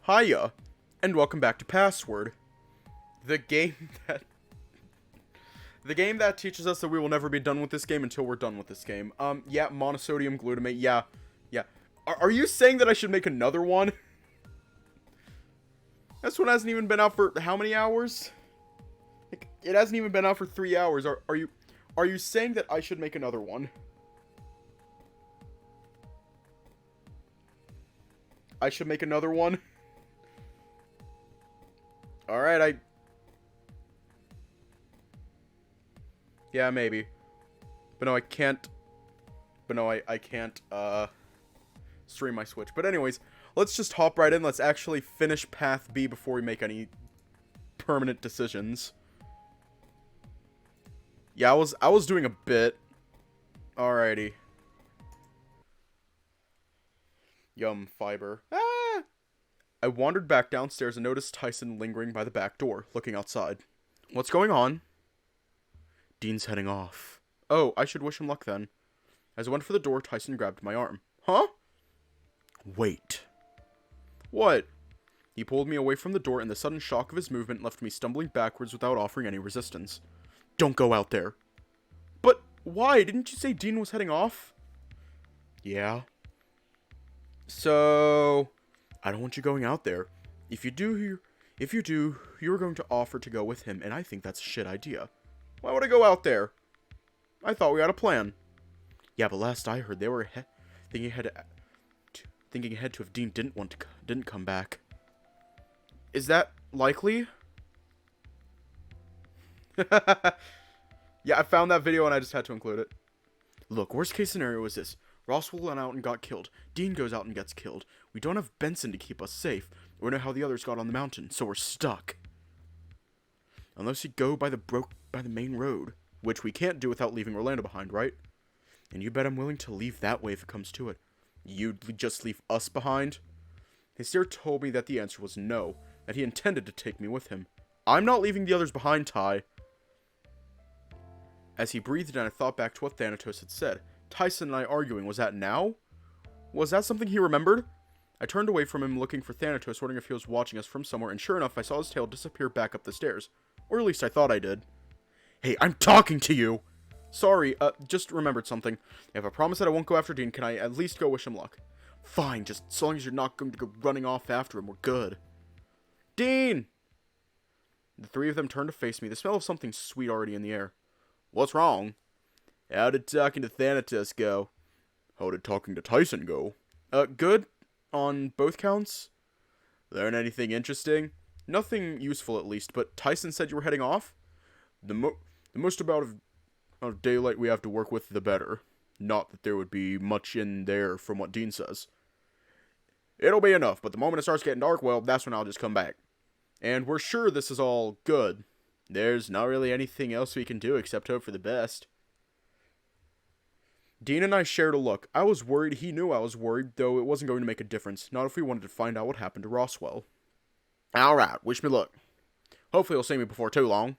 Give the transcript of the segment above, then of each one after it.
Hiya, and welcome back to Password, the game that teaches us that we will never be done with this game until we're done with this game. Yeah, monosodium glutamate. Yeah. Are you saying that I should make another one? This one hasn't even been out for how many hours? Like, it hasn't even been out for 3 hours. Are you saying that I should make another one? I should make another one. Alright, yeah, maybe. But no, I can't. But no, I can't, stream my Switch. But anyways, let's just hop right in. Let's actually finish Path B before we make any permanent decisions. Yeah, I was doing a bit. Alrighty. Yum, fiber. Ah! I wandered back downstairs and noticed Tyson lingering by the back door, looking outside. What's going on? Dean's heading off. Oh, I should wish him luck then. As I went for the door, Tyson grabbed my arm. Huh? Wait. What? He pulled me away from the door, and the sudden shock of his movement left me stumbling backwards without offering any resistance. Don't go out there. But why? Didn't you say Dean was heading off? Yeah. So, I don't want you going out there. If you do, you're going to offer to go with him, and I think that's a shit idea. Why would I go out there? I thought we had a plan. Yeah, but last I heard, they were thinking ahead to if Dean didn't come back. Is that likely? Yeah, I found that video and I just had to include it. Look, worst case scenario is this. Roswell went out and got killed. Dean goes out and gets killed. We don't have Benson to keep us safe. We know how the others got on the mountain, so we're stuck. Unless you go by the main road, which we can't do without leaving Orlando behind, right? And you bet I'm willing to leave that way if it comes to it. You'd just leave us behind? His steer told me that the answer was no, that he intended to take me with him. I'm not leaving the others behind, Ty. As he breathed and I thought back to what Thanatos had said. Tyson and I arguing, was that now? Was that something he remembered? I turned away from him looking for Thanatos, wondering if he was watching us from somewhere, and sure enough, I saw his tail disappear back up the stairs. Or at least I thought I did. Hey, I'm talking to you! Sorry, just remembered something. If I promise that I won't go after Dean, can I at least go wish him luck? Fine, just so long as you're not going to go running off after him, we're good. Dean! The three of them turned to face me, the smell of something sweet already in the air. What's wrong? How did talking to Thanatos go? How did talking to Tyson go? Good. On both counts. Learn anything interesting? Nothing useful at least, but Tyson said you were heading off? The most amount of daylight we have to work with, the better. Not that there would be much in there from what Dean says. It'll be enough, but the moment it starts getting dark, well, that's when I'll just come back. And we're sure this is all good. There's not really anything else we can do except hope for the best. Dean and I shared a look. I was worried he knew I was worried, though it wasn't going to make a difference. Not if we wanted to find out what happened to Roswell. Alright, wish me luck. Hopefully he'll see me before too long.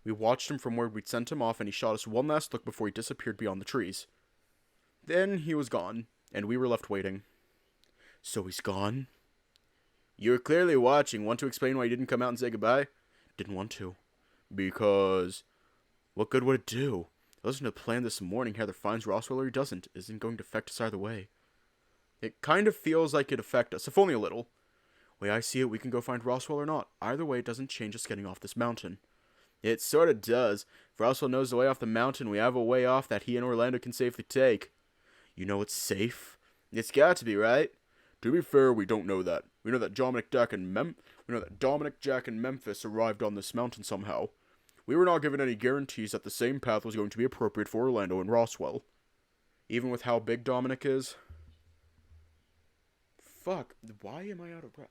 We watched him from where we'd sent him off, and he shot us one last look before he disappeared beyond the trees. Then he was gone, and we were left waiting. So he's gone? You were clearly watching. Want to explain why you didn't come out and say goodbye? Didn't want to. Because what good would it do? Listen to the plan this morning. He either finds Roswell or he doesn't. Isn't going to affect us either way. It kind of feels like it'd affect us, if only a little. Way I see it, we can go find Roswell or not. Either way, it doesn't change us getting off this mountain. It sort of does. If Roswell knows the way off the mountain, we have a way off that he and Orlando can safely take. You know it's safe? It's got to be, right? To be fair, we don't know that. We know that Dominic, Jack, and Memphis arrived on this mountain somehow. We were not given any guarantees that the same path was going to be appropriate for Orlando and Roswell. Even with how big Dominic is. Fuck, why am I out of breath?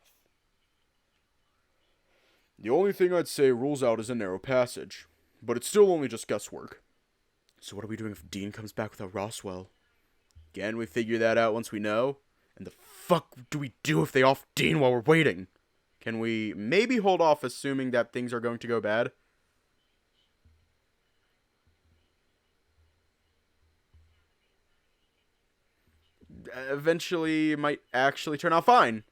The only thing I'd say rules out is a narrow passage. But it's still only just guesswork. So what are we doing if Dean comes back without Roswell? Can we figure that out once we know? And the fuck do we do if they off Dean while we're waiting? Can we maybe hold off assuming that things are going to go bad? Eventually might actually turn out fine.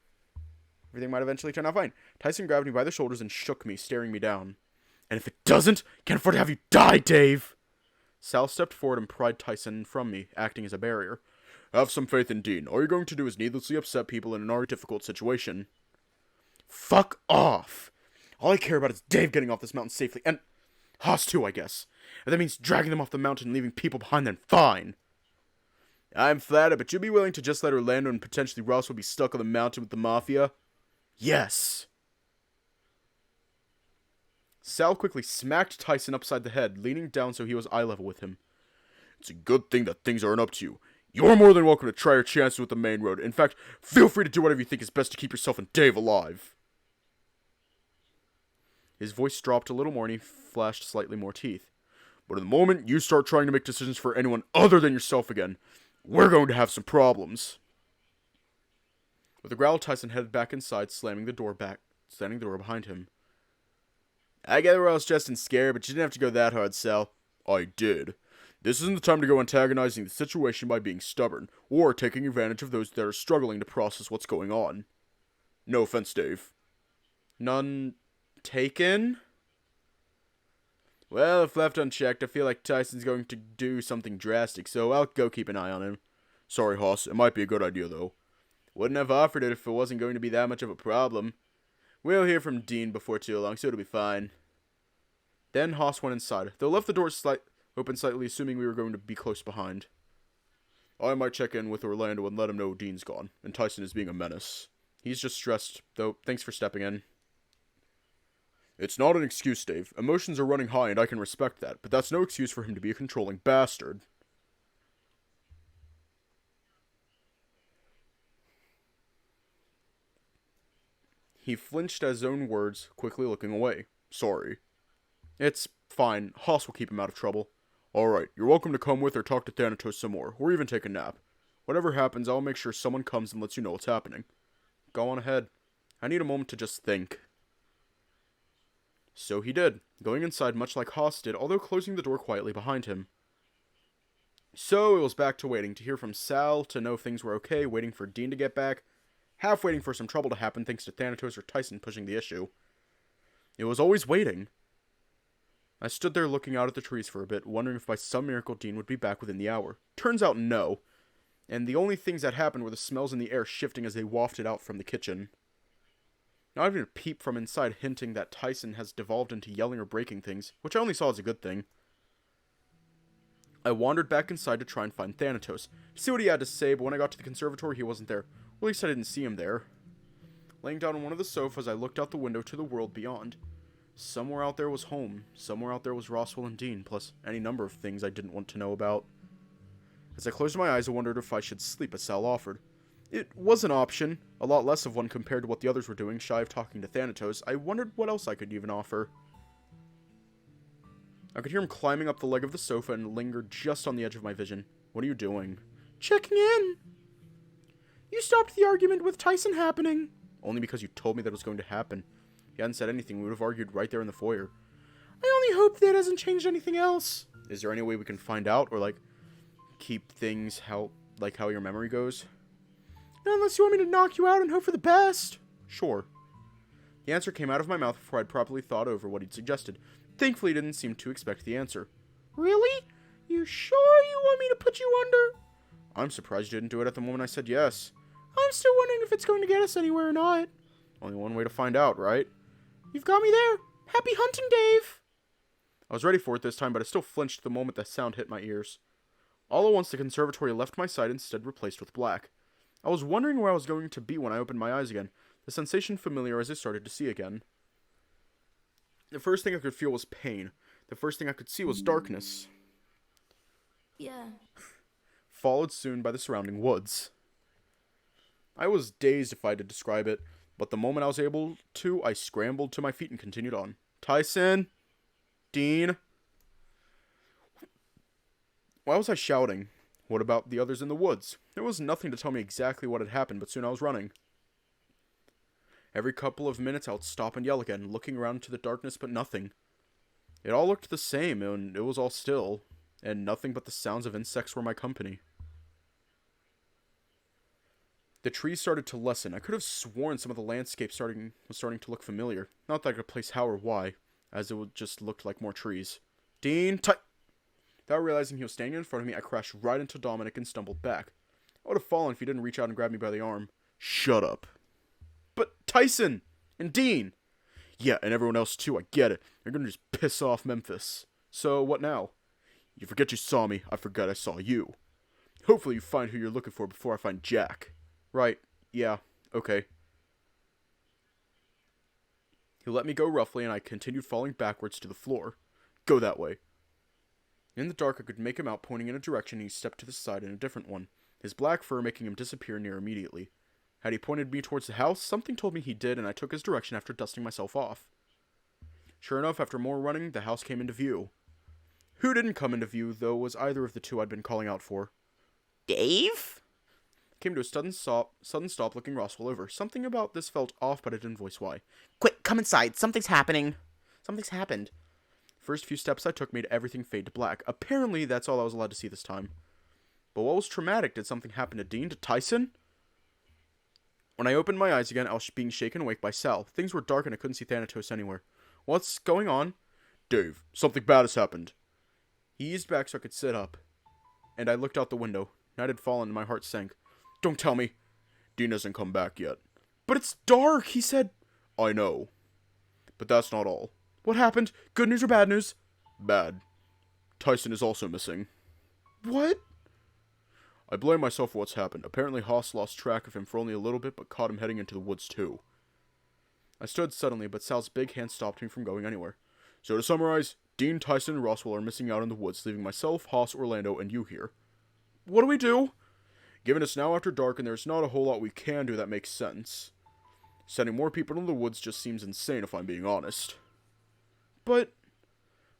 Everything might eventually turn out fine. Tyson grabbed me by the shoulders and shook me, staring me down. And if it doesn't, can't afford to have you die, Dave! Sal stepped forward and pried Tyson from me, acting as a barrier. Have some faith in Dean. All you're going to do is needlessly upset people in an already difficult situation. Fuck off! All I care about is Dave getting off this mountain safely, and Haas too, I guess. If that means dragging them off the mountain and leaving people behind, then fine. I'm flattered, but you'd be willing to just let Orlando and potentially Ross will be stuck on the mountain with the Mafia? Yes. Sal quickly smacked Tyson upside the head, leaning down so he was eye level with him. It's a good thing that things aren't up to you. You're more than welcome to try your chances with the main road. In fact, feel free to do whatever you think is best to keep yourself and Dave alive. His voice dropped a little more and he flashed slightly more teeth. But in the moment you start trying to make decisions for anyone other than yourself again, we're going to have some problems. With a growl, Tyson headed back inside, slamming the door behind him. I get we're all stressed and scared, but you didn't have to go that hard, Sal. I did. This isn't the time to go antagonizing the situation by being stubborn, or taking advantage of those that are struggling to process what's going on. No offense, Dave. None taken? Well, if left unchecked, I feel like Tyson's going to do something drastic, so I'll go keep an eye on him. Sorry, Hoss, it might be a good idea, though. Wouldn't have offered it if it wasn't going to be that much of a problem. We'll hear from Dean before too long, so it'll be fine. Then Hoss went inside, though left the door open slightly, assuming we were going to be close behind. I might check in with Orlando and let him know Dean's gone, and Tyson is being a menace. He's just stressed, though thanks for stepping in. It's not an excuse, Dave. Emotions are running high and I can respect that, but that's no excuse for him to be a controlling bastard. He flinched at his own words, quickly looking away. Sorry. It's fine. Haas will keep him out of trouble. Alright, you're welcome to come with or talk to Thanatos some more, or even take a nap. Whatever happens, I'll make sure someone comes and lets you know what's happening. Go on ahead. I need a moment to just think. So he did, going inside much like Haas did, although closing the door quietly behind him. So it was back to waiting, to hear from Sal, to know if things were okay, waiting for Dean to get back, half waiting for some trouble to happen thanks to Thanatos or Tyson pushing the issue. It was always waiting. I stood there looking out at the trees for a bit, wondering if by some miracle Dean would be back within the hour. Turns out no. And the only things that happened were the smells in the air shifting as they wafted out from the kitchen. Not even a peep from inside hinting that Tyson has devolved into yelling or breaking things, which I only saw as a good thing. I wandered back inside to try and find Thanatos, to see what he had to say, but when I got to the conservatory he wasn't there. Or at least I didn't see him there. Laying down on one of the sofas, I looked out the window to the world beyond. Somewhere out there was home. Somewhere out there was Roswell and Dean, plus any number of things I didn't want to know about. As I closed my eyes, I wondered if I should sleep as Sal offered. It was an option, a lot less of one compared to what the others were doing, shy of talking to Thanatos. I wondered what else I could even offer. I could hear him climbing up the leg of the sofa and lingered just on the edge of my vision. What are you doing? Checking in. You stopped the argument with Tyson happening. Only because you told me that was going to happen. If you hadn't said anything, we would have argued right there in the foyer. I only hope that hasn't changed anything else. Is there any way we can find out, or keep things how your memory goes? Not unless you want me to knock you out and hope for the best. Sure. The answer came out of my mouth before I'd properly thought over what he'd suggested. Thankfully, he didn't seem to expect the answer. Really? You sure you want me to put you under? I'm surprised you didn't do it at the moment I said yes. I'm still wondering if it's going to get us anywhere or not. Only one way to find out, right? You've got me there. Happy hunting, Dave. I was ready for it this time, but I still flinched the moment the sound hit my ears. All at once, the conservatory left my sight, instead replaced with black. I was wondering where I was going to be when I opened my eyes again, the sensation familiar as I started to see again. The first thing I could feel was pain. The first thing I could see was darkness. Yeah. Followed soon by the surrounding woods. I was dazed if I had to describe it, but the moment I was able to, I scrambled to my feet and continued on. Tyson? Dean? Why was I shouting? What about the others in the woods? There was nothing to tell me exactly what had happened, but soon I was running. Every couple of minutes I would stop and yell again, looking around into the darkness, but nothing. It all looked the same, and it was all still, and nothing but the sounds of insects were my company. The trees started to lessen. I could have sworn some of the landscape was starting to look familiar. Not that I could place how or why, as it would just looked like more trees. Dean, Without realizing he was standing in front of me, I crashed right into Dominic and stumbled back. I would have fallen if he didn't reach out and grab me by the arm. Shut up. But Tyson! And Dean! Yeah, and everyone else too, I get it. You're gonna just piss off Memphis. So, what now? You forget you saw me, I forgot I saw you. Hopefully you find who you're looking for before I find Jack. Right, yeah, okay. He let me go roughly, and I continued falling backwards to the floor. Go that way. In the dark, I could make him out pointing in a direction, and he stepped to the side in a different one, his black fur making him disappear near immediately. Had he pointed me towards the house, something told me he did, and I took his direction after dusting myself off. Sure enough, after more running, the house came into view. Who didn't come into view, though, was either of the two I'd been calling out for. Dave? Came to a sudden stop, looking Roswell over. Something about this felt off, but I didn't voice why. Quick, come inside. Something's happening. Something's happened. First few steps I took made everything fade to black. Apparently, that's all I was allowed to see this time. But what was traumatic? Did something happen to Dean? To Tyson? When I opened my eyes again, I was being shaken awake by Sal. Things were dark and I couldn't see Thanatos anywhere. What's going on? Dave, something bad has happened. He eased back so I could sit up. And I looked out the window. Night had fallen and my heart sank. Don't tell me. Dean hasn't come back yet. But it's dark, he said. I know. But that's not all. What happened? Good news or bad news? Bad. Tyson is also missing. What? I blame myself for what's happened. Apparently Haas lost track of him for only a little bit, but caught him heading into the woods too. I stood suddenly, but Sal's big hand stopped me from going anywhere. So to summarize, Dean, Tyson, and Roswell are missing out in the woods, leaving myself, Haas, Orlando, and you here. What do we do? Given it's now after dark and there's not a whole lot we can do that makes sense. Sending more people into the woods just seems insane if I'm being honest. But...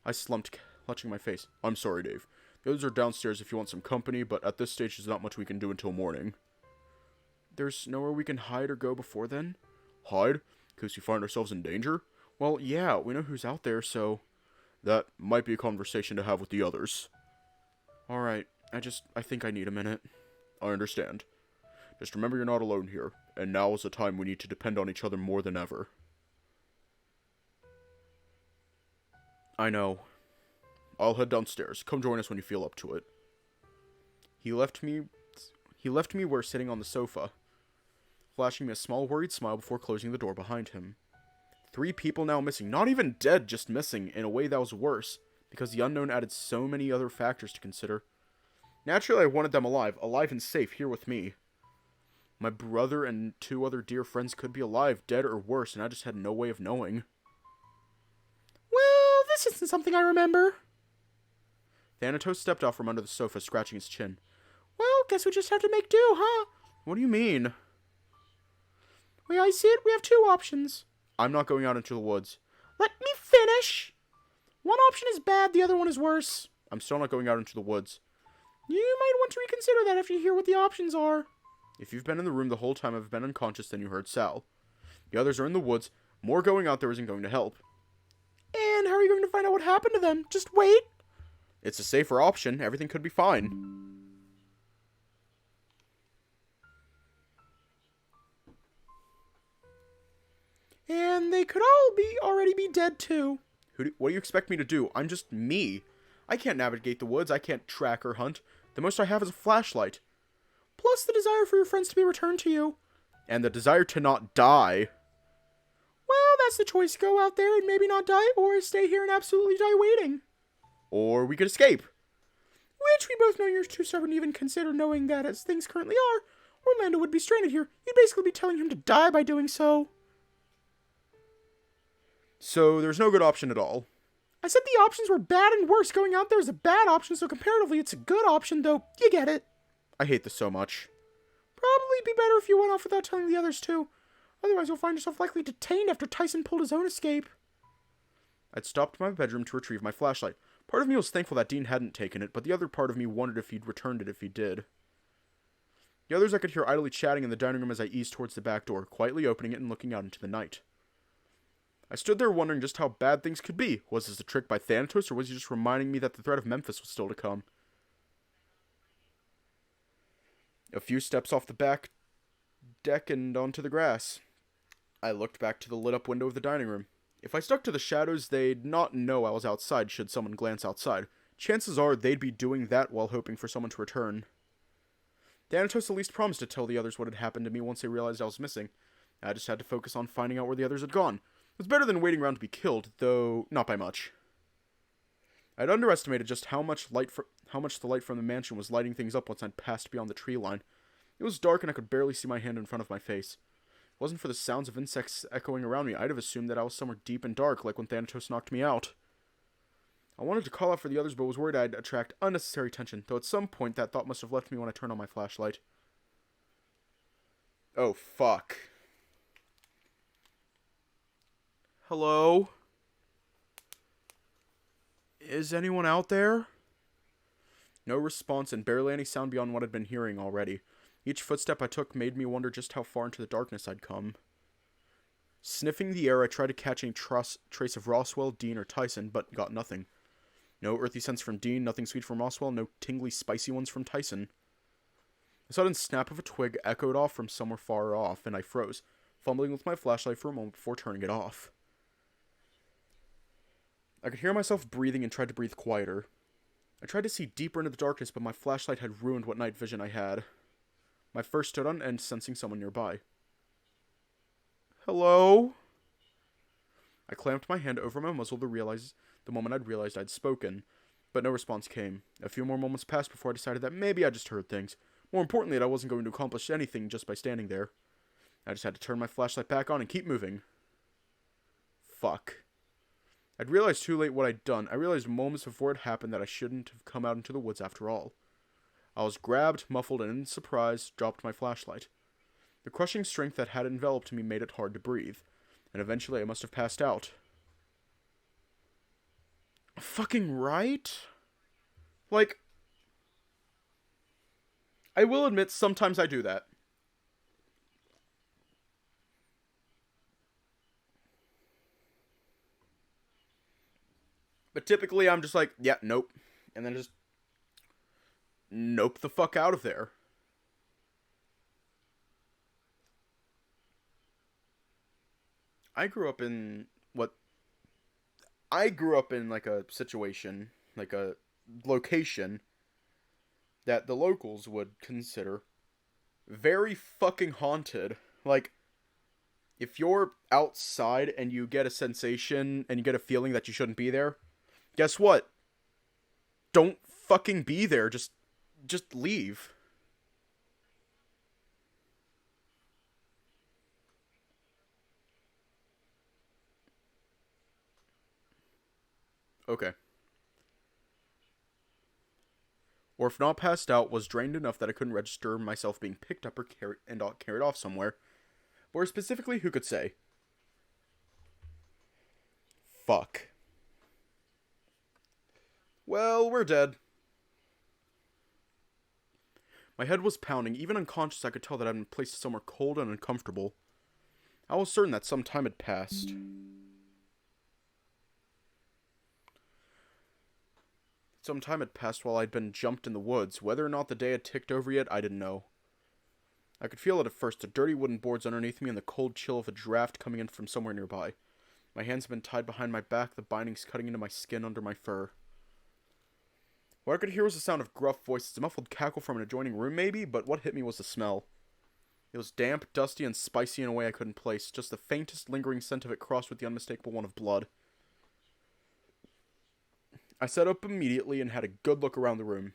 I slumped, clutching my face. I'm sorry, Dave. The others are downstairs if you want some company, but at this stage there's not much we can do until morning. There's nowhere we can hide or go before then? Hide? Because we find ourselves in danger? Well, yeah, we know who's out there, so... That might be a conversation to have with the others. Alright, I think I need a minute. I understand. Just remember you're not alone here, and now is the time we need to depend on each other more than ever. I know. I'll head downstairs. Come join us when you feel up to it. He left me where sitting on the sofa, flashing me a small worried smile before closing the door behind him. 3 people now missing. Not even dead, just missing, in a way that was worse, because the unknown added so many other factors to consider. Naturally, I wanted them alive and safe here with me. My brother and 2 other dear friends could be alive, dead, or worse, and I just had no way of knowing. Well, this isn't something I remember. Thanatos stepped out from under the sofa, scratching his chin. Well, guess we just have to make do, huh? What do you mean? The way I see it, we have 2 options. I'm not going out into the woods. Let me finish! One option is bad, the other one is worse. I'm still not going out into the woods. You might want to reconsider that after you hear what the options are. If you've been in the room the whole time I've been unconscious, then you heard Sal. The others are in the woods. More going out there isn't going to help. And how are you going to find out what happened to them? Just wait? It's a safer option. Everything could be fine. And they could all already be dead too. What do you expect me to do? I'm just me. I can't navigate the woods. I can't track or hunt. The most I have is a flashlight. Plus the desire for your friends to be returned to you. And the desire to not die. Well, that's the choice. Go out there and maybe not die, or stay here and absolutely die waiting. Or we could escape. Which we both know you're too stubborn to even consider, knowing that as things currently are, Orlando would be stranded here. You'd basically be telling him to die by doing so. So there's no good option at all. I said the options were bad and worse. Going out there is a bad option, so comparatively it's a good option, though. You get it. I hate this so much. Probably be better if you went off without telling the others, too. Otherwise you'll find yourself likely detained after Tyson pulled his own escape. I'd stopped in my bedroom to retrieve my flashlight. Part of me was thankful that Dean hadn't taken it, but the other part of me wondered if he'd returned it if he did. The others I could hear idly chatting in the dining room as I eased towards the back door, quietly opening it and looking out into the night. I stood there wondering just how bad things could be. Was this a trick by Thanatos, or was he just reminding me that the threat of Memphis was still to come? A few steps off the back deck and onto the grass. I looked back to the lit up window of the dining room. If I stuck to the shadows, they'd not know I was outside should someone glance outside. Chances are they'd be doing that while hoping for someone to return. Thanatos at least promised to tell the others what had happened to me once they realized I was missing. I just had to focus on finding out where the others had gone. It was better than waiting around to be killed, though not by much. I'd underestimated just how much the light from the mansion was lighting things up once I'd passed beyond the tree line. It was dark and I could barely see my hand in front of my face. If it wasn't for the sounds of insects echoing around me, I'd have assumed that I was somewhere deep and dark, like when Thanatos knocked me out. I wanted to call out for the others, but was worried I'd attract unnecessary attention, though at some point that thought must have left me when I turned on my flashlight. Oh, fuck. Hello? Is anyone out there? No response and barely any sound beyond what I'd been hearing already. Each footstep I took made me wonder just how far into the darkness I'd come. Sniffing the air, I tried to catch any trace of Roswell, Dean, or Tyson, but got nothing. No earthy scents from Dean, nothing sweet from Roswell, no tingly, spicy ones from Tyson. A sudden snap of a twig echoed off from somewhere far off, and I froze, fumbling with my flashlight for a moment before turning it off. I could hear myself breathing and tried to breathe quieter. I tried to see deeper into the darkness, but my flashlight had ruined what night vision I had. My first stood on end, sensing someone nearby. Hello? I clamped my hand over my muzzle to realize the moment I'd realized I'd spoken, but no response came. A few more moments passed before I decided that maybe I just heard things. More importantly, that I wasn't going to accomplish anything just by standing there. I just had to turn my flashlight back on and keep moving. Fuck. I'd realized too late what I'd done. I realized moments before it happened that I shouldn't have come out into the woods after all. I was grabbed, muffled, and in surprise, dropped my flashlight. The crushing strength that had enveloped me made it hard to breathe, and eventually I must have passed out. Fucking right? Like, I will admit, sometimes I do that. But typically I'm just like, yeah, nope. And then just nope the fuck out of there. I grew up in like a situation, like a location that the locals would consider very fucking haunted. Like, if you're outside and you get a sensation and you get a feeling that you shouldn't be there, guess what? Don't fucking be there. Just leave. Okay. Or if not passed out, was drained enough that I couldn't register myself being picked up or carried off somewhere. Or specifically, who could say? Fuck. Well, we're dead. My head was pounding. Even unconscious, I could tell that I'd been placed somewhere cold and uncomfortable. I was certain that some time had passed. Some time had passed while I'd been jumped in the woods. Whether or not the day had ticked over yet, I didn't know. I could feel it at first, the dirty wooden boards underneath me and the cold chill of a draft coming in from somewhere nearby. My hands had been tied behind my back, the bindings cutting into my skin under my fur. What I could hear was the sound of gruff voices, a muffled cackle from an adjoining room maybe, but what hit me was the smell. It was damp, dusty, and spicy in a way I couldn't place, just the faintest lingering scent of it crossed with the unmistakable one of blood. I sat up immediately and had a good look around the room.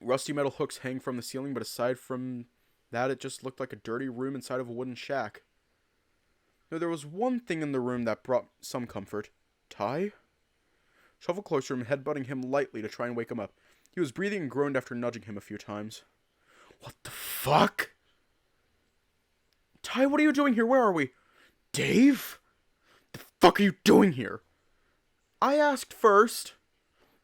Rusty metal hooks hang from the ceiling, but aside from that, it just looked like a dirty room inside of a wooden shack. Though there was one thing in the room that brought some comfort. Ty? Shuffled closer and headbutting him lightly to try and wake him up. He was breathing and groaned after nudging him a few times. What the fuck? Ty, what are you doing here? Where are we? Dave? The fuck are you doing here? I asked first.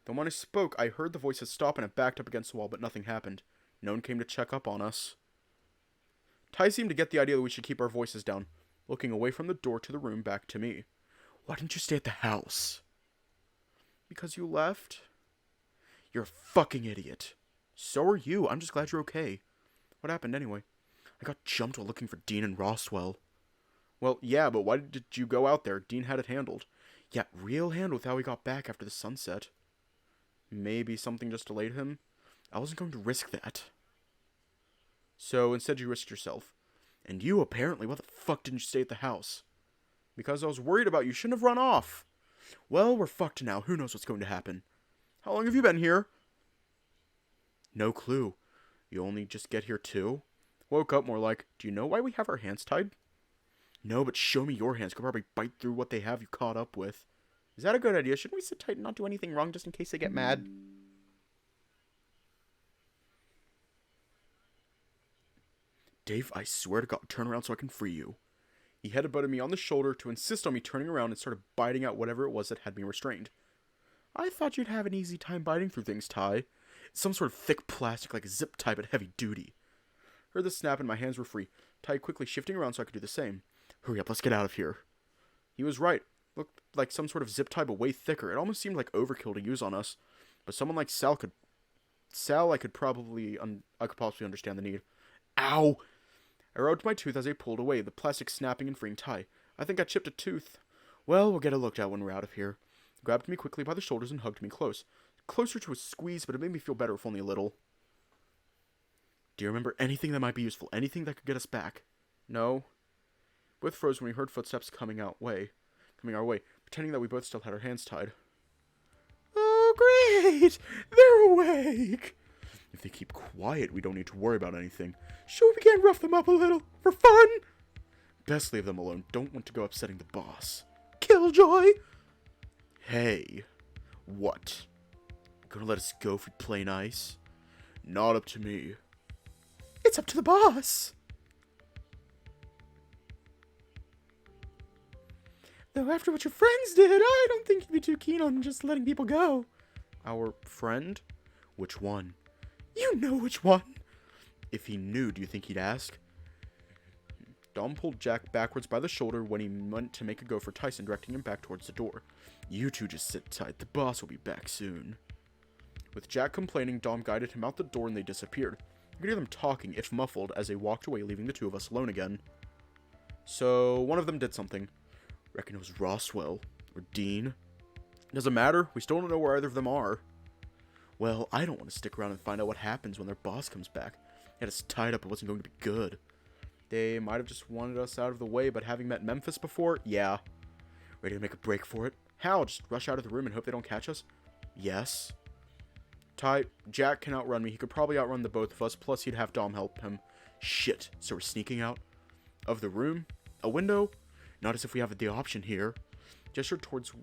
Then when I spoke, I heard the voices stop and it backed up against the wall, but nothing happened. No one came to check up on us. Ty seemed to get the idea that we should keep our voices down, looking away from the door to the room back to me. Why didn't you stay at the house? Because you left? You're a fucking idiot. So are you. I'm just glad you're okay. What happened anyway? I got jumped while looking for Dean and Roswell. Well, yeah, but why did you go out there? Dean had it handled. Yeah, real hand with how he got back after the sunset. Maybe something just delayed him? I wasn't going to risk that. So instead you risked yourself. And you, apparently, why the fuck didn't you stay at the house? Because I was worried about you. Shouldn't have run off. Well, we're fucked now. Who knows what's going to happen? How long have you been here? No clue. You only just get here too? Woke up more like, do you know why we have our hands tied? No, but show me your hands. Could probably bite through what they have you caught up with. Is that a good idea? Shouldn't we sit tight and not do anything wrong just in case they get mad? Dave, I swear to God, turn around so I can free you. He headbutted me on the shoulder to insist on me turning around and started biting out whatever it was that had me restrained. I thought you'd have an easy time biting through things, Ty. It's some sort of thick plastic like a zip tie but heavy duty. Heard the snap and my hands were free, Ty quickly shifting around so I could do the same. Hurry up, let's get out of here. He was right. Looked like some sort of zip tie but way thicker. It almost seemed like overkill to use on us. But someone like I could possibly understand the need. Ow! I rubbed my tooth as I pulled away, the plastic snapping and freeing Ty. I think I chipped a tooth. Well, we'll get it looked at when we're out of here. He grabbed me quickly by the shoulders and hugged me close. Closer to a squeeze, but it made me feel better if only a little. Do you remember anything that might be useful? Anything that could get us back? No. Both froze when we heard footsteps coming our way, pretending that we both still had our hands tied. Oh, great! They're awake! If they keep quiet, we don't need to worry about anything. Sure, we can rough them up a little, for fun! Best leave them alone. Don't want to go upsetting the boss. Killjoy! Hey. What? Gonna let us go if we play nice? Not up to me. It's up to the boss! Though after what your friends did, I don't think you'd be too keen on just letting people go. Our friend? Which one? You know which one. If he knew, do you think he'd ask? Dom pulled Jack backwards by the shoulder when he went to make a go for Tyson, directing him back towards the door. You two just sit tight. The boss will be back soon. With Jack complaining, Dom guided him out the door and they disappeared. I could hear them talking, if muffled, as they walked away, leaving the two of us alone again. So, one of them did something. Reckon it was Roswell. Or Dean. Doesn't matter. We still don't know where either of them are. Well, I don't want to stick around and find out what happens when their boss comes back. They had us tied up. It wasn't going to be good. They might have just wanted us out of the way, but having met Memphis before, yeah. Ready to make a break for it? How? Just rush out of the room and hope they don't catch us? Yes. Jack can outrun me. He could probably outrun the both of us, plus he'd have Dom help him. Shit. So we're sneaking out of the room? A window? Not as if we have the option here. Gestured towards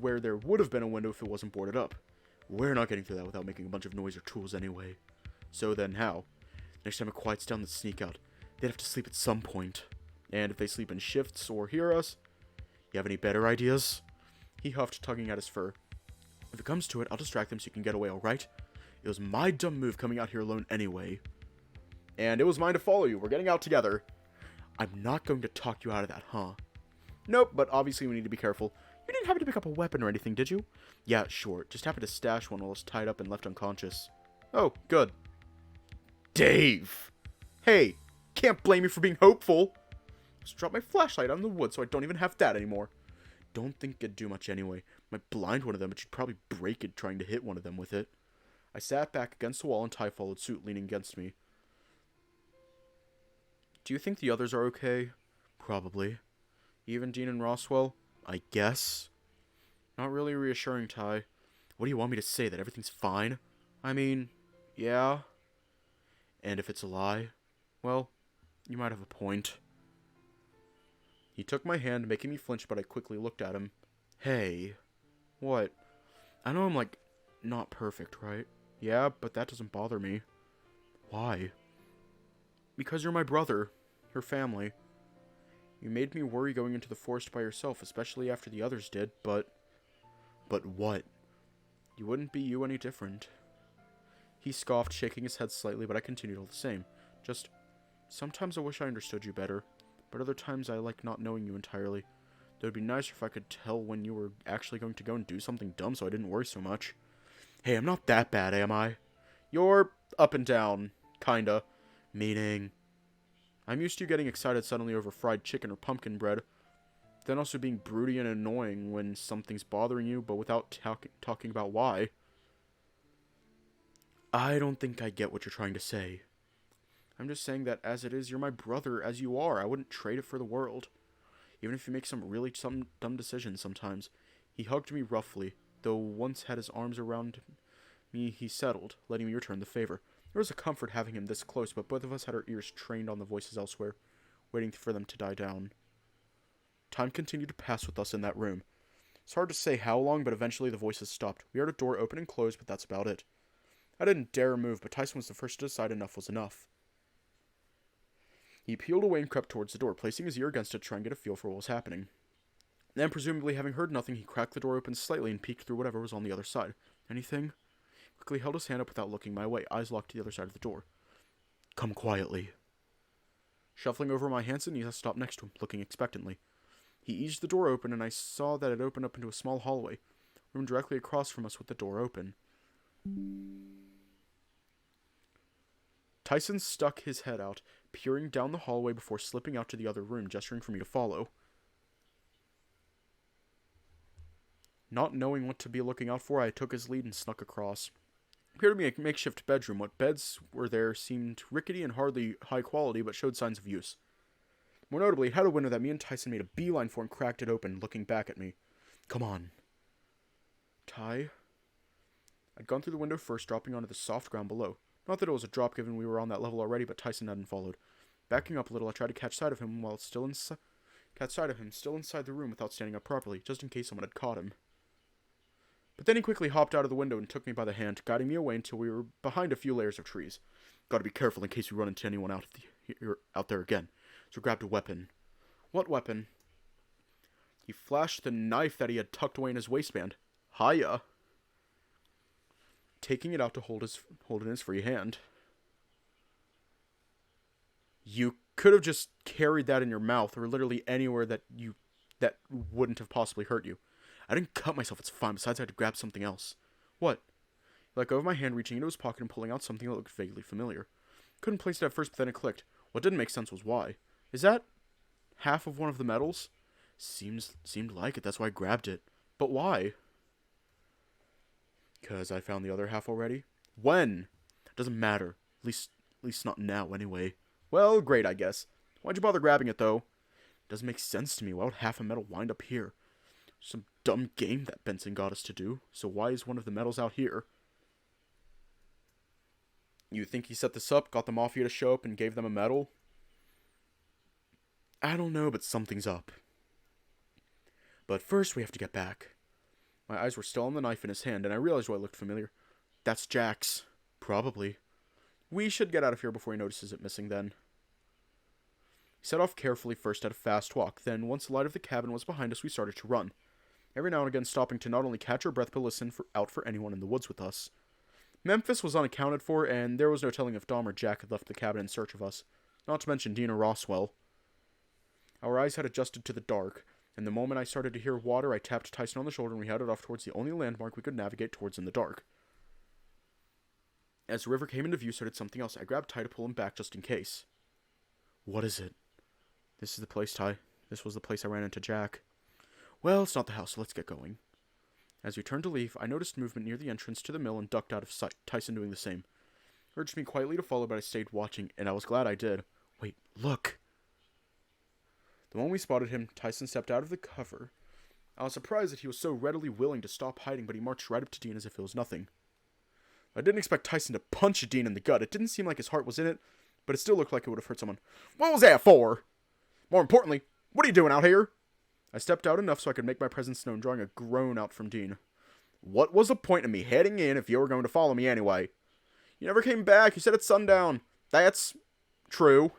where there would have been a window if it wasn't boarded up. We're not getting through that without making a bunch of noise or tools anyway. So then how? Next time it quiets down, let's sneak out. They'd have to sleep at some point. And if they sleep in shifts or hear us, you have any better ideas? He huffed, tugging at his fur. If it comes to it, I'll distract them so you can get away, alright? It was my dumb move coming out here alone anyway. And it was mine to follow you. We're getting out together. I'm not going to talk you out of that, huh? Nope, but obviously we need to be careful. You didn't happen to pick up a weapon or anything, did you? Yeah, sure. Just happened to stash one while I was tied up and left unconscious. Oh, good. Dave! Hey, can't blame you for being hopeful. Just drop my flashlight out in the woods so I don't even have that anymore. Don't think it'd do much anyway. Might blind one of them, but you'd probably break it trying to hit one of them with it. I sat back against the wall and Ty followed suit, leaning against me. Do you think the others are okay? Probably. Even Dean and Roswell? I guess. Not really reassuring, Ty. What do you want me to say, that everything's fine? I mean, yeah. And if it's a lie? Well, you might have a point. He took my hand, making me flinch, but I quickly looked at him. Hey. What? I know I'm, not perfect, right? Yeah, but that doesn't bother me. Why? Because you're my brother. Your family. You made me worry going into the forest by yourself, especially after the others did, but... But what? You wouldn't be you any different. He scoffed, shaking his head slightly, but I continued all the same. Just, sometimes I wish I understood you better, but other times I like not knowing you entirely. It would be nicer if I could tell when you were actually going to go and do something dumb so I didn't worry so much. Hey, I'm not that bad, am I? You're up and down, kinda. Meaning, I'm used to you getting excited suddenly over fried chicken or pumpkin bread, then also being broody and annoying when something's bothering you, but without talking about why. I don't think I get what you're trying to say. I'm just saying that as it is, you're my brother as you are. I wouldn't trade it for the world. Even if you make some dumb decisions sometimes. He hugged me roughly, though once had his arms around me, he settled, letting me return the favor. There was a comfort having him this close, but both of us had our ears trained on the voices elsewhere, waiting for them to die down. Time continued to pass with us in that room. It's hard to say how long, but eventually the voices stopped. We heard a door open and close, but that's about it. I didn't dare move, but Tyson was the first to decide enough was enough. He peeled away and crept towards the door, placing his ear against it to try and get a feel for what was happening. Then, presumably having heard nothing, he cracked the door open slightly and peeked through whatever was on the other side. Anything? Quickly held his hand up without looking my way, eyes locked to the other side of the door. Come quietly. Shuffling over my hands and knees, I stopped next to him, looking expectantly. He eased the door open, and I saw that it opened up into a small hallway, room directly across from us with the door open. Tyson stuck his head out, peering down the hallway before slipping out to the other room, gesturing for me to follow. Not knowing what to be looking out for, I took his lead and snuck across. It appeared to be a makeshift bedroom. What beds were there seemed rickety and hardly high quality, but showed signs of use. More notably, it had a window that me and Tyson made a beeline for and cracked it open, looking back at me. Come on. Ty? I'd gone through the window first, dropping onto the soft ground below. Not that it was a drop given we were on that level already, but Tyson hadn't followed. Backing up a little, I tried to catch sight of him still inside the room without standing up properly, just in case someone had caught him. But then he quickly hopped out of the window and took me by the hand, guiding me away until we were behind a few layers of trees. Gotta be careful in case we run into anyone out there again. So grabbed a weapon. What weapon? He flashed the knife that he had tucked away in his waistband. Hiya. Taking it out to hold it in his free hand. You could have just carried that in your mouth, or literally anywhere that wouldn't have possibly hurt you. I didn't cut myself, it's fine. Besides, I had to grab something else. What? He let go of my hand, reaching into his pocket and pulling out something that looked vaguely familiar. Couldn't place it at first, but then it clicked. What didn't make sense was why. Is that half of one of the medals? Seemed like it, that's why I grabbed it. But why? Because I found the other half already? When? Doesn't matter. At least not now, anyway. Well, great, I guess. Why'd you bother grabbing it, though? Doesn't make sense to me. Why would half a medal wind up here? Some dumb game that Benson got us to do. So why is one of the medals out here? You think he set this up, got the Mafia to show up, and gave them a medal? I don't know, but something's up. But first we have to get back. My eyes were still on the knife in his hand, and I realized why it looked familiar. That's Jack's. Probably. We should get out of here before he notices it missing then. He set off carefully first at a fast walk, then once the light of the cabin was behind us, we started to run. Every now and again stopping to not only catch our breath, but listen out for anyone in the woods with us. Memphis was unaccounted for, and there was no telling if Dom or Jack had left the cabin in search of us. Not to mention Dean or Roswell. Our eyes had adjusted to the dark, and the moment I started to hear water, I tapped Tyson on the shoulder and we headed off towards the only landmark we could navigate towards in the dark. As the river came into view, so did something else. I grabbed Ty to pull him back just in case. What is it? This is the place, Ty. This was the place I ran into Jack. Well, it's not the house, so let's get going. As we turned to leave, I noticed movement near the entrance to the mill and ducked out of sight, Tyson doing the same. He urged me quietly to follow, but I stayed watching, and I was glad I did. Wait, look! The moment we spotted him, Tyson stepped out of the cover. I was surprised that he was so readily willing to stop hiding, but he marched right up to Dean as if it was nothing. I didn't expect Tyson to punch Dean in the gut. It didn't seem like his heart was in it, but it still looked like it would have hurt someone. What was that for? More importantly, what are you doing out here? I stepped out enough so I could make my presence known, drawing a groan out from Dean. What was the point of me heading in if you were going to follow me anyway? You never came back. You said it's sundown. That's true.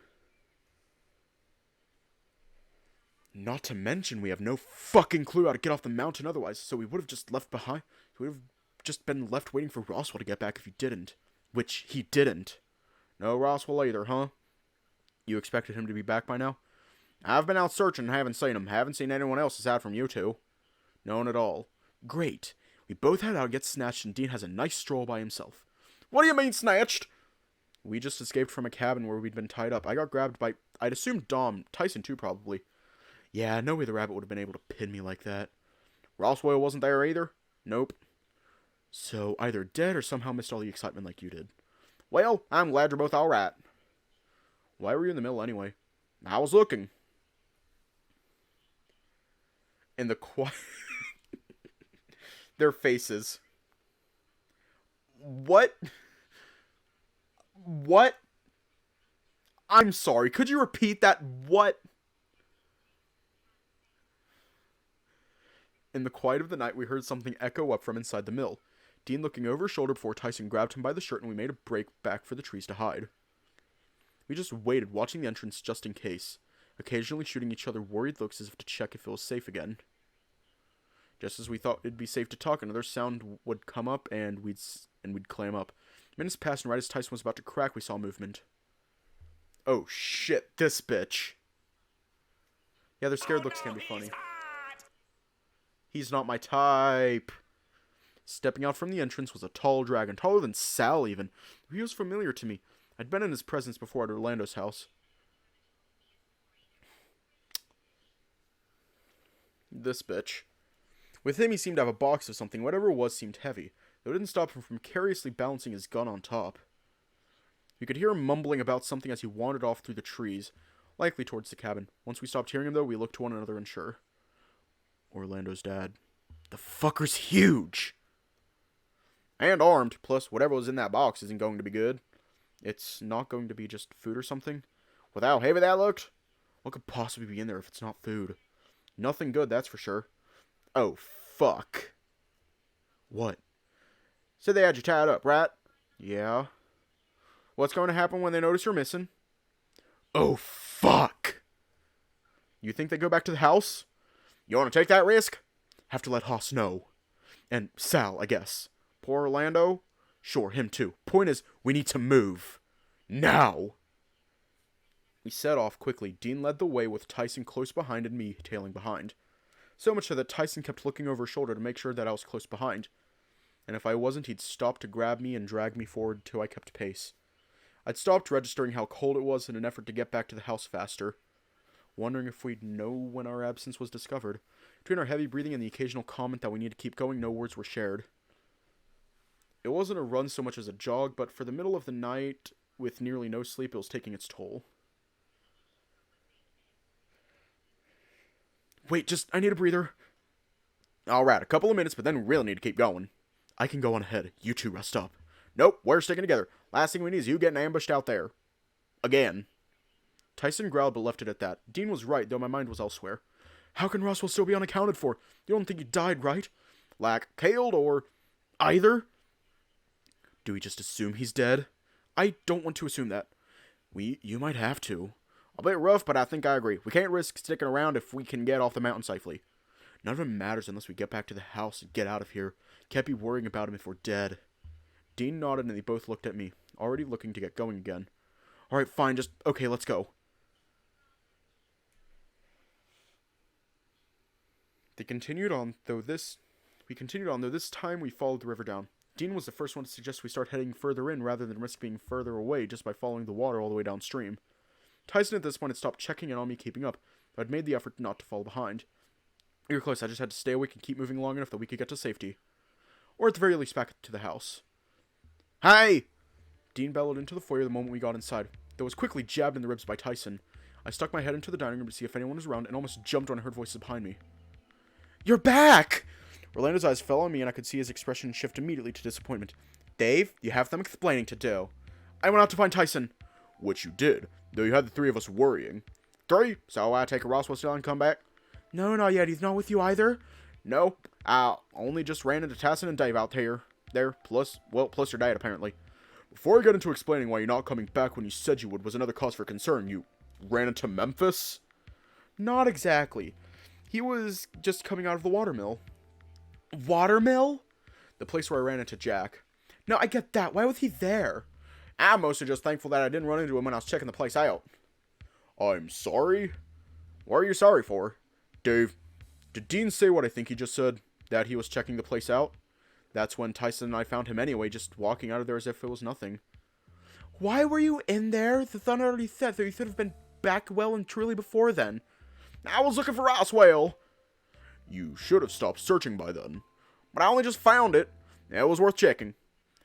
Not to mention we have no fucking clue how to get off the mountain otherwise, so we would have just left behind. We would have just been left waiting for Roswell to get back if he didn't. Which he didn't. No Roswell either, huh? You expected him to be back by now? I've been out searching and haven't seen him. Haven't seen anyone else aside from you two. None at all. Great. We both had our get snatched and Dean has a nice stroll by himself. What do you mean snatched? We just escaped from a cabin where we'd been tied up. I got grabbed by, I'd assume Dom, Tyson too probably. Yeah, no way the rabbit would have been able to pin me like that. Roswell wasn't there either? Nope. So, either dead or somehow missed all the excitement like you did. Well, I'm glad you're both alright. Why were you in the middle anyway? I was looking. In the quiet... Their faces. What? What? I'm sorry, could you repeat that? What? In the quiet of the night, we heard something echo up from inside the mill. Dean looking over his shoulder before Tyson grabbed him by the shirt and we made a break back for the trees to hide. We just waited, watching the entrance just in case, occasionally shooting each other worried looks as if to check if it was safe again. Just as we thought it'd be safe to talk, another sound would come up and we'd clam up. Minutes passed and right as Tyson was about to crack, we saw movement. Oh shit, this bitch. Yeah, their scared looks can be funny. He's not my type. Stepping out from the entrance was a tall dragon, taller than Sal even. He was familiar to me. I'd been in his presence before at Orlando's house. This bitch. With him, he seemed to have a box of something. Whatever it was seemed heavy, though it didn't stop him from curiously balancing his gun on top. You could hear him mumbling about something as he wandered off through the trees, likely towards the cabin. Once we stopped hearing him, though, we looked to one another unsure. Orlando's dad. The fucker's huge! And armed, plus whatever was in that box isn't going to be good. It's not going to be just food or something. With how heavy that looked, what could possibly be in there if it's not food? Nothing good, that's for sure. Oh, fuck. What? So they had you tied up, right? Yeah. What's going to happen when they notice you're missing? Oh, fuck. You think they go back to the house? You want to take that risk? Have to let Haas know. And Sal, I guess. Poor Orlando? Sure, him too. Point is, we need to move. Now! We set off quickly. Dean led the way with Tyson close behind and me tailing behind. So much so that Tyson kept looking over his shoulder to make sure that I was close behind. And if I wasn't, he'd stop to grab me and drag me forward till I kept pace. I'd stopped registering how cold it was in an effort to get back to the house faster, wondering if we'd know when our absence was discovered. Between our heavy breathing and the occasional comment that we need to keep going, no words were shared. It wasn't a run so much as a jog, but for the middle of the night, with nearly no sleep, it was taking its toll. Wait, I need a breather. Alright, a couple of minutes, but then we really need to keep going. I can go on ahead. You two rest up. Nope, we're sticking together. Last thing we need is you getting ambushed out there. Again. Tyson growled but left it at that. Dean was right, though my mind was elsewhere. How can Roswell still be unaccounted for? You don't think he died, right? Like, killed or either? Do we just assume he's dead? I don't want to assume that. You might have to. A bit rough, but I think I agree. We can't risk sticking around if we can get off the mountain safely. None of it matters unless we get back to the house and get out of here. Can't be worrying about him if we're dead. Dean nodded and they both looked at me, already looking to get going again. Alright, fine, okay, let's go. We continued on, though this time we followed the river down. Dean was the first one to suggest we start heading further in rather than risk being further away just by following the water all the way downstream. Tyson at this point had stopped checking in on me keeping up, but I'd made the effort not to fall behind. We were close, I just had to stay awake and keep moving long enough that we could get to safety. Or at the very least back to the house. Hey! Dean bellowed into the foyer the moment we got inside, though was quickly jabbed in the ribs by Tyson. I stuck my head into the dining room to see if anyone was around and almost jumped when I heard voices behind me. You're back! Orlando's eyes fell on me and I could see his expression shift immediately to disappointment. Dave, you have some explaining to do. I went out to find Tyson. Which you did, though you had the three of us worrying. 3? So I take a Roswell still and come back? No, not yet. He's not with you either? No. I only just ran into Tyson and Dave out here. Plus your dad, apparently. Before I get into explaining why you're not coming back when you said you would was another cause for concern, you ran into Memphis? Not exactly. He was just coming out of the watermill. Watermill? The place where I ran into Jack. No, I get that. Why was he there? I'm mostly just thankful that I didn't run into him when I was checking the place out. I'm sorry? What are you sorry for? Dave, did Dean say what I think he just said? That he was checking the place out? That's when Tyson and I found him anyway, just walking out of there as if it was nothing. Why were you in there? The thunder already set, so you should have been back well and truly before then. I was looking for Roswell. You should have stopped searching by then. But I only just found it. It was worth checking.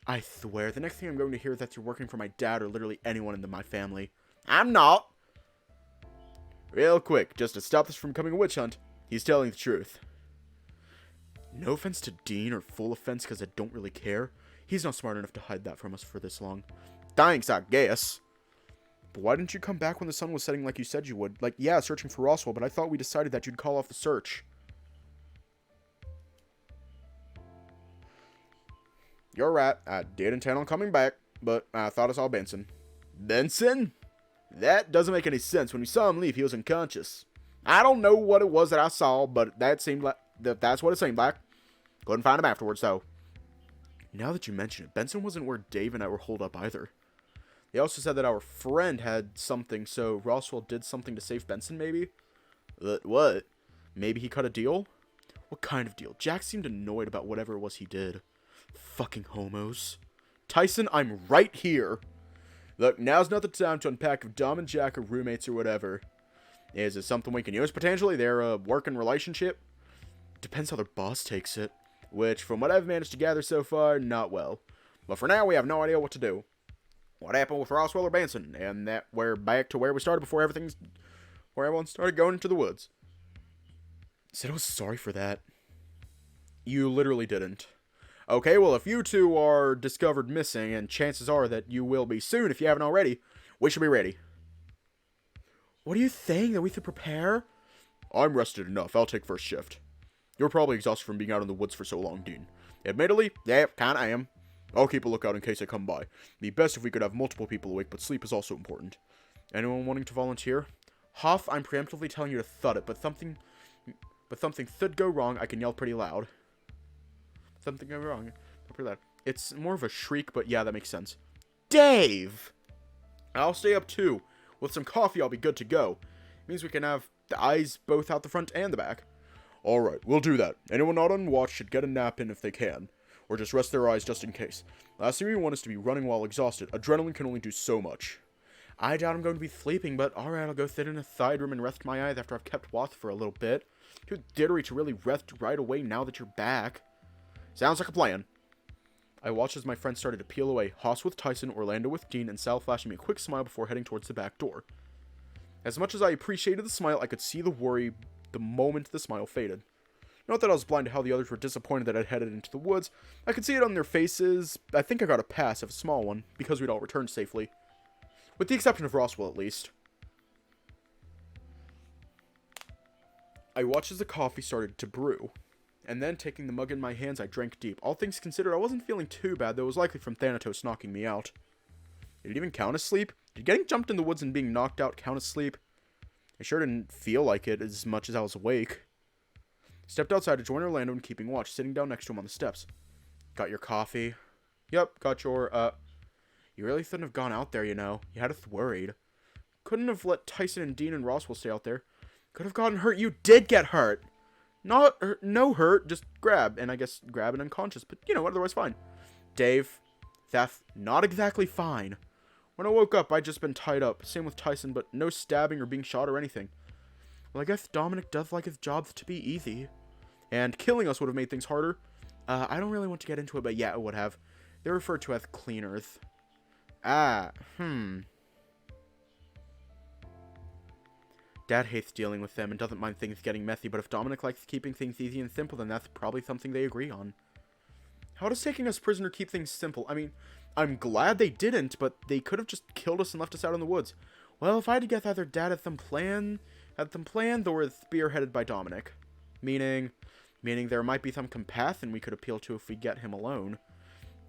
I swear, the next thing I'm going to hear is that you're working for my dad or literally anyone in my family. I'm not. Real quick, just to stop this from becoming a witch hunt, he's telling the truth. No offense to Dean, or full offense because I don't really care. He's not smart enough to hide that from us for this long. Thanks, I guess. But why didn't you come back when the sun was setting like you said you would? Like, yeah, searching for Roswell, but I thought we decided that you'd call off the search. You're right, I did intend on coming back, but I thought I saw Benson. Benson? That doesn't make any sense. When we saw him leave, he was unconscious. I don't know what it was that I saw, but that seemed like that's what it seemed like. Couldn't find him afterwards, though. Now that you mention it, Benson wasn't where Dave and I were holed up either. They also said that our friend had something, so Roswell did something to save Benson, maybe? What? Maybe he cut a deal? What kind of deal? Jack seemed annoyed about whatever it was he did. Fucking homos. Tyson, I'm right here. Look, now's not the time to unpack if Dom and Jack are roommates or whatever. Is it something we can use, potentially? Their working relationship? Depends how their boss takes it. Which, from what I've managed to gather so far, not well. But for now, we have no idea what to do. What happened with Roswell or Benson? And that we're back to where we started before where everyone started going into the woods. Said I was sorry for that. You literally didn't. Okay, well, if you two are discovered missing, and chances are that you will be soon if you haven't already, we should be ready. What are you saying? That we should prepare? I'm rested enough. I'll take first shift. You're probably exhausted from being out in the woods for so long, Dean. Admittedly, yeah, kinda am. I'll keep a lookout in case I come by. Be best if we could have multiple people awake, but sleep is also important. Anyone wanting to volunteer? Hoff, I'm preemptively telling you to thud it, but something should go wrong, I can yell pretty loud. Something go wrong. Pretty loud. It's more of a shriek, but yeah, that makes sense. Dave! I'll stay up too. With some coffee, I'll be good to go. It means we can have the eyes both out the front and the back. Alright, we'll do that. Anyone not on watch should get a nap in if they can. Or just rest their eyes just in case. Last thing we want is to be running while exhausted. Adrenaline can only do so much. I doubt I'm going to be sleeping, but alright, I'll go sit in a side room and rest my eyes after I've kept watch for a little bit. Too dittery to really rest right away now that you're back. Sounds like a plan. I watched as my friends started to peel away. Haas with Tyson, Orlando with Dean, and Sal flashing me a quick smile before heading towards the back door. As much as I appreciated the smile, I could see the worry the moment the smile faded. Not that I was blind to how the others were disappointed that I'd headed into the woods. I could see it on their faces. I think I got a pass, if a small one, because we'd all returned safely. With the exception of Roswell, at least. I watched as the coffee started to brew. And then, taking the mug in my hands, I drank deep. All things considered, I wasn't feeling too bad, though it was likely from Thanatos knocking me out. Did it even count as sleep? Did getting jumped in the woods and being knocked out count as sleep? I sure didn't feel like it as much as I was awake. Stepped outside to join Orlando in keeping watch, sitting down next to him on the steps. Got your coffee? Yep, got your, You really shouldn't have gone out there, you know. You had us worried. Couldn't have let Tyson and Dean and Roswell stay out there. Could have gotten hurt. You did get hurt! No hurt, just grab, and I guess grab and unconscious, but, you know, otherwise fine. Dave, that's not exactly fine. When I woke up, I'd just been tied up. Same with Tyson, but no stabbing or being shot or anything. Well, I guess Dominic does like his jobs to be easy. And killing us would have made things harder. I don't really want to get into it, but yeah, it would have. They're referred to as cleaners. Dad hates dealing with them and doesn't mind things getting messy, but if Dominic likes keeping things easy and simple, then that's probably something they agree on. How does taking us prisoner keep things simple? I mean, I'm glad they didn't, but they could have just killed us and left us out in the woods. Well, if I had to guess, either Dad had them planned, or were spearheaded by Dominic. Meaning there might be some compassion we could appeal to if we get him alone.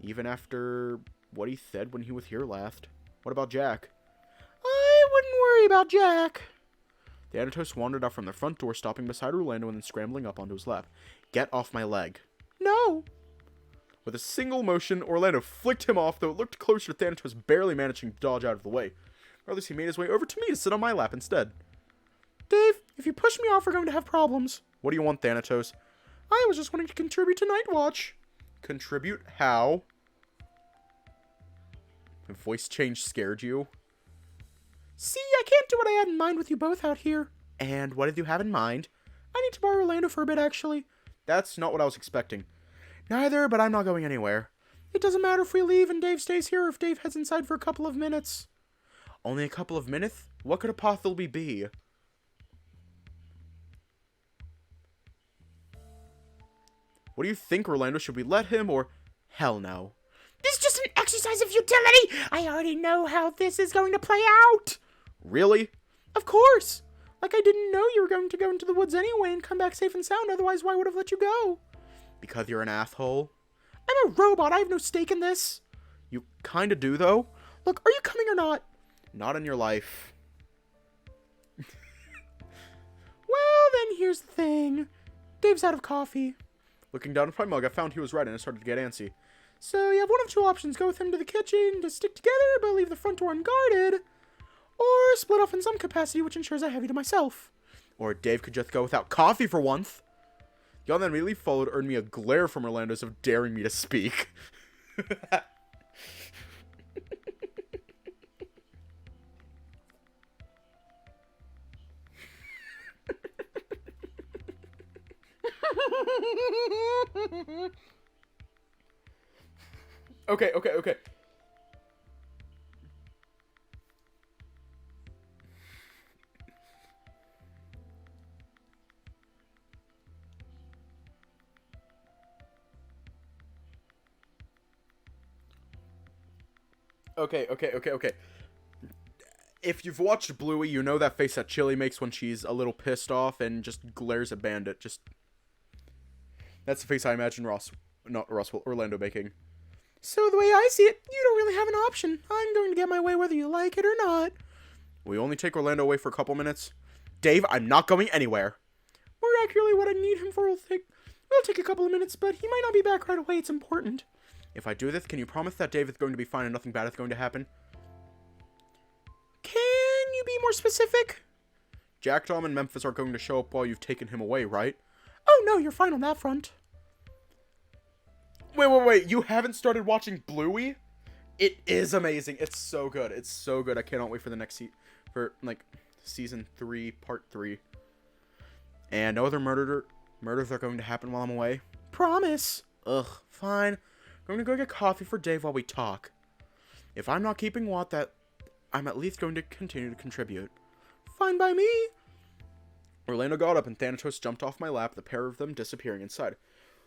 Even after what he said when he was here last. What about Jack? I wouldn't worry about Jack. Thanatos wandered out from the front door, stopping beside Orlando and then scrambling up onto his lap. Get off my leg. No. With a single motion, Orlando flicked him off, though it looked closer to Thanatos barely managing to dodge out of the way. Or at least he made his way over to me to sit on my lap instead. Dave, if you push me off, we're going to have problems. What do you want, Thanatos? I was just wanting to contribute to Night Watch. Contribute how? My voice change scared you. See, I can't do what I had in mind with you both out here. And what did you have in mind? I need to borrow Orlando for a bit, actually. That's not what I was expecting. Neither, but I'm not going anywhere. It doesn't matter if we leave and Dave stays here or if Dave heads inside for a couple of minutes. Only a couple of minutes? What could it possibly be? What do you think, Orlando? Should we let him or... Hell no. This is just an exercise of futility! I already know how this is going to play out! Really? Of course! Like I didn't know you were going to go into the woods anyway and come back safe and sound, otherwise why would I have let you go? Because you're an asshole? I'm a robot, I have no stake in this. You kinda do, though. Look, are you coming or not? Not in your life. Well, then here's the thing. Dave's out of coffee. Looking down at my mug, I found he was right and I started to get antsy. So you have one of two options. Go with him to the kitchen to stick together, but leave the front door unguarded. Or split off in some capacity, which ensures I have you to myself. Or Dave could just go without coffee for once. The yawn that immediately followed earned me a glare from Orlando's of daring me to speak. Okay. Okay. If you've watched Bluey, you know that face that Chili makes when she's a little pissed off and just glares at Bandit. That's the face I imagine Orlando making. So the way I see it, you don't really have an option. I'm going to get my way whether you like it or not. We only take Orlando away for a couple minutes. Dave, I'm not going anywhere. More accurately, what I need him for will take a couple of minutes, but he might not be back right away. It's important. If I do this, can you promise that Dave is going to be fine and nothing bad is going to happen? Can you be more specific? Jack, Dom, and Memphis are going to show up while you've taken him away, right? Oh no, you're fine on that front. Wait, you haven't started watching Bluey? It is amazing. It's so good. I cannot wait for the next season 3, part 3. And no other murders are going to happen while I'm away. Promise. Ugh, fine. I'm going to go get coffee for Dave while we talk. If I'm not keeping Watt, I'm at least going to continue to contribute. Fine by me. Orlando got up and Thanatos jumped off my lap, the pair of them disappearing inside.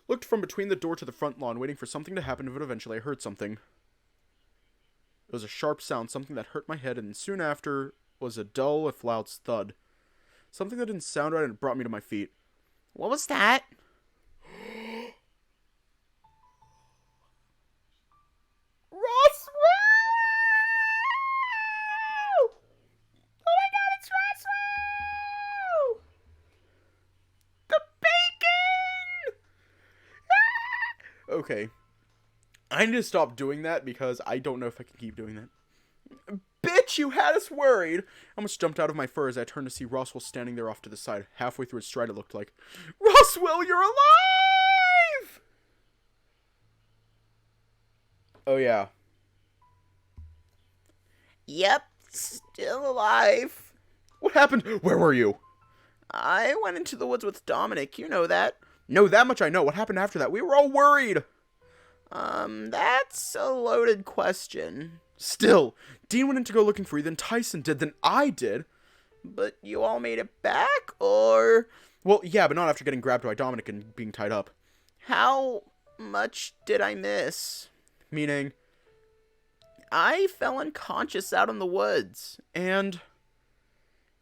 Looked from between the door to the front lawn, waiting for something to happen, but eventually I heard something. It was a sharp sound, something that hurt my head, and soon after was a dull, if loud thud. Something that didn't sound right and it brought me to my feet. What was that? Roswell! Oh my god, it's Roswell! The bacon! Ah! Okay. I need to stop doing that because I don't know if I can keep doing that. Bitch, you had us worried! I almost jumped out of my fur as I turned to see Roswell standing there off to the side. Halfway through his stride, it looked like. Roswell, you're alive! Oh, yeah. Yep, still alive. What happened? Where were you? I went into the woods with Dominic, you know that. No, that much I know. What happened after that? We were all worried. That's a loaded question. Still, Dean went in to go looking for you, then Tyson did, then I did. But you all made it back, or? Well, yeah, but not after getting grabbed by Dominic and being tied up. How much did I miss? Meaning? I fell unconscious out in the woods. And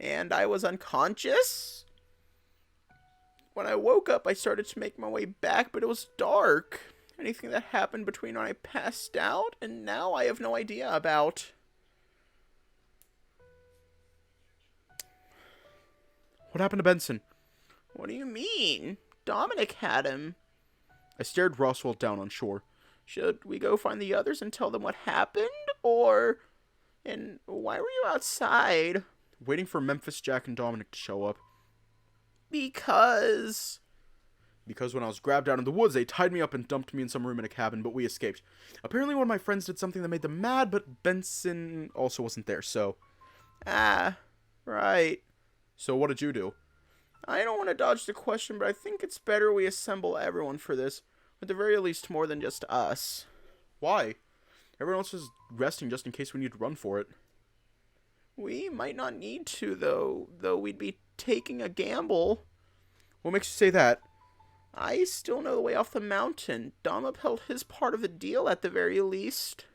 I was unconscious? When I woke up, I started to make my way back, but it was dark. Anything that happened between when I passed out and now I have no idea about. What happened to Benson? What do you mean? Dominic had him. I stared Roswell down on shore. Should we go find the others and tell them what happened? Or... And why were you outside? Waiting for Memphis, Jack, and Dominic to show up. Because... because when I was grabbed out in the woods, they tied me up and dumped me in some room in a cabin, but we escaped. Apparently one of my friends did something that made them mad, but Benson also wasn't there, so... Right. So what did you do? I don't want to dodge the question, but I think it's better we assemble everyone for this. At the very least, more than just us. Why? Everyone else is resting just in case we need to run for it. We might not need to, though we'd be taking a gamble. What makes you say that? I still know the way off the mountain. Dom upheld his part of the deal at the very least.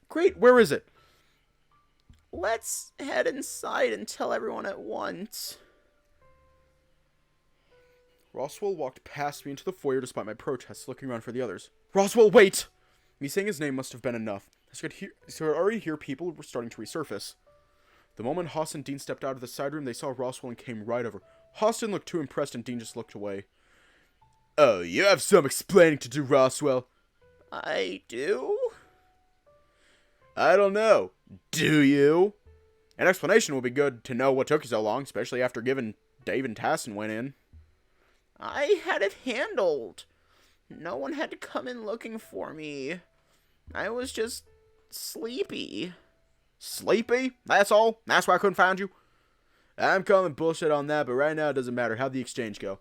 Great, where is it? Let's head inside and tell everyone at once. Roswell walked past me into the foyer despite my protests, looking around for the others. Roswell, wait! Me saying his name must have been enough. I could already hear people were starting to resurface. The moment Haas and Dean stepped out of the side room, they saw Roswell and came right over. Haas didn't look too impressed, and Dean just looked away. Oh, you have some explaining to do, Roswell. I do? I don't know. Do you? An explanation will be good to know what took you so long, especially after giving Dave and Tassin went in. I had it handled. No one had to come in looking for me. I was just sleepy. Sleepy? That's all? That's why I couldn't find you? I'm calling bullshit on that, but right now it doesn't matter. How'd the exchange go?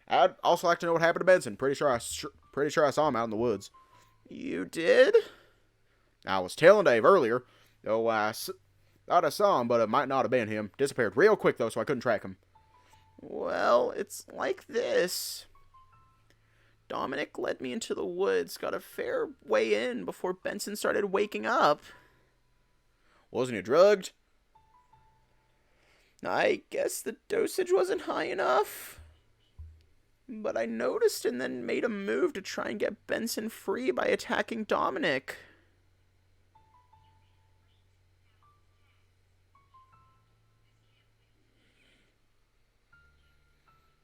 I'd also like to know what happened to Benson. Pretty sure I saw him out in the woods. You did? I was telling Dave earlier. Though I thought I saw him, but it might not have been him. Disappeared real quick, though, so I couldn't track him. Well, it's like this. Dominic led me into the woods, got a fair way in before Benson started waking up. Wasn't he drugged? I guess the dosage wasn't high enough. But I noticed and then made a move to try and get Benson free by attacking Dominic.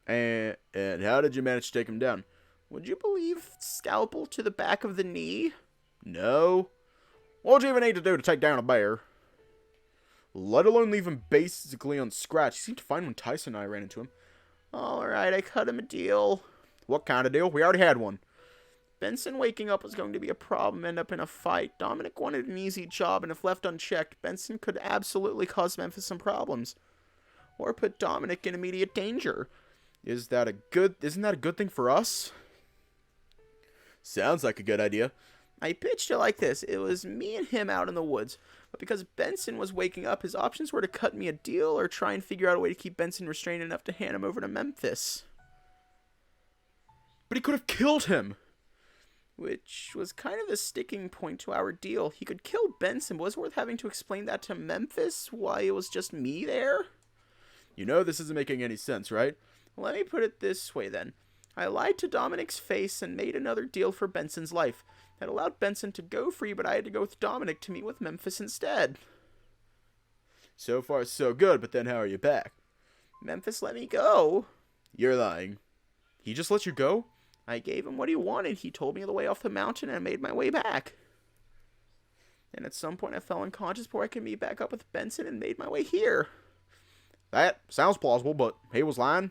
And how did you manage to take him down? Would you believe scalpel to the back of the knee? No. What would you even need to do to take down a bear? Let alone leave him basically unscratched. He seemed fine when Tyson and I ran into him. Alright, I cut him a deal. What kind of deal? We already had one. Benson waking up was going to be a problem, end up in a fight. Dominic wanted an easy job, and if left unchecked, Benson could absolutely cause Memphis some problems. Or put Dominic in immediate danger. Isn't that a good thing for us? Sounds like a good idea. I pitched it like this. It was me and him out in the woods. But because Benson was waking up, his options were to cut me a deal or try and figure out a way to keep Benson restrained enough to hand him over to Memphis. But he could have killed him. Which was kind of the sticking point to our deal. He could kill Benson, but was it worth having to explain that to Memphis? Why it was just me there? You know this isn't making any sense, right? Let me put it this way then. I lied to Dominic's face and made another deal for Benson's life. That allowed Benson to go free, but I had to go with Dominic to meet with Memphis instead. So far so good, but then how are you back? Memphis let me go. You're lying. He just let you go? I gave him what he wanted. He told me the way off the mountain and I made my way back. And at some point I fell unconscious before I could meet back up with Benson and made my way here. That sounds plausible, but he was lying?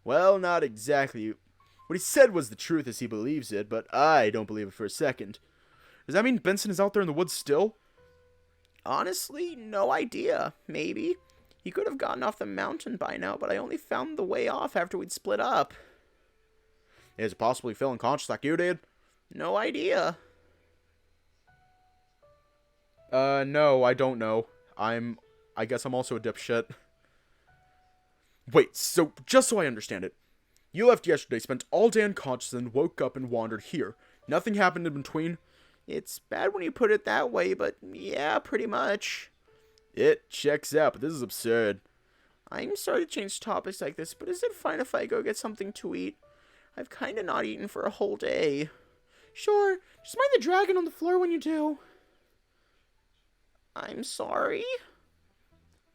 Well, not exactly. What he said was the truth as he believes it, but I don't believe it for a second. Does that mean Benson is out there in the woods still? Honestly, no idea. Maybe. He could have gotten off the mountain by now, but I only found the way off after we'd split up. Is it possible he fell unconscious like you did? No idea. No, I don't know. I guess I'm also a dipshit. Wait, so, just so I understand it. You left yesterday, spent all day unconscious, and woke up and wandered here. Nothing happened in between? It's bad when you put it that way, but yeah, pretty much. It checks out, but this is absurd. I'm sorry to change topics like this, but is it fine if I go get something to eat? I've kinda not eaten for a whole day. Sure, just mind the dragon on the floor when you do. I'm sorry?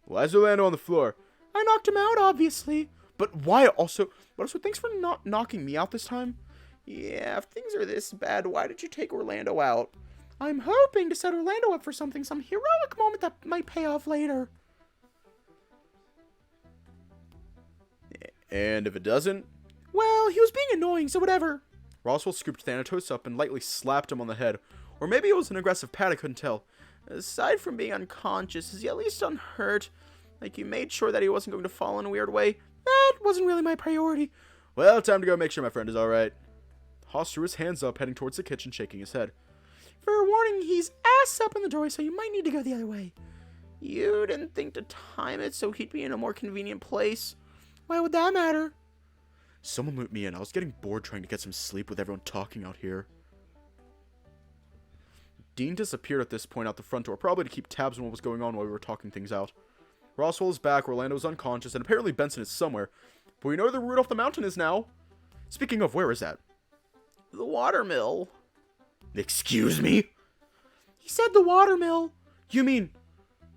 Why's Orlando on the floor? I knocked him out, obviously. But why also? But also, thanks for not knocking me out this time. Yeah, if things are this bad, why did you take Orlando out? I'm hoping to set Orlando up for something, some heroic moment that might pay off later. And if it doesn't? Well, he was being annoying, so whatever. Roswell scooped Thanatos up and lightly slapped him on the head. Or maybe it was an aggressive pat, I couldn't tell. Aside from being unconscious, is he at least unhurt? Like you made sure that he wasn't going to fall in a weird way? That wasn't really my priority. Well, time to go make sure my friend is alright. Haas threw his hands up, heading towards the kitchen, shaking his head. For a warning, he's ass up in the doorway, so you might need to go the other way. You didn't think to time it so he'd be in a more convenient place? Why would that matter? Someone looped me in. I was getting bored trying to get some sleep with everyone talking out here. Dean disappeared at this point out the front door, probably to keep tabs on what was going on while we were talking things out. Roswell is back, Orlando is unconscious, and apparently Benson is somewhere. But we know where the route off the mountain is now. Speaking of, where is that? The watermill. Excuse me? He said the watermill. You mean...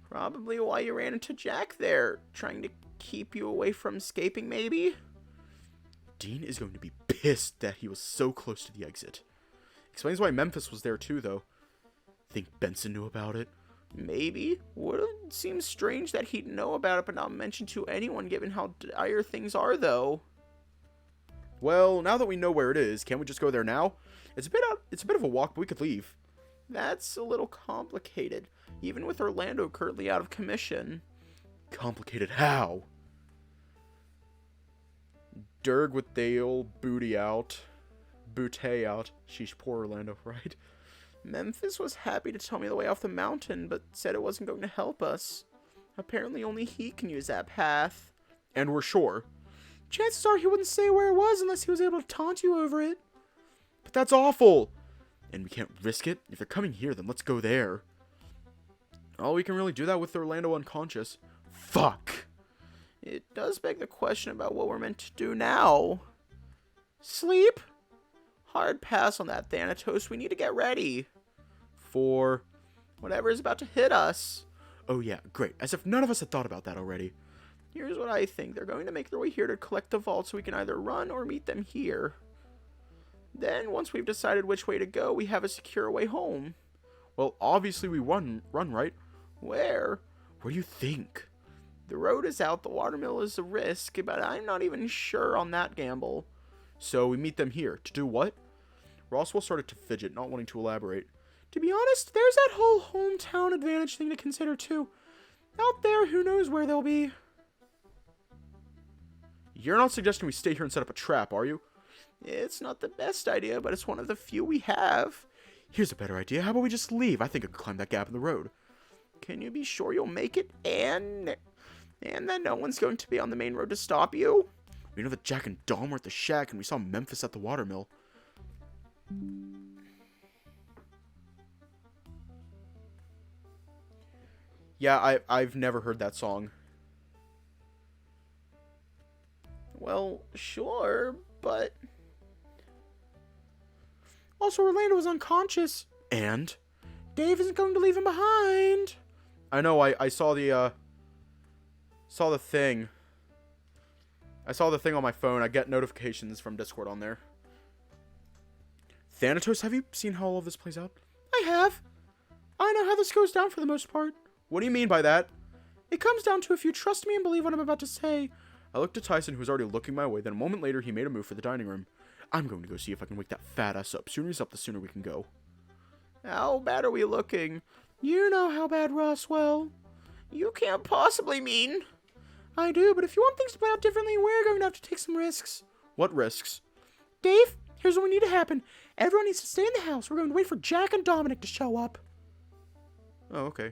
Probably why you ran into Jack there. Trying to keep you away from escaping, maybe? Dean is going to be pissed that he was so close to the exit. Explains why Memphis was there too, though. Think Benson knew about it? Maybe. Would seem strange that he'd know about it but not mention to anyone given how dire things are, though. Well, now that we know where it is, can't we just go there now? It's a bit of a walk, but we could leave. That's a little complicated, even with Orlando currently out of commission. Complicated how? Durg with the old booty out. Bootay out. Sheesh, poor Orlando, right? Memphis was happy to tell me the way off the mountain, but said it wasn't going to help us. Apparently only he can use that path. And we're sure. Chances are he wouldn't say where it was unless he was able to taunt you over it. But that's awful! And we can't risk it? If they're coming here, then let's go there. Oh, we can really do that with Orlando unconscious. Fuck! It does beg the question about what we're meant to do now. Sleep? Hard pass on that, Thanatos. We need to get ready. For whatever is about to hit us. Oh yeah, great. As if none of us had thought about that already. Here's what I think. They're going to make their way here to collect the vault so we can either run or meet them here. Then, once we've decided which way to go, we have a secure way home. Well, obviously we run, right? Where? Where do you think? The road is out, the watermill is a risk, but I'm not even sure on that gamble. So we meet them here. To do what? Roswell started to fidget, not wanting to elaborate. To be honest, there's that whole hometown advantage thing to consider too. Out there, who knows where they'll be. You're not suggesting we stay here and set up a trap, are you? It's not the best idea, but it's one of the few we have. Here's a better idea. How about we just leave? I think I could climb that gap in the road. Can you be sure you'll make it? And that no one's going to be on the main road to stop you? We know that Jack and Dom were at the shack, and we saw Memphis at the watermill. Yeah, I've never heard that song. Well, sure, but... Also, Orlando was unconscious. And? Dave isn't going to leave him behind. I know, I saw the, thing. I saw the thing on my phone. I get notifications from Discord on there. Thanatos, have you seen how all of this plays out? I have. I know how this goes down for the most part. What do you mean by that? It comes down to if you trust me and believe what I'm about to say. I looked at Tyson, who was already looking my way. Then a moment later, he made a move for the dining room. I'm going to go see if I can wake that fat ass up. Sooner he's up, the sooner we can go. How bad are we looking? You know how bad, Roswell. You can't possibly mean... I do, but if you want things to play out differently, we're going to have to take some risks. What risks? Dave, here's what we need to happen. Everyone needs to stay in the house. We're going to wait for Jack and Dominic to show up. Oh, okay.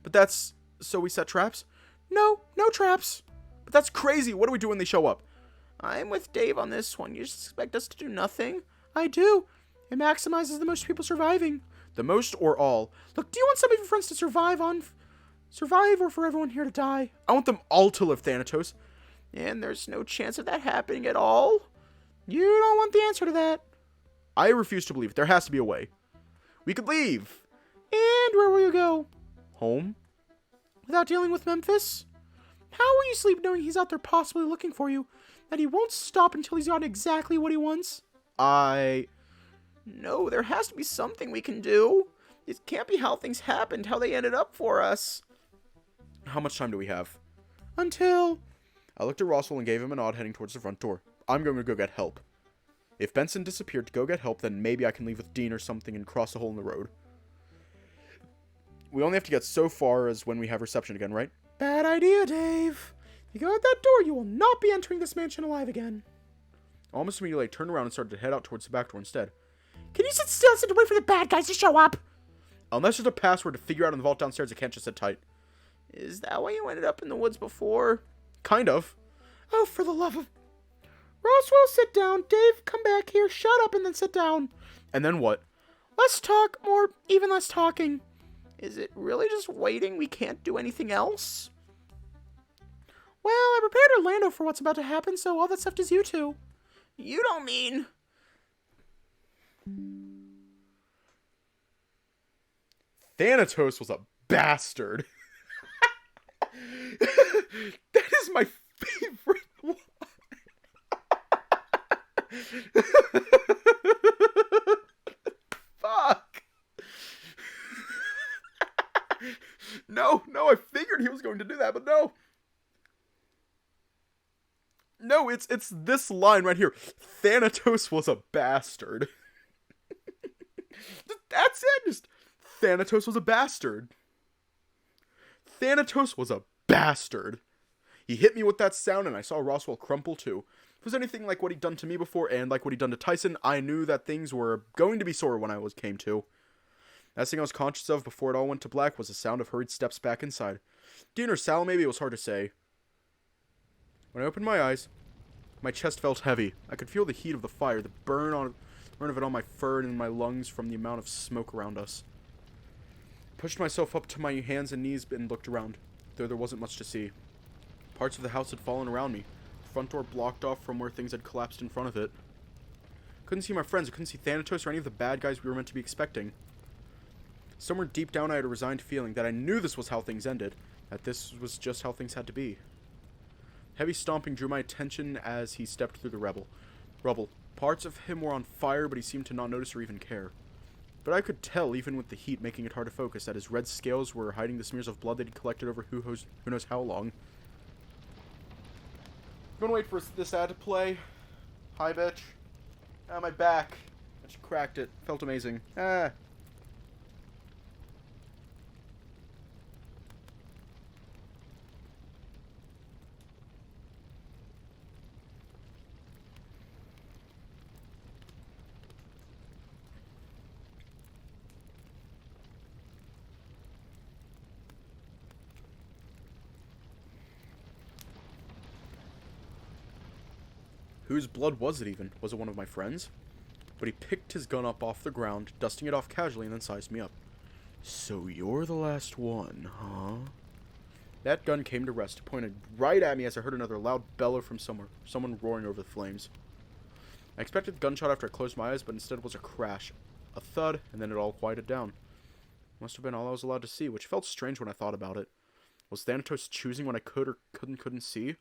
But that's... So we set traps? No, no traps. But that's crazy. What do we do when they show up? I'm with Dave on this one. You just expect us to do nothing? I do. It maximizes the most people surviving. The most or all? Look, do you want some of your friends to survive or for everyone here to die? I want them all to live, Thanatos. And there's no chance of that happening at all? You don't want the answer to that. I refuse to believe it. There has to be a way. We could leave. And where will you go? Home? Without dealing with Memphis? How will you sleep knowing he's out there possibly looking for you? That he won't stop until he's got exactly what he wants? No, there has to be something we can do. It can't be how things happened, how they ended up for us. How much time do we have? Until I looked at Roswell and gave him a nod, heading towards the front door. I'm going to go get help. If Benson disappeared to go get help, then maybe I can leave with Dean or something and cross a hole in the road. We only have to get so far as when we have reception again, right? Bad idea, Dave. If you go out that door, you will not be entering this mansion alive again. Almost immediately, I turned around and started to head out towards the back door instead. Can you sit still and wait for the bad guys to show up? Unless there's a password to figure out in the vault downstairs, I can't just sit tight. Is that why you ended up in the woods before? Kind of. Oh, for the love of... Roswell, sit down. Dave, come back here. Shut up and then sit down. And then what? Less talk, more, even less talking. Is it really just waiting? We can't do anything else? Well, I prepared Orlando for what's about to happen, so all that's left is you two. You don't mean... Thanatos was a bastard. That is my favorite one. Fuck. No, I figured he was going to do that, but no. No, it's this line right here. Thanatos was a bastard. That's it. Just Thanatos was a bastard. Thanatos was a bastard. He hit me with that sound, and I saw Roswell crumple too. If it was anything like what he'd done to me before, and like what he'd done to Tyson, I knew that things were going to be sore when I came to. Last thing I was conscious of before it all went to black was the sound of hurried steps back inside. Dean or Sal, maybe, it was hard to say. When I opened my eyes, my chest felt heavy. I could feel the heat of the fire, the burn of it on my fur and in my lungs from the amount of smoke around us. I pushed myself up to my hands and knees and looked around, though there wasn't much to see. Parts of the house had fallen around me, the front door blocked off from where things had collapsed in front of it. Couldn't see my friends, I couldn't see Thanatos or any of the bad guys we were meant to be expecting. Somewhere deep down I had a resigned feeling that I knew this was how things ended, that this was just how things had to be. Heavy stomping drew my attention as he stepped through the rubble. Parts of him were on fire, but he seemed to not notice or even care. But I could tell, even with the heat making it hard to focus, that his red scales were hiding the smears of blood that he'd collected over who knows how long. I'm gonna wait for this ad to play. Hi, bitch. Ah, my back. I just cracked it. Felt amazing. Ah. Whose blood was it even? Was it one of my friends? But he picked his gun up off the ground, dusting it off casually, and then sized me up. So you're the last one, huh? That gun came to rest, pointed right at me as I heard another loud bellow from somewhere, someone roaring over the flames. I expected the gunshot after I closed my eyes, but instead it was a crash, a thud, and then it all quieted down. Must have been all I was allowed to see, which felt strange when I thought about it. Was Thanatos choosing what I could or couldn't see?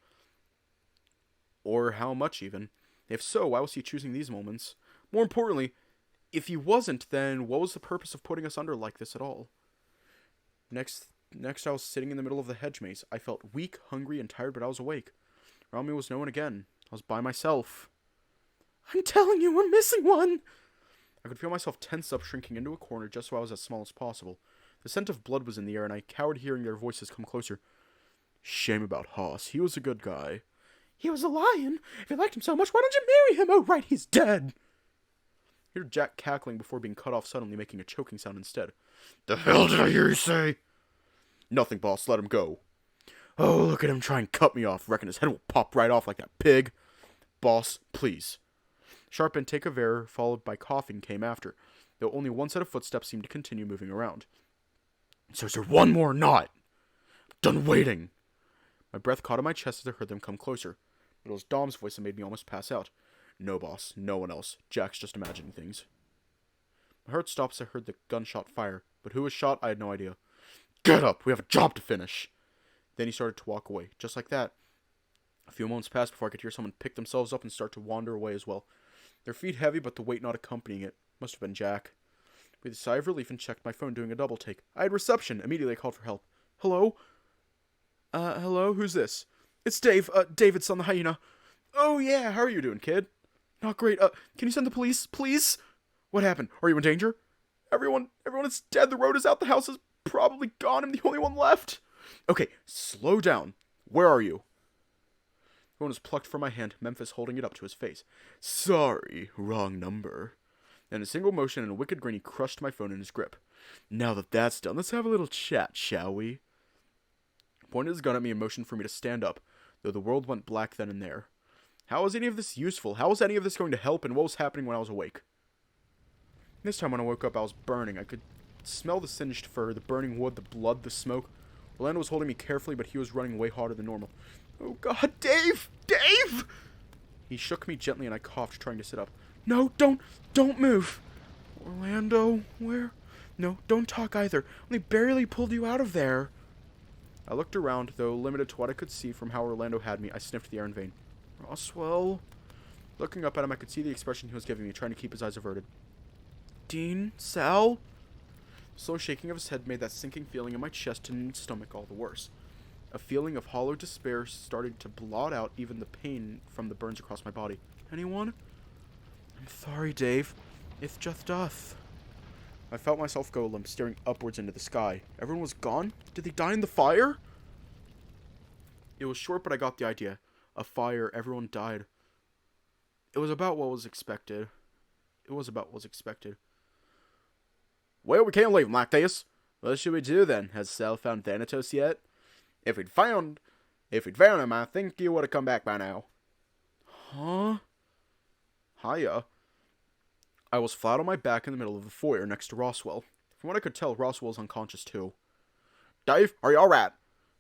Or how much, even? If so, why was he choosing these moments? More importantly, if he wasn't, then what was the purpose of putting us under like this at all? Next I was sitting in the middle of the hedge maze. I felt weak, hungry, and tired, but I was awake. Around me was no one again. I was by myself. I'm telling you, we're missing one! I could feel myself tense up, shrinking into a corner just so I was as small as possible. The scent of blood was in the air, and I cowered hearing their voices come closer. Shame about Haas. He was a good guy. He was a lion. If you liked him so much, why don't you marry him? Oh, right, he's dead. I heard Jack cackling before being cut off suddenly, making a choking sound instead. The hell did I hear you say? Nothing, boss. Let him go. Oh, look at him try and cut me off. Reckon his head will pop right off like that pig. Boss, please. Sharp intake of air, followed by coughing, came after, though only one set of footsteps seemed to continue moving around. So is there one more or not? I'm done waiting. My breath caught on my chest as I heard them come closer. It was Dom's voice that made me almost pass out. No, boss. No one else. Jack's just imagining things. My heart stopped as I heard the gunshot fire, but who was shot, I had no idea. Get up! We have a job to finish! Then he started to walk away, just like that. A few moments passed before I could hear someone pick themselves up and start to wander away as well. Their feet heavy, but the weight not accompanying it. Must have been Jack. I breathed a sigh of relief and checked my phone, doing a double take. I had reception. Immediately I called for help. Hello? Hello? Who's this? It's Dave. David's son, the hyena. Oh, yeah, how are you doing, kid? Not great. Can you send the police, please? What happened? Are you in danger? Everyone is dead. The road is out. The house is probably gone. I'm the only one left. Okay, slow down. Where are you? The phone was plucked from my hand, Memphis holding it up to his face. Sorry, wrong number. In a single motion and a wicked grin, he crushed my phone in his grip. Now that that's done, let's have a little chat, shall we? He pointed his gun at me and motioned for me to stand up, though the world went black then and there. How was any of this useful? How was any of this going to help, and what was happening when I was awake? This time when I woke up, I was burning. I could smell the singed fur, the burning wood, the blood, the smoke. Orlando was holding me carefully, but he was running way harder than normal. Oh God, Dave! Dave! He shook me gently and I coughed, trying to sit up. No, don't move. Orlando, where? No, don't talk either. Only barely pulled you out of there. I looked around, though limited to what I could see from how Orlando had me. I sniffed the air in vain. Roswell? Looking up at him, I could see the expression he was giving me, trying to keep his eyes averted. Dean? Sal? The slow shaking of his head made that sinking feeling in my chest and stomach all the worse. A feeling of hollow despair started to blot out even the pain from the burns across my body. Anyone? I'm sorry, Dave. It's just us. I felt myself go limp, staring upwards into the sky. Everyone was gone? Did they die in the fire? It was short, but I got the idea. A fire, everyone died. It was about what was expected. Well, we can't leave him like this. What should we do then? Has Sal found Thanatos yet? If we'd found him, I think he would have come back by now. Huh? Hiya. I was flat on my back in the middle of the foyer next to Roswell. From what I could tell, Roswell was unconscious too. Dave, are you alright?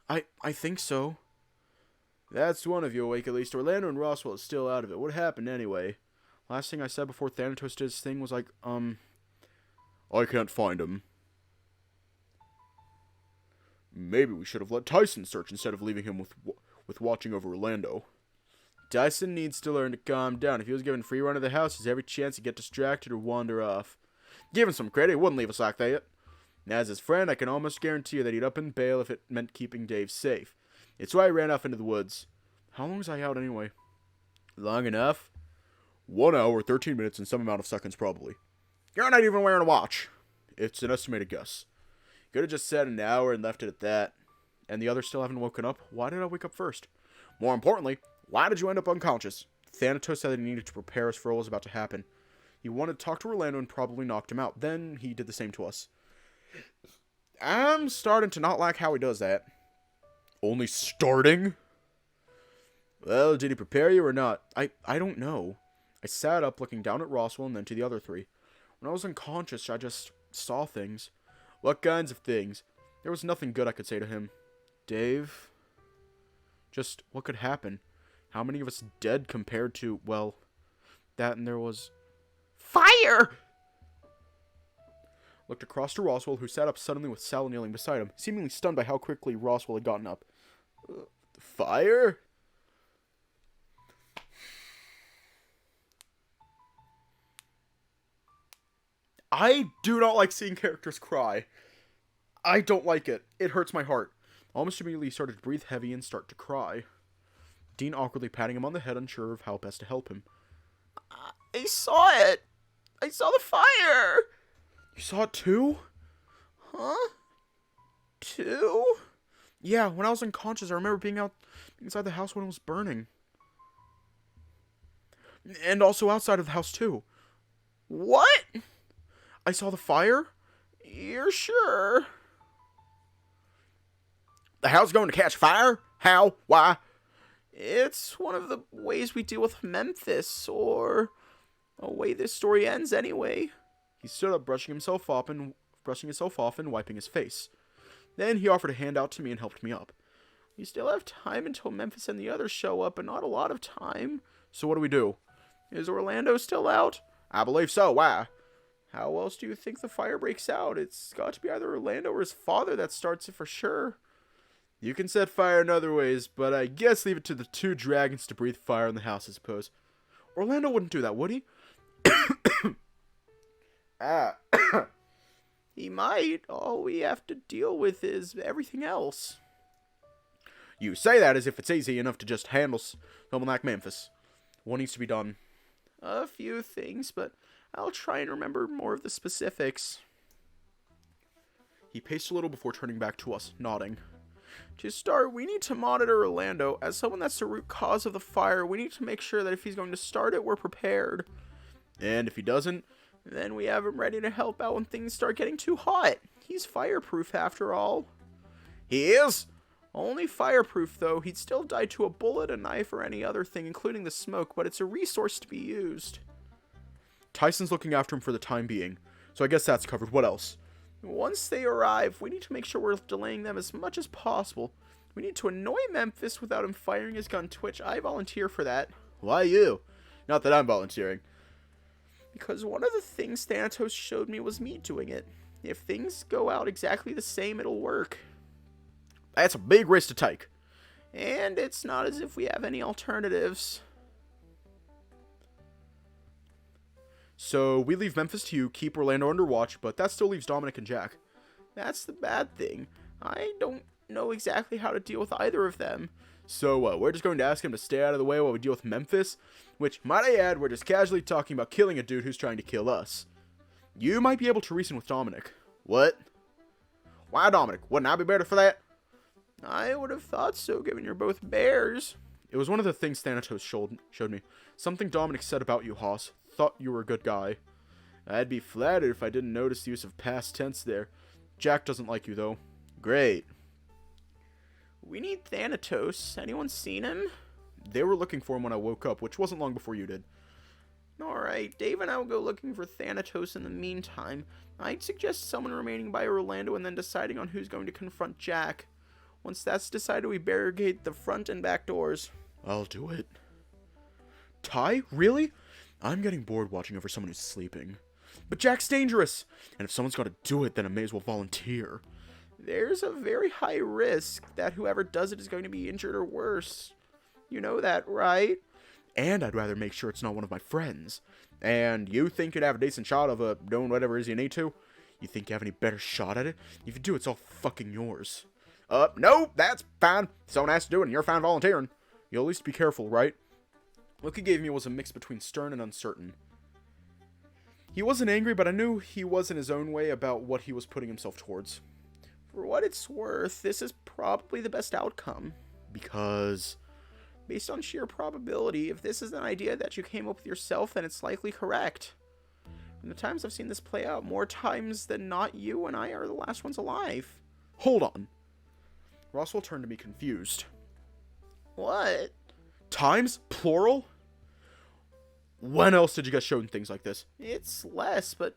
I think so. That's one of you awake at least. Orlando and Roswell is still out of it. What happened anyway? Last thing I said before Thanatos did his thing was like, I can't find him. Maybe we should have let Tyson search instead of leaving him with watching over Orlando. Tyson needs to learn to calm down. If he was given free run of the house, there's every chance he'd get distracted or wander off. Give him some credit, he wouldn't leave us like that. As his friend, I can almost guarantee you that he'd up and bail if it meant keeping Dave safe. It's why he ran off into the woods. How long was I out anyway? Long enough? 1 hour, 13 minutes, and some amount of seconds probably. You're not even wearing a watch. It's an estimated guess. Could have just said an hour and left it at that. And the others still haven't woken up. Why did I wake up first? More importantly, why did you end up unconscious? Thanatos said that he needed to prepare us for what was about to happen. He wanted to talk to Orlando and probably knocked him out. Then he did the same to us. I'm starting to not like how he does that. Only starting? Well, did he prepare you or not? I don't know. I sat up looking down at Roswell and then to the other three. When I was unconscious, I just saw things. What kinds of things? There was nothing good I could say to him. Dave? Just what could happen? How many of us dead compared to, well, that and there was... Fire! Looked across to Roswell, who sat up suddenly with Sal kneeling beside him, seemingly stunned by how quickly Roswell had gotten up. Fire? I do not like seeing characters cry. I don't like it. It hurts my heart. Almost immediately he started to breathe heavy and start to cry. Dean awkwardly patting him on the head, unsure of how best to help him. I saw it. I saw the fire. You saw it too? Huh? Too? Yeah, when I was unconscious, I remember being out inside the house when it was burning. And also outside of the house too. What? I saw the fire? You're sure? The house going to catch fire? How? Why? It's one of the ways we deal with Memphis, or a way this story ends anyway. He stood up, brushing himself off and wiping his face. Then he offered a hand out to me and helped me up. We still have time until Memphis and the others show up, but not a lot of time. So what do we do? Is Orlando still out? I believe so. Why? How else do you think the fire breaks out? It's got to be either Orlando or his father that starts it for sure. You can set fire in other ways, but I guess leave it to the two dragons to breathe fire in the house, I suppose. Orlando wouldn't do that, would he? He might. All we have to deal with is everything else. You say that as if it's easy enough to just handle someone like Memphis. What needs to be done? A few things, but I'll try and remember more of the specifics. He paced a little before turning back to us, nodding. To start, we need to monitor Orlando. As someone that's the root cause of the fire, we need to make sure that if he's going to start it, we're prepared. And if he doesn't, then we have him ready to help out when things start getting too hot. He's fireproof after all. He is? Only fireproof, though. He'd still die to a bullet, a knife, or any other thing, including the smoke, but it's a resource to be used. Tyson's looking after him for the time being, so I guess that's covered. What else? Once they arrive, we need to make sure we're delaying them as much as possible. We need to annoy Memphis without him firing his gun twitch. I volunteer for that. Why you? Not that I'm volunteering. Because one of the things Thanatos showed me was me doing it. If things go out exactly the same, it'll work. That's a big risk to take. And it's not as if we have any alternatives. So we leave Memphis to you, keep Orlando under watch, but that still leaves Dominic and Jack. That's the bad thing. I don't know exactly how to deal with either of them. So we're just going to ask him to stay out of the way while we deal with Memphis, which, might I add, we're just casually talking about killing a dude who's trying to kill us. You might be able to reason with Dominic. What? Why Dominic? Wouldn't I be better for that? I would have thought so, given you're both bears. It was one of the things Thanatos showed me. Something Dominic said about you, Haas. Thought you were a good guy. I'd be flattered if I didn't notice the use of past tense there. Jack doesn't like you, though. Great. We need Thanatos. Anyone seen him? They were looking for him when I woke up, which wasn't long before you did. Alright, Dave and I will go looking for Thanatos in the meantime. I'd suggest someone remaining by Orlando and then deciding on who's going to confront Jack. Once that's decided, we barricade the front and back doors. I'll do it. Ty? Really? I'm getting bored watching over someone who's sleeping. But Jack's dangerous! And if someone's got to do it, then I may as well volunteer. There's a very high risk that whoever does it is going to be injured or worse. You know that, right? And I'd rather make sure it's not one of my friends. And you think you'd have a decent shot of doing whatever it is you need to? You think you have any better shot at it? If you do, it's all fucking yours. No, that's fine. Someone has to do it, and you're fine volunteering. You'll at least be careful, right? Look he gave me was a mix between stern and uncertain. He wasn't angry, but I knew he was in his own way about what he was putting himself towards. For what it's worth, this is probably the best outcome. Because, based on sheer probability, if this is an idea that you came up with yourself, then it's likely correct. From the times I've seen this play out, more times than not, you and I are the last ones alive. Hold on. Roswell turned to me confused. What? Times? Plural? When else did you get shown things like this? It's less, but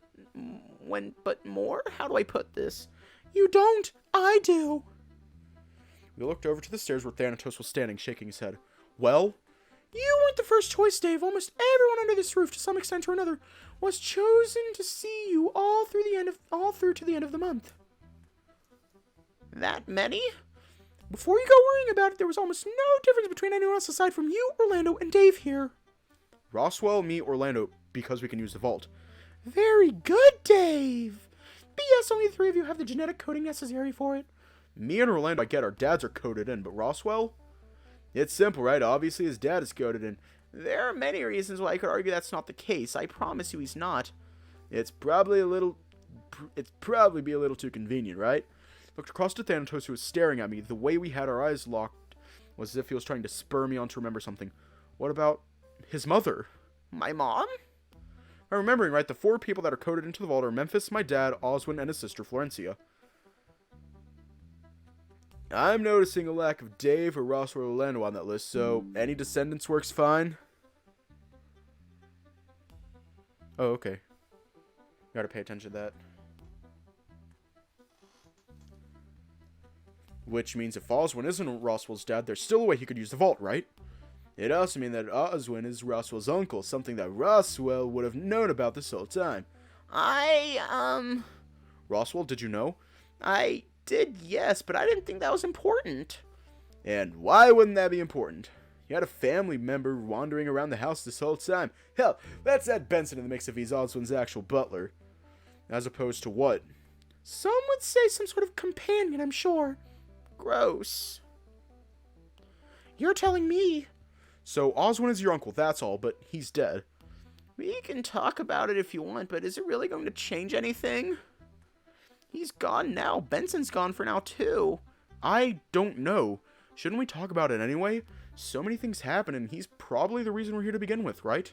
more? How do I put this? You don't. I do. We looked over to the stairs where Thanatos was standing, shaking his head. Well? You weren't the first choice, Dave. Almost everyone under this roof, to some extent or another, was chosen to see you all through to the end of the month. That many? Before you go worrying about it, there was almost no difference between anyone else aside from you, Orlando, and Dave here. Roswell, me, Orlando, because we can use the vault. Very good, Dave. But yes, only the three of you have the genetic coding necessary for it. Me and Orlando, I get our dads are coded in, but Roswell? It's simple, right? Obviously his dad is coded in. There are many reasons why I could argue that's not the case. I promise you he's not. It'd probably be a little too convenient, right? Looked across to Thanatos, who was staring at me. The way we had our eyes locked was as if he was trying to spur me on to remember something. What about his mother? My mom? I'm remembering, right? The four people that are coded into the vault are Memphis, my dad, Oswin, and his sister, Florencia. I'm noticing a lack of Dave or Ross or Orlando on that list, so any descendants works fine. Oh, okay. Gotta pay attention to that. Which means if Oswin isn't Roswell's dad, there's still a way he could use the vault, right? It also means that Oswin is Roswell's uncle, something that Roswell would have known about this whole time. Roswell, did you know? I did, yes, but I didn't think that was important. And why wouldn't that be important? You had a family member wandering around the house this whole time. Hell, let's add Benson in the mix if he's Oswin's actual butler. As opposed to what? Some would say some sort of companion, I'm sure. Gross. You're telling me. So Oswin is your uncle, that's all, but he's dead. We can talk about it if you want, but is it really going to change anything? He's gone now. Benson's gone for now, too. I don't know. Shouldn't we talk about it anyway? So many things happen, and he's probably the reason we're here to begin with, right?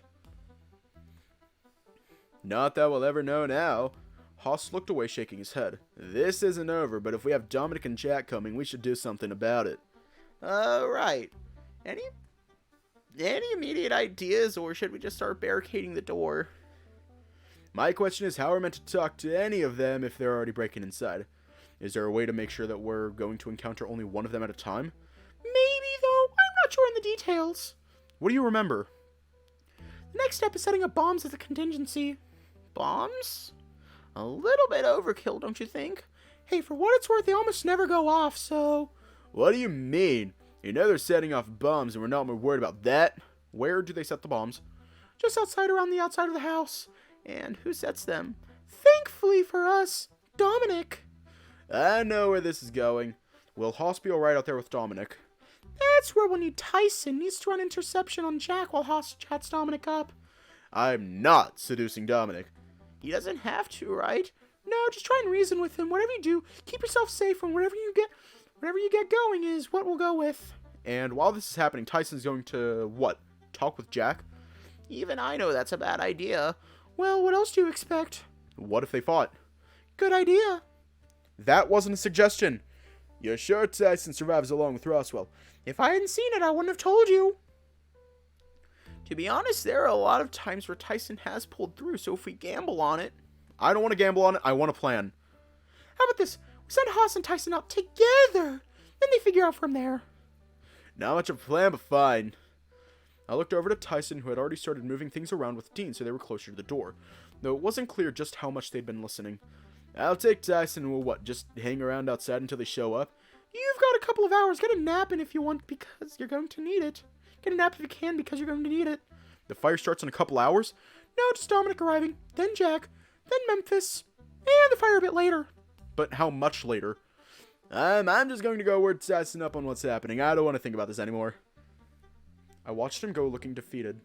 Not that we'll ever know now. Haas looked away, shaking his head. This isn't over, but if we have Dominic and Jack coming, we should do something about it. Right. Any immediate ideas, or should we just start barricading the door? My question is how we're meant to talk to any of them if they're already breaking inside. Is there a way to make sure that we're going to encounter only one of them at a time? Maybe, though. I'm not sure in the details. What do you remember? The next step is setting up bombs as a contingency. Bombs? A little bit overkill, don't you think? Hey, for what it's worth, they almost never go off, so... What do you mean? You know they're setting off bombs and we're not more worried about that. Where do they set the bombs? Just outside around the outside of the house. And who sets them? Thankfully for us, Dominic. I know where this is going. Will Haas be alright out there with Dominic? That's where we'll need Tyson. Needs to run interception on Jack while Haas chats Dominic up. I'm not seducing Dominic. He doesn't have to, right? No, just try and reason with him. Whatever you do, keep yourself safe, and whatever you get going is what we'll go with. And while this is happening, Tyson's going to, what, talk with Jack? Even I know that's a bad idea. Well, what else do you expect? What if they fought? Good idea. That wasn't a suggestion. You're sure Tyson survives along with Roswell? If I hadn't seen it, I wouldn't have told you. To be honest, there are a lot of times where Tyson has pulled through, so if we gamble on it... I don't want to gamble on it, I want a plan. How about this? We send Haas and Tyson out together. Then they figure out from there. Not much of a plan, but fine. I looked over to Tyson, who had already started moving things around with Dean, so they were closer to the door. Though it wasn't clear just how much they'd been listening. I'll take Tyson and we'll what, just hang around outside until they show up? You've got a couple of hours. Get a nap in if you want, because you're going to need it. Get a nap if you can, because you're going to need it. The fire starts in a couple hours? No, just Dominic arriving, then Jack, then Memphis, and the fire a bit later. But how much later? I'm just going to go word Tyson up on what's happening. I don't want to think about this anymore. I watched him go, looking defeated.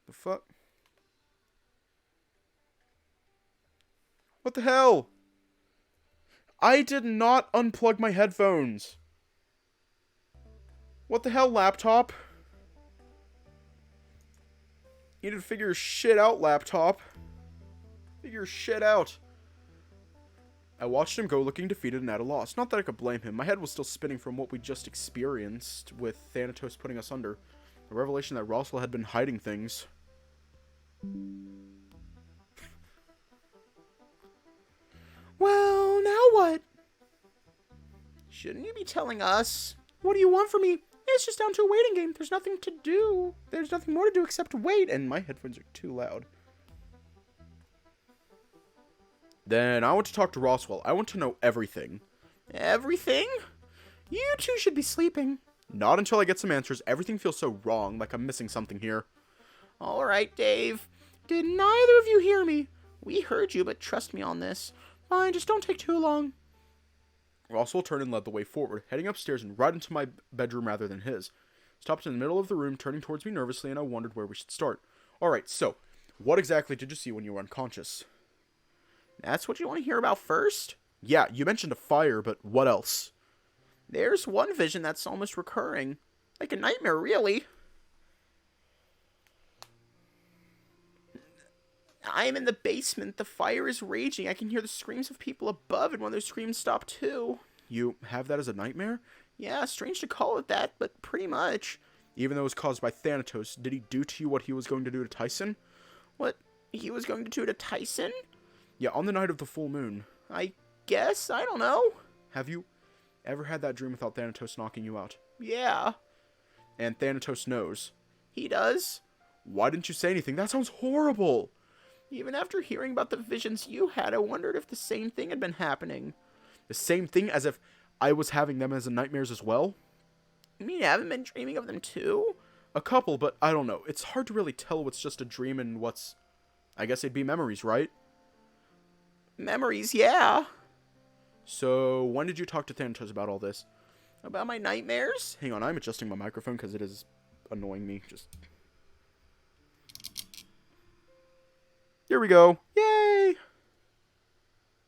The fuck? What the hell? I did not unplug my headphones. What the hell, laptop? You need to figure your shit out, laptop. Figure your shit out. I watched him go, looking defeated and at a loss. Not that I could blame him. My head was still spinning from what we just experienced with Thanatos putting us under. The revelation that Roswell had been hiding things. Well, now what? Shouldn't you be telling us? What do you want from me? It's just down to a waiting game. There's nothing to do. There's nothing more to do except wait. And my headphones are too loud. Then I want to talk to Roswell. I want to know everything. Everything? You two should be sleeping. Not until I get some answers. Everything feels so wrong, like I'm missing something here. All right, Dave. Did neither of you hear me? We heard you, but trust me on this. Fine, just don't take too long. Roswell turned and led the way forward, heading upstairs and right into my bedroom rather than his. Stopped in the middle of the room, turning towards me nervously, and I wondered where we should start. Alright, so, what exactly did you see when you were unconscious? That's what you want to hear about first? Yeah, you mentioned a fire, but what else? There's one vision that's almost recurring. Like a nightmare, really. I'm in the basement. The fire is raging. I can hear the screams of people above, and when those screams stop too. You have that as a nightmare? Yeah, strange to call it that, but pretty much. Even though it was caused by Thanatos, did he do to you what he was going to do to Tyson? What he was going to do to Tyson? Yeah, on the night of the full moon. I guess. I don't know. Have you ever had that dream without Thanatos knocking you out? Yeah. And Thanatos knows. He does. Why didn't you say anything? That sounds horrible. Even after hearing about the visions you had, I wondered if the same thing had been happening. The same thing as if I was having them as nightmares as well? You mean you haven't been dreaming of them too? A couple, but I don't know. It's hard to really tell what's just a dream and what's... I guess it'd be memories, right? Memories, yeah. So, when did you talk to Thanatos about all this? About my nightmares? Hang on, I'm adjusting my microphone because it is annoying me. Just... There we go. Yay!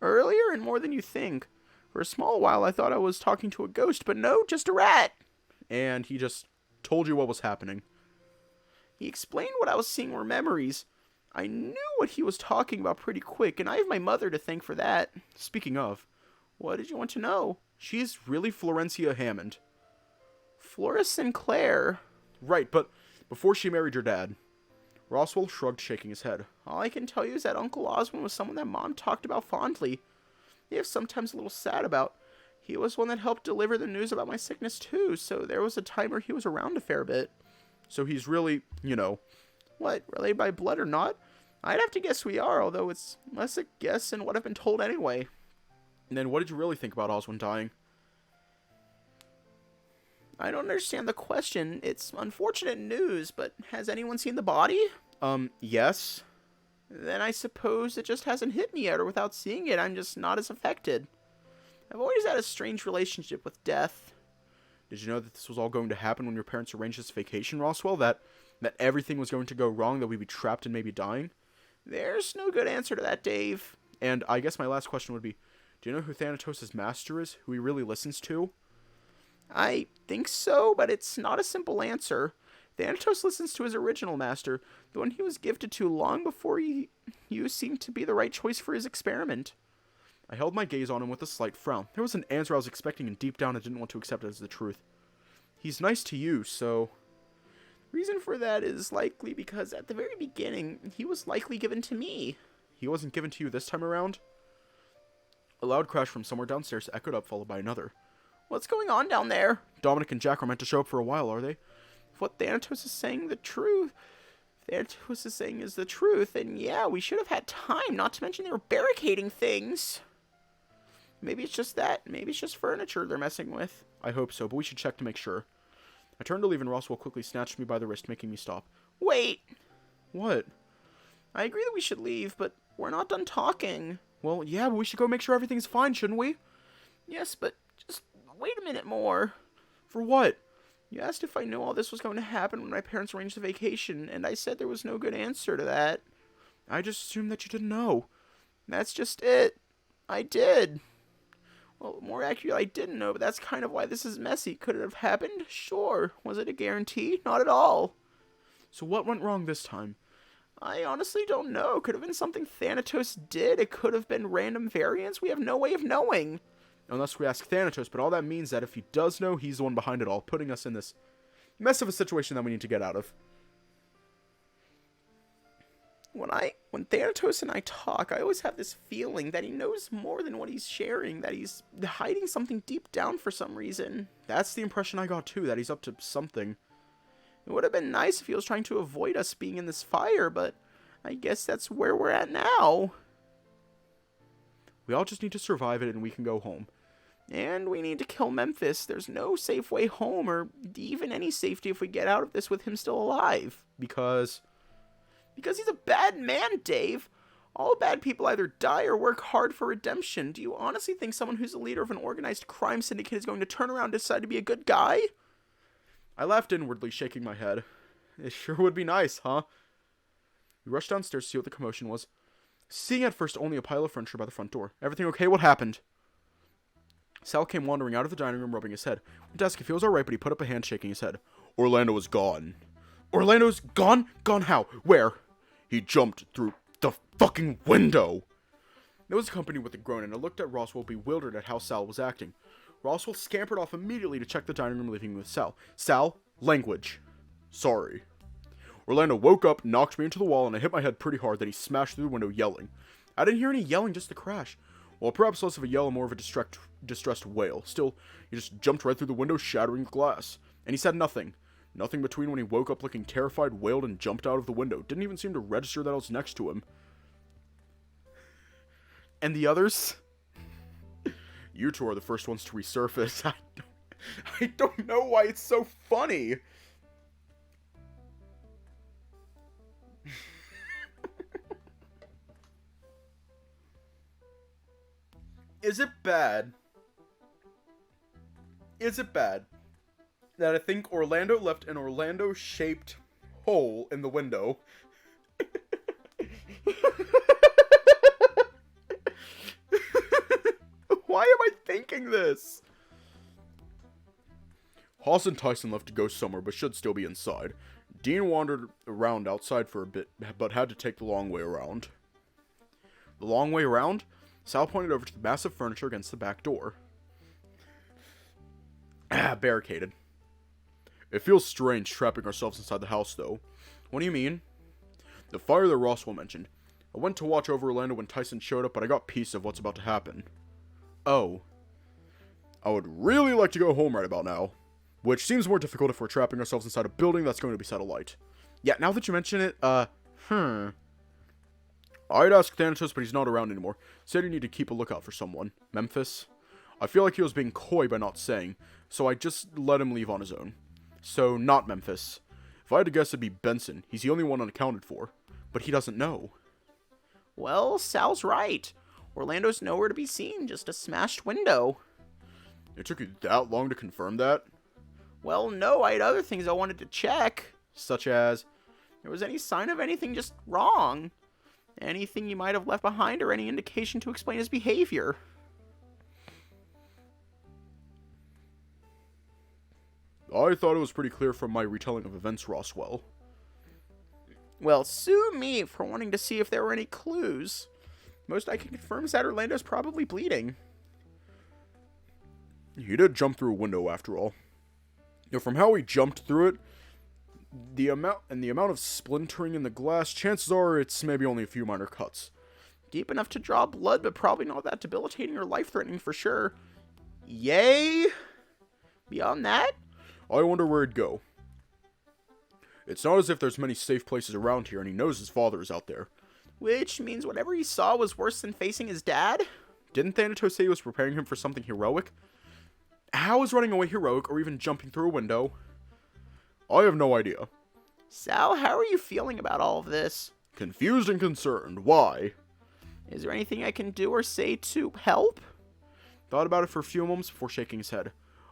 Earlier and more than you think. For a small while, I thought I was talking to a ghost, but no, just a rat. And he just told you what was happening. He explained what I was seeing were memories. I knew what he was talking about pretty quick, and I have my mother to thank for that. Speaking of, What did you want to know? she's really Florencia Hammond. Flora Sinclair. Right, but before she married your dad. Roswell shrugged, shaking his head. All I can tell you is that Uncle Osmond was someone that Mom talked about fondly. They was sometimes a little sad about. He was one that helped deliver the news about my sickness too, so there was a time where he was around a fair bit. So he's really, What, related by blood or not? I'd have to guess we are, although it's less a guess than what I've been told anyway. And then what did you really think about Oswald dying? I don't understand the question. It's unfortunate news, but has anyone seen the body? Yes. Then I suppose it just hasn't hit me yet, or without seeing it, I'm just not as affected. I've always had a strange relationship with death. Did you know that this was all going to happen when your parents arranged this vacation, Roswell? That everything was going to go wrong, that we'd be trapped and maybe dying? There's no good answer to that, Dave. And I guess my last question would be, do you know who Thanatos' master is? Who he really listens to? I think so, but it's not a simple answer. Thanatos listens to his original master, the one he was gifted to long before you seemed to be the right choice for his experiment. I held my gaze on him with a slight frown. There was an answer I was expecting, and deep down I didn't want to accept it as the truth. He's nice to you, so... Reason for that is likely because at the very beginning, he was likely given to me. He wasn't given to you this time around? A loud crash from somewhere downstairs echoed up, followed by another. What's going on down there? Dominic and Jack are meant to show up for a while, are they? If what Thanatos is saying the truth, Thanatos is saying is the truth, and yeah, we should have had time, not to mention they were barricading things. Maybe it's just that. Maybe it's just furniture they're messing with. I hope so, but we should check to make sure. I turned to leave and Roswell quickly snatched me by the wrist, making me stop. Wait! What? I agree that we should leave, but we're not done talking. Well, yeah, but we should go make sure everything's fine, shouldn't we? Yes, but just wait a minute more. For what? You asked if I knew all this was going to happen when my parents arranged the vacation, and I said there was no good answer to that. I just assumed that you didn't know. That's just it. I did. Well, more accurate, I didn't know, but that's kind of why this is messy. Could it have happened? Sure. Was it a guarantee? Not at all. So what went wrong this time? I honestly don't know. Could have been something Thanatos did. It could have been random variants. We have no way of knowing. Unless we ask Thanatos, but all that means that if he does know, he's the one behind it all, putting us in this mess of a situation that we need to get out of. When Thanatos and I talk, I always have this feeling that he knows more than what he's sharing, that he's hiding something deep down for some reason. That's the impression I got too, that he's up to something. It would have been nice if he was trying to avoid us being in this fire, but I guess that's where we're at now. We all just need to survive it and we can go home. And we need to kill Memphis. There's no safe way home, or even any safety if we get out of this with him still alive. Because he's a bad man, Dave. All bad people either die or work hard for redemption. Do you honestly think someone who's the leader of an organized crime syndicate is going to turn around and decide to be a good guy? I laughed inwardly, shaking my head. It sure would be nice, huh? We rushed downstairs to see what the commotion was. Seeing at first only a pile of furniture by the front door. Everything okay? What happened? Sal came wandering out of the dining room, rubbing his head. Went to ask if he was alright, but he put up a hand, shaking his head. Orlando is gone. Orlando's gone? Gone how? Where? He jumped through the fucking window. There was accompanied with a groan, and I looked at Roswell, bewildered at how Sal was acting. Roswell scampered off immediately to check the dining room, leaving me with Sal. Sal, language. Sorry. Orlando woke up, knocked me into the wall, and I hit my head pretty hard. Then he smashed through the window, yelling. I didn't hear any yelling, just the crash. Well, perhaps less of a yell and more of a distressed wail. Still, he just jumped right through the window, shattering the glass. And he said nothing. Nothing between when he woke up looking terrified, wailed, and jumped out of the window. Didn't even seem to register that I was next to him. And the others? You two are the first ones to resurface. I don't know why it's so funny. Is it bad Is it bad that I think Orlando left an Orlando-shaped hole in the window? Why am I thinking this? Haas and Tyson left to go somewhere, but should still be inside. Dean wandered around outside for a bit, but had to take the long way around. The long way around? Sal pointed over to the massive furniture against the back door. Barricaded. It feels strange trapping ourselves inside the house, though. What do you mean? The fire that Roswell mentioned. I went to watch over Orlando when Tyson showed up, but I got peace of what's about to happen. Oh. I would really like to go home right about now. Which seems more difficult if we're trapping ourselves inside a building that's going to be set alight. Yeah, now that you mention it, I'd ask Thanatos, but he's not around anymore. Said you need to keep a lookout for someone. Memphis? I feel like he was being coy by not saying, so I just let him leave on his own. So, not Memphis. If I had to guess, it'd be Benson. He's the only one unaccounted for. But he doesn't know. Well, Sal's right. Orlando's nowhere to be seen, just a smashed window. It took you that long to confirm that? Well, no, I had other things I wanted to check. Such as? There was any sign of anything just wrong. Anything he might have left behind or any indication to explain his behavior. I thought it was pretty clear from my retelling of events, Roswell. Well, sue me for wanting to see if there were any clues. Most I can confirm is that Orlando's probably bleeding. He did jump through a window after all. From how he jumped through it, the amount of splintering in the glass, chances are it's maybe only a few minor cuts. Deep enough to draw blood, but probably not that debilitating or life-threatening for sure. Yay! Beyond that? I wonder where he'd go. It's not as if there's many safe places around here, and he knows his father is out there. Which means whatever he saw was worse than facing his dad? Didn't Thanatos say he was preparing him for something heroic? How is running away heroic, or even jumping through a window? I have no idea. Sal, how are you feeling about all of this? Confused and concerned. Why? Is there anything I can do or say to help? Thought about it for a few moments before shaking his head.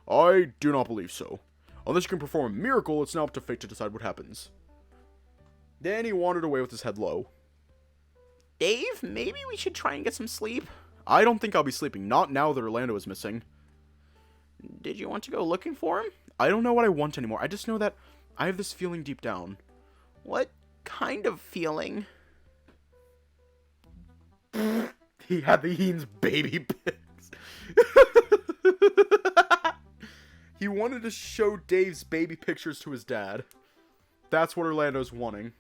I do not believe so. Unless you can perform a miracle, it's now up to fate to decide what happens. Then he wandered away with his head low. Dave, maybe we should try and get some sleep? I don't think I'll be sleeping, not now that Orlando is missing. Did you want to go looking for him? I don't know what I want anymore. I just know that I have this feeling deep down. What kind of feeling? He had the Heen's baby pics. He wanted to show Dave's baby pictures to his dad. That's what Orlando's wanting.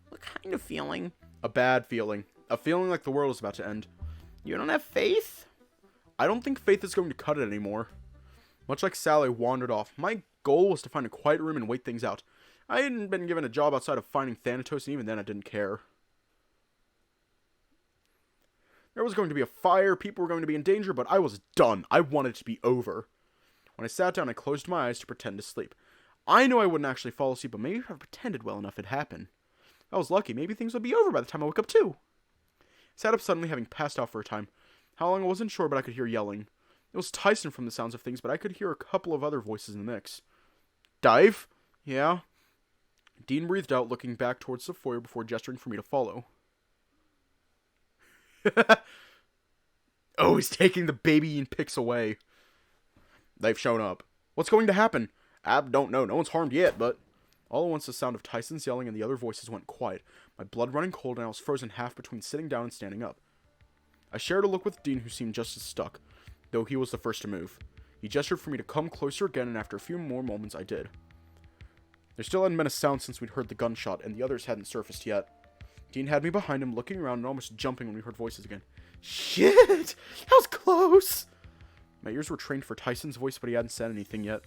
What kind of feeling? A bad feeling. A feeling like the world is about to end. You don't have faith? I don't think faith is going to cut it anymore. Much like Sally wandered off, my goal was to find a quiet room and wait things out. I hadn't been given a job outside of finding Thanatos, and even then I didn't care. There was going to be a fire, people were going to be in danger, but I was done. I wanted it to be over. When I sat down, I closed my eyes to pretend to sleep. I knew I wouldn't actually fall asleep, but maybe if I pretended well enough, it'd happen. I was lucky. Maybe things would be over by the time I woke up, too. I sat up suddenly, having passed out for a time. How long I wasn't sure, but I could hear yelling. It was Tyson from the sounds of things, but I could hear a couple of other voices in the mix. Dive? Yeah? Dean breathed out, looking back towards the foyer before gesturing for me to follow. Oh, he's taking the baby and pics away. They've shown up. What's going to happen? Ab don't know. No one's harmed yet, but... All at once the sound of Tyson's yelling and the other voices went quiet, my blood running cold, and I was frozen half between sitting down and standing up. I shared a look with Dean, who seemed just as stuck, though he was the first to move. He gestured for me to come closer again, and after a few more moments I did. There still hadn't been a sound since we'd heard the gunshot, and the others hadn't surfaced yet. Dean had me behind him, looking around and almost jumping when we heard voices again. Shit! That was close! My ears were trained for Tyson's voice, but he hadn't said anything yet.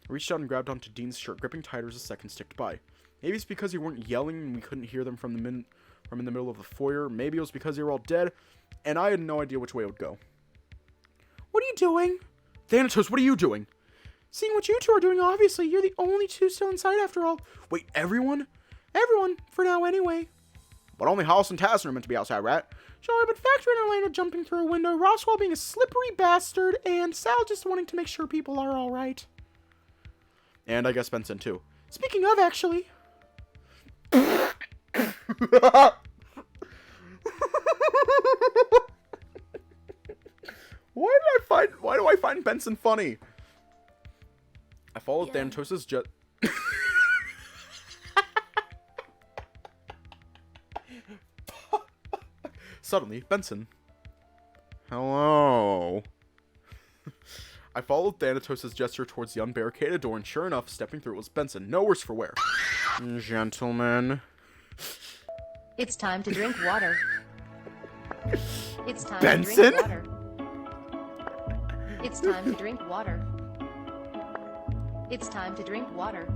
I reached out and grabbed onto Dean's shirt, gripping tighter as the seconds ticked by. Maybe it's because they weren't yelling and we couldn't hear them from in the middle of the foyer. Maybe it was because they were all dead, and I had no idea which way it would go. What are you doing? Thanatos, what are you doing? Seeing what you two are doing, obviously. You're the only two still inside after all. Wait, everyone? Everyone, for now anyway. But only Hollis and Taz are meant to be outside, right? Sure, but factor in Orlando jumping through a window, Roswell being a slippery bastard, and Sal just wanting to make sure people are alright. And I guess Benson, too. Speaking of, actually... Why do I find Benson funny? I followed Thanatos's jet... Suddenly, Benson. Hello. I followed Thanatos' gesture towards the unbarricaded door, and sure enough, stepping through it was Benson. No worse for wear. Gentlemen. It's time to drink water. It's time Benson? to drink water. It's time to drink water. It's time to drink water.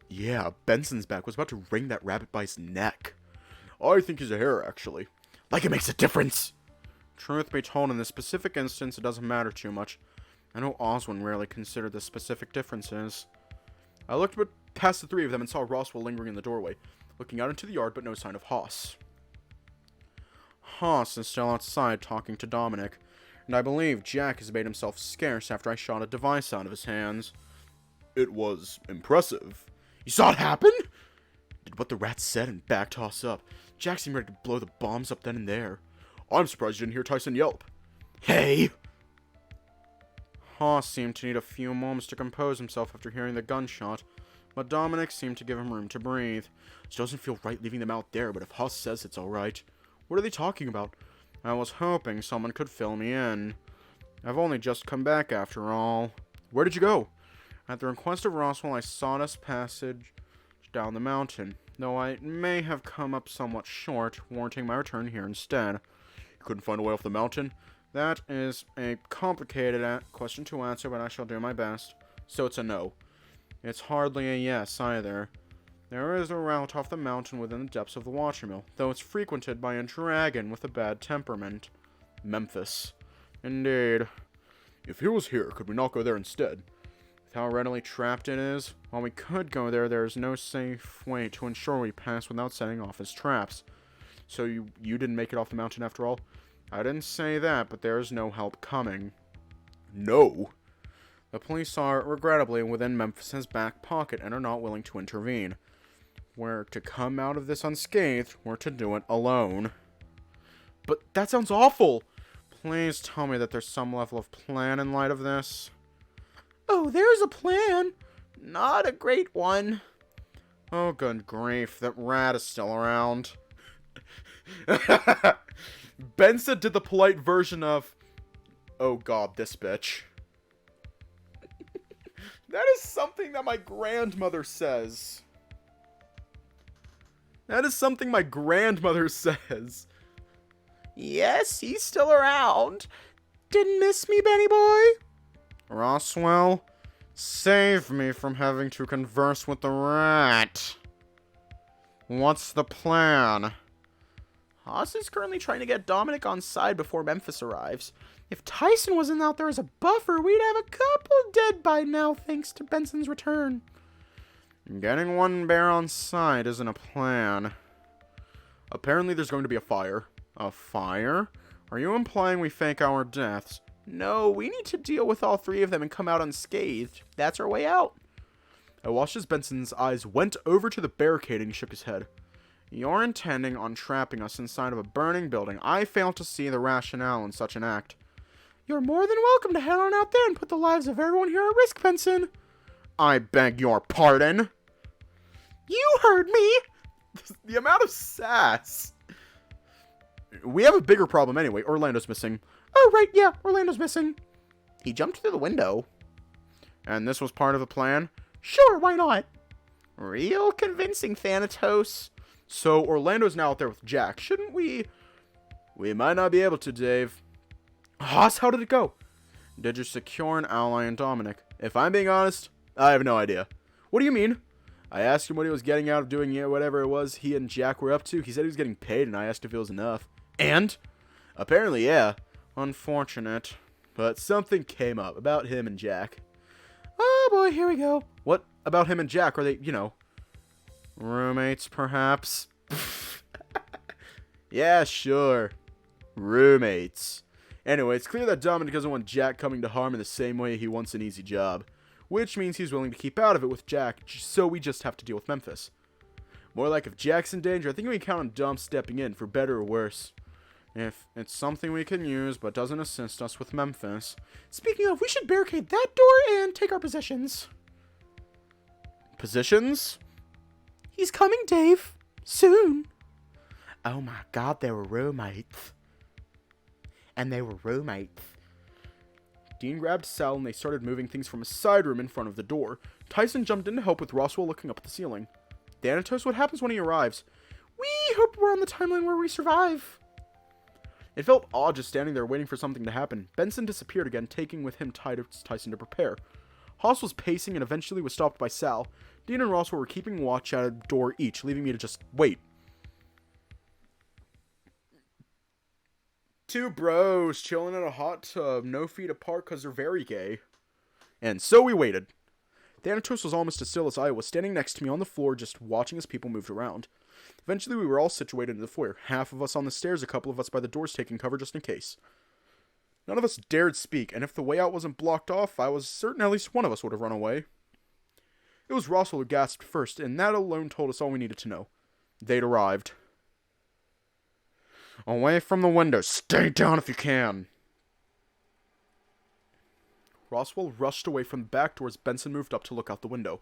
Yeah, Benson's back. Was about to wring that rabbit by his neck. I think he's a hare, actually. Like it makes a difference. Truth be told, in this specific instance, it doesn't matter too much. I know Oswin rarely considered the specific differences. I looked past the three of them and saw Roswell lingering in the doorway, looking out into the yard, but no sign of Haas. Haas is still outside talking to Dominic, and I believe Jack has made himself scarce after I shot a device out of his hands. It was impressive. You saw it happen? Did what the rat said and backed Haas up. Jack seemed ready to blow the bombs up then and there. I'm surprised you didn't hear Tyson yelp. Hey! Haas seemed to need a few moments to compose himself after hearing the gunshot, but Dominic seemed to give him room to breathe. It doesn't feel right leaving them out there, but if Haas says it's alright. What are they talking about? I was hoping someone could fill me in. I've only just come back after all. Where did you go? At the request of Roswell, I sought us passage down the mountain, though I may have come up somewhat short, warranting my return here instead. You couldn't find a way off the mountain? That is a complicated question to answer, but I shall do my best. So it's a no. It's hardly a yes, either. There is a route off the mountain within the depths of the watermill, though it's frequented by a dragon with a bad temperament. Memphis. Indeed. If he was here, could we not go there instead? With how readily trapped it is, while we could go there, there is no safe way to ensure we pass without setting off his traps. So you didn't make it off the mountain after all? I didn't say that, but there is no help coming. No? The police are, regrettably, within Memphis's back pocket and are not willing to intervene. We're to come out of this unscathed, we're to do it alone. But that sounds awful! Please tell me that there's some level of plan in light of this. Oh, there's a plan. Not a great one. Oh, good grief, that rat is still around. Benson did the polite version of, oh god, this bitch. That is something that my grandmother says. That is something my grandmother says. Yes, he's still around. Didn't miss me, Benny boy? Roswell, save me from having to converse with the rat. What's the plan? Haas is currently trying to get Dominic on side before Memphis arrives. If Tyson wasn't out there as a buffer, we'd have a couple dead by now thanks to Benson's return. Getting one bear on side isn't a plan. Apparently there's going to be a fire. A fire? Are you implying we fake our deaths? No, we need to deal with all three of them and come out unscathed. That's our way out. I watched as Benson's eyes went over to the barricade and he shook his head. You're intending on trapping us inside of a burning building. I fail to see the rationale in such an act. You're more than welcome to head on out there and put the lives of everyone here at risk, Benson. I beg your pardon? You heard me! The amount of sass. We have a bigger problem anyway. Orlando's missing. Oh, right, yeah, Orlando's missing. He jumped through the window. And this was part of the plan? Sure, why not? Real convincing, Thanatos. So Orlando's now out there with Jack. Shouldn't we? We might not be able to, Dave. Haas, how did it go? Did you secure an ally in Dominic? If I'm being honest, I have no idea. What do you mean? I asked him what he was getting out of doing whatever it was he and Jack were up to. He said he was getting paid, and I asked if it was enough. And? Apparently, yeah. Unfortunate. But something came up about him and Jack. Oh boy, here we go. What about him and Jack? Are they, Roommates, perhaps? Yeah, sure. Roommates. Anyway, it's clear that Dominic doesn't want Jack coming to harm in the same way he wants an easy job. Which means he's willing to keep out of it with Jack, so we just have to deal with Memphis. More like if Jack's in danger, I think we can count on Dom stepping in, for better or worse. If it's something we can use, but doesn't assist us with Memphis. Speaking of, we should barricade that door and take our possessions. Positions? He's coming, Dave. Soon. Oh my god, they were roommates. And they were roommates. Dean grabbed Sal and they started moving things from a side room in front of the door. Tyson jumped in to help with Roswell looking up at the ceiling. Thanatos, what happens when he arrives? We hope we're on the timeline where we survive. It felt odd just standing there waiting for something to happen. Benson disappeared again, taking with him Tyson to prepare. Haas was pacing and eventually was stopped by Sal. Dean and Roswell were keeping watch at a door each, leaving me to just wait. Two bros chilling in a hot tub, no feet apart because they're very gay. And so we waited. Thanatos was almost as still as I was, standing next to me on the floor just watching as people moved around. Eventually we were all situated in the foyer, half of us on the stairs, a couple of us by the doors taking cover just in case. None of us dared speak, and if the way out wasn't blocked off, I was certain at least one of us would have run away. It was Roswell who gasped first, and that alone told us all we needed to know. They'd arrived. Away from the window. Stay down if you can. Roswell rushed away from the back door as Benson moved up to look out the window,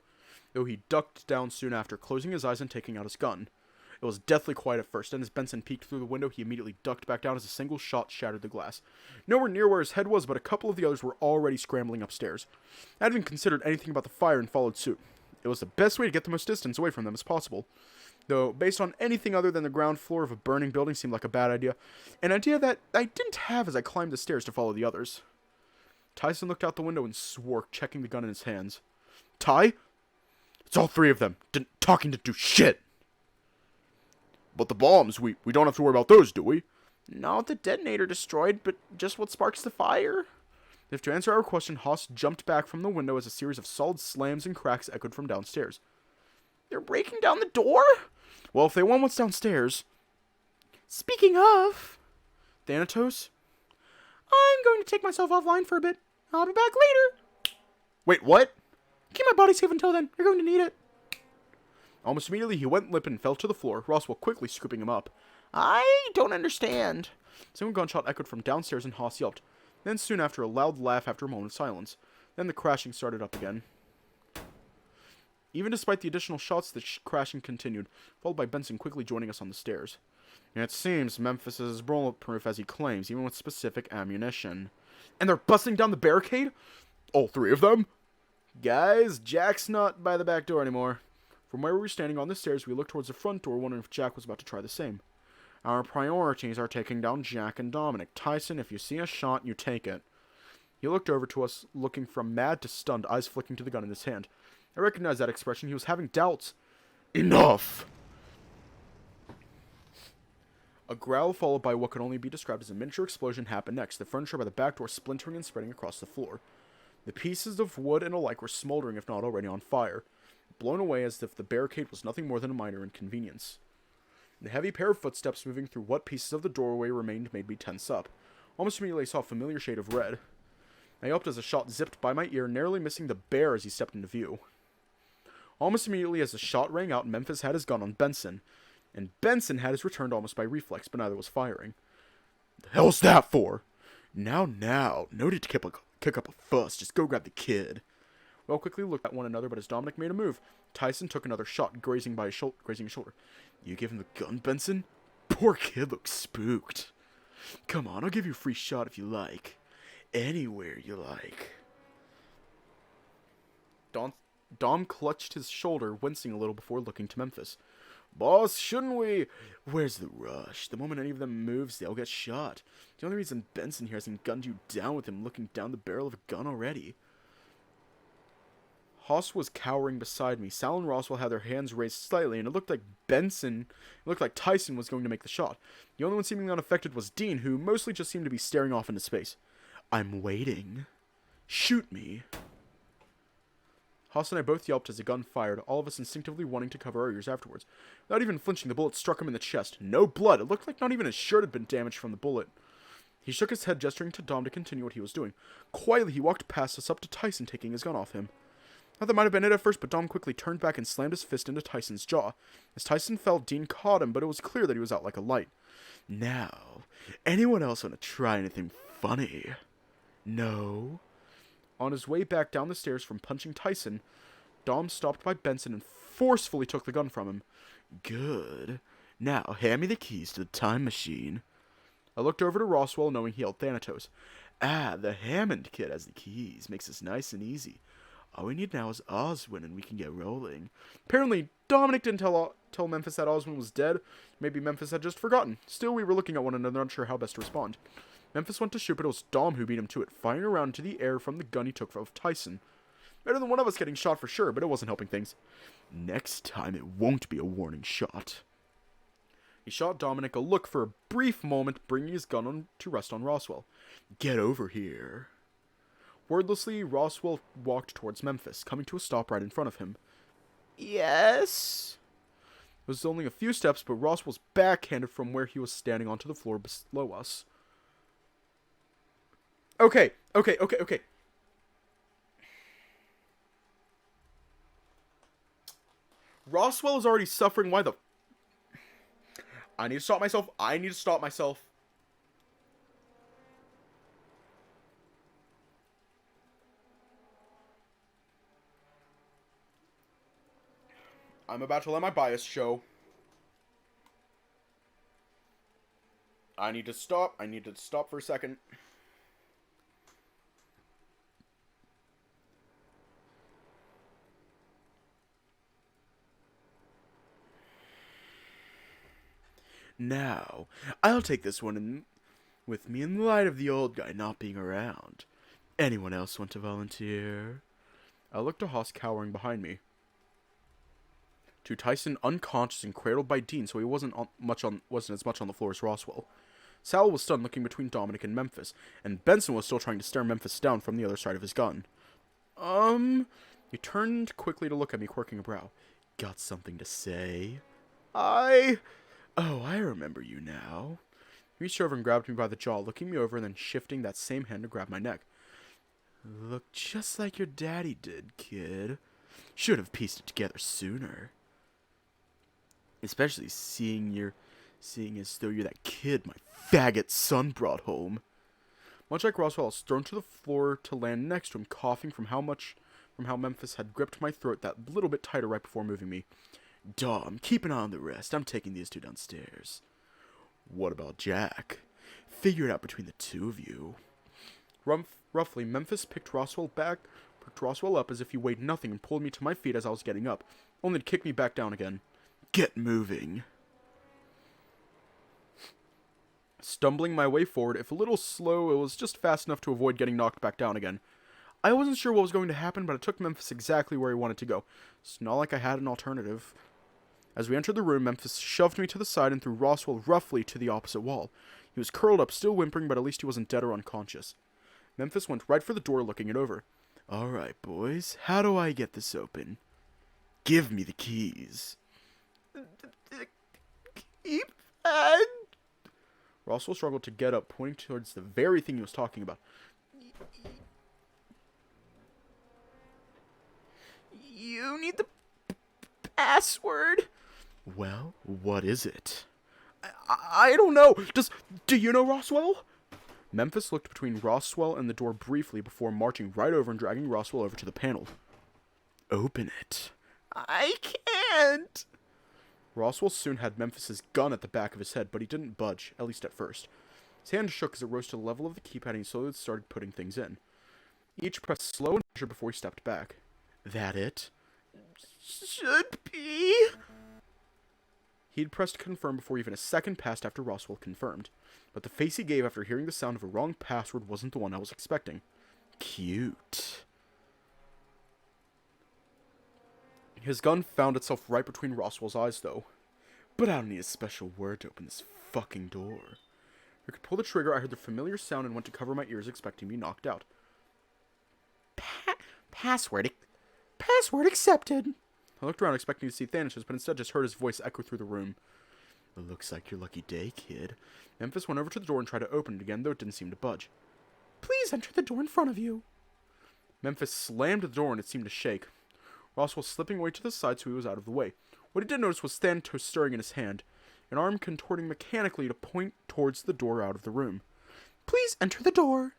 though he ducked down soon after, closing his eyes and taking out his gun. It was deathly quiet at first, and as Benson peeked through the window, he immediately ducked back down as a single shot shattered the glass. Nowhere near where his head was, but a couple of the others were already scrambling upstairs. I hadn't even considered anything about the fire and followed suit. It was the best way to get the most distance away from them as possible. Though, based on anything other than the ground floor of a burning building seemed like a bad idea. An idea that I didn't have as I climbed the stairs to follow the others. Tyson looked out the window and swore, checking the gun in his hands. Ty? It's all three of them. Talking to do shit. But the bombs, we don't have to worry about those, do we? Not the detonator destroyed, but just what sparks the fire. If to answer our question, Haas jumped back from the window as a series of solid slams and cracks echoed from downstairs. They're breaking down the door? Well, if they want what's downstairs... Speaking of... Thanatos? I'm going to take myself offline for a bit. I'll be back later. Wait, what? Keep my body safe until then. You're going to need it. Almost immediately, he went limp and fell to the floor, Roswell quickly scooping him up. I don't understand. A single gunshot echoed from downstairs and Haas yelped. Then soon after, a loud laugh after a moment of silence. Then the crashing started up again. Even despite the additional shots, the crashing continued, followed by Benson quickly joining us on the stairs. It seems Memphis is as bulletproof as he claims, even with specific ammunition. And they're busting down the barricade? All three of them? Guys, Jack's not by the back door anymore. From where we were standing on the stairs, we looked towards the front door, wondering if Jack was about to try the same. Our priorities are taking down Jack and Dominic. Tyson, if you see a shot, you take it. He looked over to us, looking from mad to stunned, eyes flicking to the gun in his hand. I recognized that expression. He was having doubts. Enough! A growl followed by what could only be described as a miniature explosion happened next, the furniture by the back door splintering and spreading across the floor. The pieces of wood and alike were smoldering, if not already on fire, blown away as if the barricade was nothing more than a minor inconvenience. The heavy pair of footsteps moving through what pieces of the doorway remained made me tense up. Almost immediately I saw a familiar shade of red. I yelped as a shot zipped by my ear, narrowly missing the bear as he stepped into view. Almost immediately as the shot rang out, Memphis had his gun on Benson, and Benson had his returned almost by reflex, but neither was firing. The hell's that for? Now, no need to kick up a fuss, just go grab the kid. We all quickly looked at one another, but as Dominic made a move, Tyson took another shot, grazing his shoulder. You give him the gun, Benson? Poor kid looks spooked. Come on, I'll give you a free shot if you like. Anywhere you like. Dom clutched his shoulder, wincing a little before looking to Memphis. Boss, shouldn't we? Where's the rush? The moment any of them moves, they'll get shot. The only reason Benson here hasn't gunned you down with him looking down the barrel of a gun already. Haas was cowering beside me. Sal and Roswell had their hands raised slightly, and it looked like Tyson was going to make the shot. The only one seemingly unaffected was Dean, who mostly just seemed to be staring off into space. I'm waiting. Shoot me. Haas and I both yelped as the gun fired, all of us instinctively wanting to cover our ears afterwards. Without even flinching, the bullet struck him in the chest. No blood. It looked like not even his shirt had been damaged from the bullet. He shook his head, gesturing to Dom to continue what he was doing. Quietly, he walked past us up to Tyson, taking his gun off him. Thought that might have been it at first, but Dom quickly turned back and slammed his fist into Tyson's jaw. As Tyson fell, Dean caught him, but it was clear that he was out like a light. Now, anyone else want to try anything funny? No? On his way back down the stairs from punching Tyson, Dom stopped by Benson and forcefully took the gun from him. Good. Now, hand me the keys to the time machine. I looked over to Roswell, knowing he held Thanatos. Ah, the Hammond kid has the keys. Makes this nice and easy. All we need now is Oswin, and we can get rolling. Apparently, Dominic didn't tell Memphis that Oswin was dead. Maybe Memphis had just forgotten. Still, we were looking at one another, unsure how best to respond. Memphis went to shoot, but it was Dom who beat him to it, firing around into the air from the gun he took of Tyson. Better than one of us getting shot for sure, but it wasn't helping things. Next time, it won't be a warning shot. He shot Dominic a look for a brief moment, bringing his gun on to rest on Roswell. Get over here. Wordlessly, Roswell walked towards Memphis, coming to a stop right in front of him. Yes? It was only a few steps, but Roswell's backhanded from where he was standing onto the floor below us. Okay. Roswell is already suffering. Why the... I need to stop myself. I'm about to let my bias show. I need to stop for a second. Now, I'll take this one with me in light of the old guy not being around. Anyone else want to volunteer? I looked to Haas cowering behind me. To Tyson unconscious and cradled by Dean, so he wasn't as much on the floor as Roswell. Sal was stunned, looking between Dominic and Memphis, and Benson was still trying to stare Memphis down from the other side of his gun. He turned quickly to look at me, quirking a brow. Got something to say? Oh, I remember you now. He reached over and grabbed me by the jaw, looking me over and then shifting that same hand to grab my neck. Look just like your daddy did, kid. Should have pieced it together sooner. Especially seeing as though you're that kid my faggot son brought home. Much like Roswell, I was thrown to the floor to land next to him, coughing from how Memphis had gripped my throat that little bit tighter right before moving me. Dom, keep an eye on the rest. I'm taking these two downstairs. What about Jack? Figure it out between the two of you. Roughly, Memphis picked Roswell up as if he weighed nothing and pulled me to my feet as I was getting up, only to kick me back down again. Get moving. Stumbling my way forward, if a little slow, it was just fast enough to avoid getting knocked back down again. I wasn't sure what was going to happen, but I took Memphis exactly where he wanted to go. It's not like I had an alternative. As we entered the room, Memphis shoved me to the side and threw Roswell roughly to the opposite wall. He was curled up, still whimpering, but at least he wasn't dead or unconscious. Memphis went right for the door, looking it over. All right, boys, how do I get this open? Give me the keys. The keypad? Roswell struggled to get up, pointing towards the very thing he was talking about. You need the password. Well, what is it? I don't know. Do you know Roswell? Memphis looked between Roswell and the door briefly before marching right over and dragging Roswell over to the panel. Open it. I can't. Roswell soon had Memphis's gun at the back of his head, but he didn't budge, at least at first. His hand shook as it rose to the level of the keypad and he slowly started putting things in. Each pressed slow and measured before he stepped back. That it? Should be. He'd pressed confirm before even a second passed after Roswell confirmed. But the face he gave after hearing the sound of a wrong password wasn't the one I was expecting. Cute. His gun found itself right between Roswell's eyes, though. But I don't need a special word to open this fucking door. I could pull the trigger, I heard the familiar sound and went to cover my ears, expecting to be knocked out. Password accepted. I looked around expecting to see Thanatos, but instead just heard his voice echo through the room. It looks like your lucky day, kid. Memphis went over to the door and tried to open it again, though it didn't seem to budge. Please enter the door in front of you. Memphis slammed the door and it seemed to shake. Ross was slipping away to the side so he was out of the way. What he did notice was Thanatos stirring in his hand, an arm contorting mechanically to point towards the door out of the room. Please enter the door.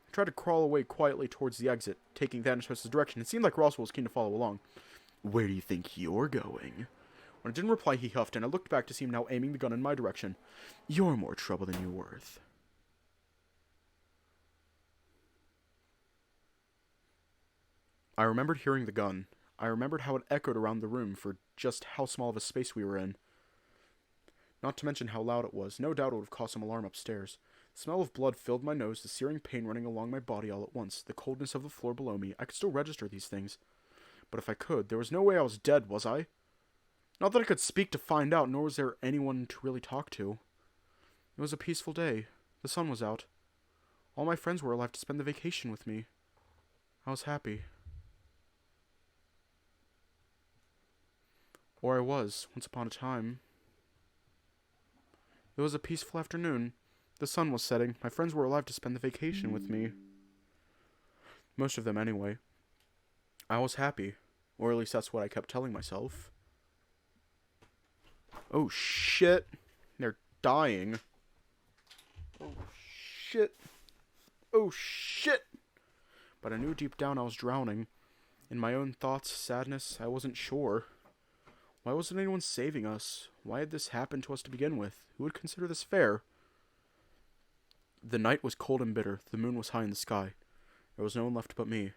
I tried to crawl away quietly towards the exit, taking Thanatos' direction. It seemed like Roswell was keen to follow along. Where do you think you're going? When I didn't reply, he huffed, and I looked back to see him now aiming the gun in my direction. You're more trouble than you're worth. I remembered hearing the gun. I remembered how it echoed around the room for just how small of a space we were in. Not to mention how loud it was. No doubt it would have caused some alarm upstairs. The smell of blood filled my nose, the searing pain running along my body all at once, the coldness of the floor below me. I could still register these things. But if I could, there was no way I was dead, was I? Not that I could speak to find out, nor was there anyone to really talk to. It was a peaceful day. The sun was out. All my friends were alive to spend the vacation with me. I was happy. Or I was, once upon a time. It was a peaceful afternoon. The sun was setting. My friends were alive to spend the vacation with me. Most of them, anyway. I was happy. Or at least that's what I kept telling myself. Oh, shit. They're dying. Oh, shit. Oh, shit. But I knew deep down I was drowning. In my own thoughts, sadness, I wasn't sure. Why wasn't anyone saving us? Why had this happened to us to begin with? Who would consider this fair? The night was cold and bitter. The moon was high in the sky. There was no one left but me.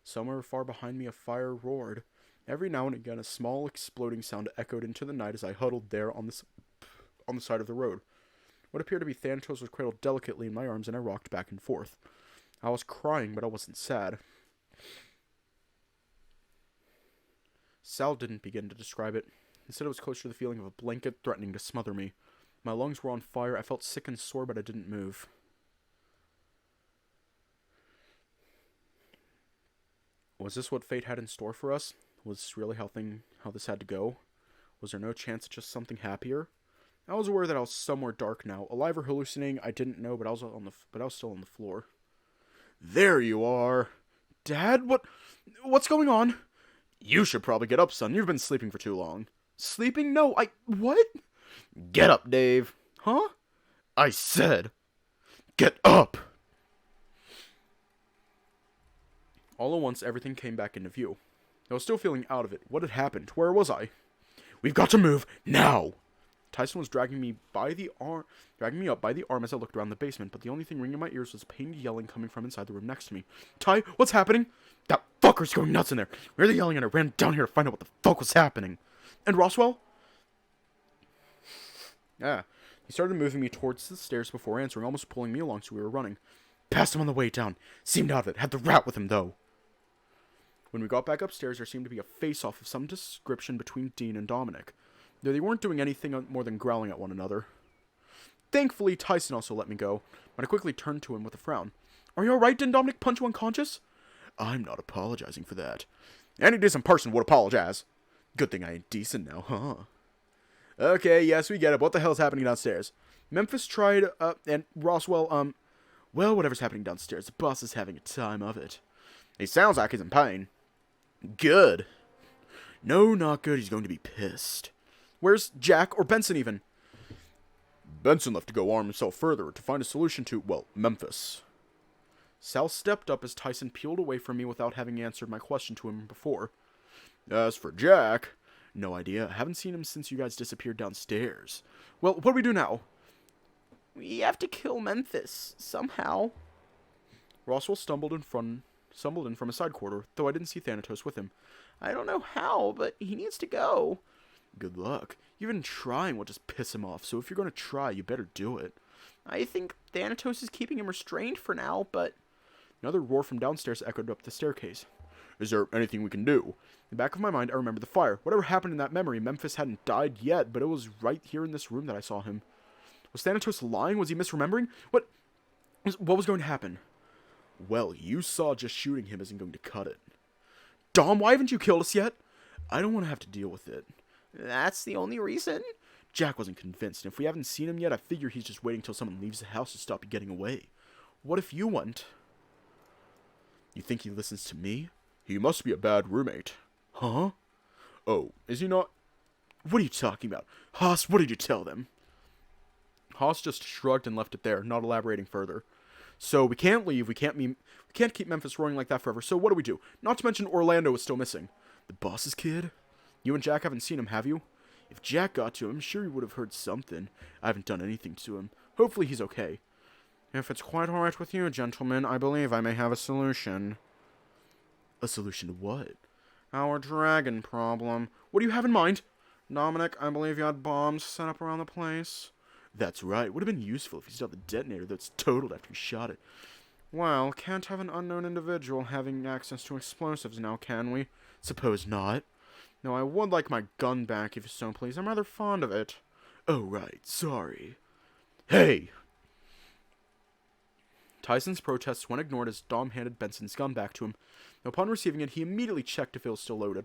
Somewhere far behind me a fire roared. Every now and again a small exploding sound echoed into the night as I huddled there on the side of the road. What appeared to be Thanatos was cradled delicately in my arms and I rocked back and forth. I was crying, but I wasn't sad. Sal didn't begin to describe it. Instead, it was closer to the feeling of a blanket threatening to smother me. My lungs were on fire. I felt sick and sore, but I didn't move. Was this what fate had in store for us? Was this really how this had to go? Was there no chance at just something happier? I was aware that I was somewhere dark now, alive or hallucinating. I didn't know, but I was still on the floor. There you are, Dad. What's going on? You should probably get up, son. You've been sleeping for too long. Sleeping? No, what? Get up, Dave. Huh? I said, get up! All at once, everything came back into view. I was still feeling out of it. What had happened? Where was I? We've got to move, now! Tyson was dragging me up by the arm as I looked around the basement, but the only thing ringing in my ears was pained yelling coming from inside the room next to me. Ty, what's happening? That fucker's going nuts in there. We heard the yelling and I ran down here to find out what the fuck was happening. And Roswell? Yeah. He started moving me towards the stairs before answering, almost pulling me along so we were running. Passed him on the way down. Seemed out of it. Had the rat with him, though. When we got back upstairs, there seemed to be a face-off of some description between Dean and Dominic. Though they weren't doing anything more than growling at one another. Thankfully, Tyson also let me go, but I quickly turned to him with a frown. Are you alright? Didn't Dominic punch you unconscious? I'm not apologizing for that. Any decent person would apologize. Good thing I ain't decent now, huh? Okay, yes, we get it. What the hell's happening downstairs? Memphis tried, and Roswell, well, whatever's happening downstairs, the boss is having a time of it. He sounds like he's in pain. Good. No, not good. He's going to be pissed. Where's Jack or Benson even? Benson left to go arm himself further to find a solution to, well, Memphis. Sal stepped up as Tyson peeled away from me without having answered my question to him before. As for Jack, no idea. I haven't seen him since you guys disappeared downstairs. Well, what do we do now? We have to kill Memphis, somehow. Roswell stumbled in from a side corridor, though I didn't see Thanatos with him. I don't know how, but he needs to go. Good luck. Even trying will just piss him off, so if you're going to try, you better do it. I think Thanatos is keeping him restrained for now, but... Another roar from downstairs echoed up the staircase. Is there anything we can do? In the back of my mind, I remember the fire. Whatever happened in that memory, Memphis hadn't died yet, but it was right here in this room that I saw him. Was Thanatos lying? Was he misremembering? What was going to happen? Well, you saw just shooting him isn't going to cut it. Dom, why haven't you killed us yet? I don't want to have to deal with it. That's the only reason? Jack wasn't convinced, and if we haven't seen him yet, I figure he's just waiting till someone leaves the house to stop you getting away. What if you went? You think he listens to me? He must be a bad roommate. Huh? Oh, is he not? What are you talking about? Haas, what did you tell them? Haas just shrugged and left it there, not elaborating further. So we can't leave, we can't keep Memphis roaring like that forever, so what do we do? Not to mention Orlando is still missing. The boss's kid? You and Jack haven't seen him, have you? If Jack got to him, I'm sure he would have heard something. I haven't done anything to him. Hopefully he's okay. If it's quite alright with you, gentlemen, I believe I may have a solution. A solution to what? Our dragon problem. What do you have in mind? Dominic, I believe you had bombs set up around the place. That's right. Would have been useful if you still had the detonator that's totaled after you shot it. Well, can't have an unknown individual having access to explosives now, can we? Suppose not. No, I would like my gun back, if you so please. I'm rather fond of it. Oh, right. Sorry. Hey! Tyson's protests went ignored as Dom handed Benson's gun back to him. Upon receiving it, he immediately checked if it was still loaded.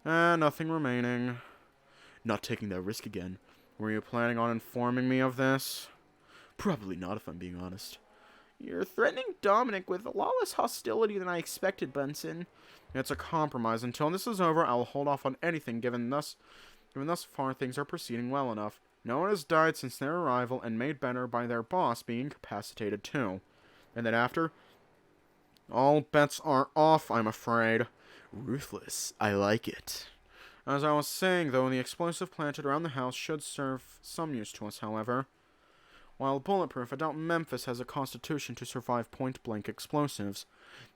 Nothing remaining. Not taking that risk again. Were you planning on informing me of this? Probably not, if I'm being honest. You're threatening Dominic with a lot less hostility than I expected, Benson. It's a compromise. Until this is over, I will hold off on anything, given thus far things are proceeding well enough. No one has died since their arrival, and made better by their boss being incapacitated too. And then after? All bets are off, I'm afraid. Ruthless. I like it. As I was saying, though, the explosive planted around the house should serve some use to us, however. While bulletproof, I doubt Memphis has a constitution to survive point-blank explosives.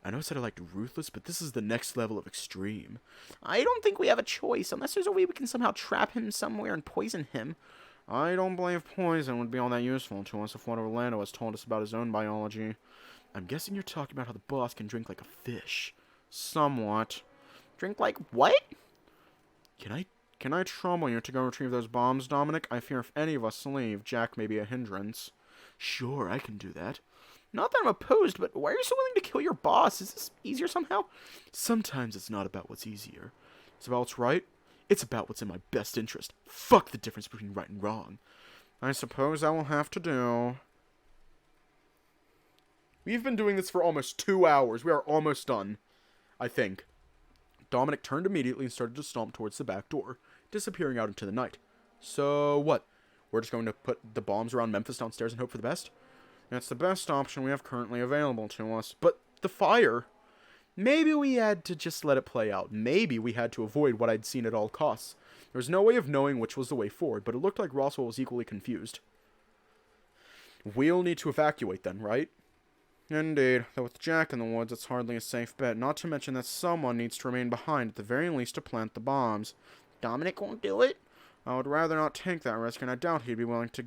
I know I said I liked ruthless, but this is the next level of extreme. I don't think we have a choice, unless there's a way we can somehow trap him somewhere and poison him. I don't believe poison would be all that useful to us if what Orlando has told us about his own biology. I'm guessing you're talking about how the boss can drink like a fish. Somewhat. Drink like what? Can I trouble you to go retrieve those bombs, Dominic? I fear if any of us leave, Jack may be a hindrance. Sure, I can do that. Not that I'm opposed, but why are you so willing to kill your boss? Is this easier somehow? Sometimes it's not about what's easier. It's about what's right. It's about what's in my best interest. Fuck the difference between right and wrong. I suppose I will have to do. We've been doing this for almost 2 hours. We are almost done, I think. Dominic turned immediately and started to stomp towards the back door, disappearing out into the night. So what? We're just going to put the bombs around Memphis downstairs and hope for the best? That's the best option we have currently available to us. But the fire? Maybe we had to just let it play out. Maybe we had to avoid what I'd seen at all costs. There was no way of knowing which was the way forward, but it looked like Roswell was equally confused. We'll need to evacuate then, right? Indeed, though with Jack in the woods, it's hardly a safe bet, not to mention that someone needs to remain behind at the very least to plant the bombs. Dominic won't do it? I would rather not take that risk, and I doubt he'd be willing to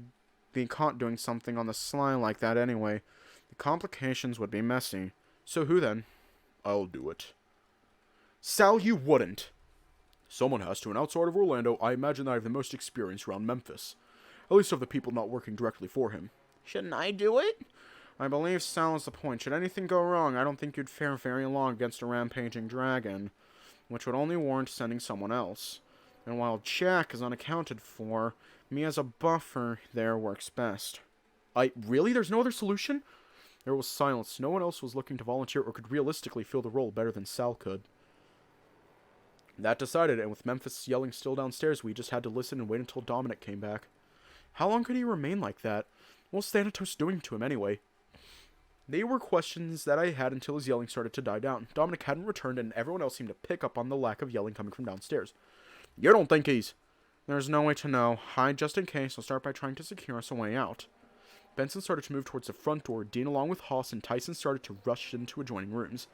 be caught doing something on the sly like that anyway. The complications would be messy. So who then? I'll do it. Sal, you wouldn't. Someone has to, and outside of Orlando, I imagine that I have the most experience around Memphis. At least of the people not working directly for him. Shouldn't I do it? I believe Sal is the point. Should anything go wrong, I don't think you'd fare very long against a rampaging dragon, which would only warrant sending someone else. And while Jack is unaccounted for, me as a buffer there works best. Really? There's no other solution? There was silence. No one else was looking to volunteer or could realistically fill the role better than Sal could. That decided, and with Memphis yelling still downstairs, we just had to listen and wait until Dominic came back. How long could he remain like that? What was Thanatos doing to him anyway? They were questions that I had until his yelling started to die down. Dominic hadn't returned, and everyone else seemed to pick up on the lack of yelling coming from downstairs. You don't think he's... There's no way to know. Hide just in case. I'll start by trying to secure us a way out. Benson started to move towards the front door. Dean, along with Haas and Tyson, started to rush into adjoining rooms.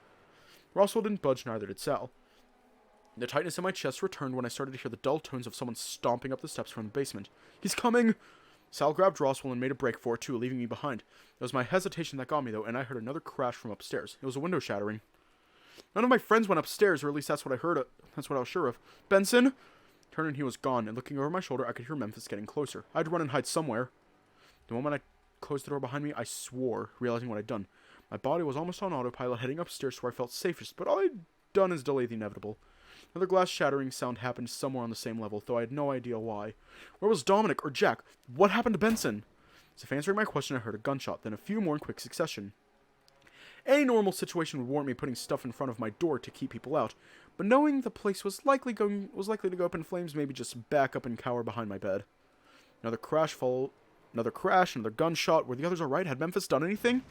Roswell didn't budge, neither did Sal. The tightness in my chest returned when I started to hear the dull tones of someone stomping up the steps from the basement. He's coming! Sal grabbed Roswell and made a break for it too, leaving me behind. It was my hesitation that got me, though, and I heard another crash from upstairs. It was a window shattering. None of my friends went upstairs, or at least that's what I heard. That's what I was sure of. Benson? Turning, he was gone, and looking over my shoulder, I could hear Memphis getting closer. I had to run and hide somewhere. The moment I closed the door behind me, I swore, realizing what I'd done. My body was almost on autopilot, heading upstairs where I felt safest, but I done is delay the inevitable. Another glass shattering sound happened somewhere on the same level, though I had no idea why. Where was Dominic or Jack? What happened to Benson? As if answering my question, I heard a gunshot, then a few more in quick succession. Any normal situation would warrant me putting stuff in front of my door to keep people out, but knowing the place was likely to go up in flames, maybe just back up and cower behind my bed. Another crash, another gunshot. Were the others alright? Had Memphis done anything?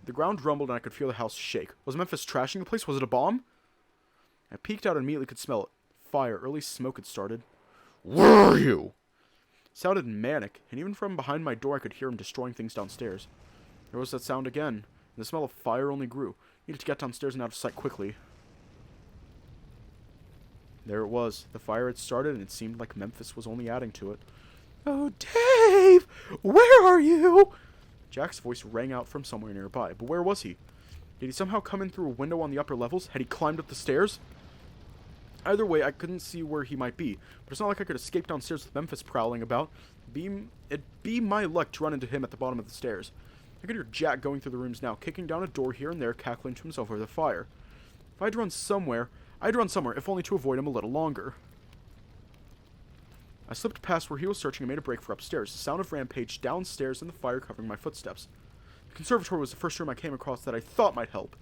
The ground rumbled and I could feel the house shake. Was Memphis trashing the place? Was it a bomb? I peeked out and immediately could smell it. Fire. Early smoke had started. Where are you? It sounded manic, and even from behind my door I could hear him destroying things downstairs. There was that sound again, and the smell of fire only grew. Needed to get downstairs and out of sight quickly. There it was. The fire had started, and it seemed like Memphis was only adding to it. Oh, Dave! Where are you? Jack's voice rang out from somewhere nearby, but where was he? Did he somehow come in through a window on the upper levels? Had he climbed up the stairs? Either way, I couldn't see where he might be, but it's not like I could escape downstairs with Memphis prowling about. It'd be my luck to run into him at the bottom of the stairs. I could hear Jack going through the rooms now, kicking down a door here and there, cackling to himself over the fire. If I'd run somewhere, if only to avoid him a little longer. I slipped past where he was searching and made a break for upstairs, the sound of rampage downstairs and the fire covering my footsteps. The conservatory was the first room I came across that I thought might help.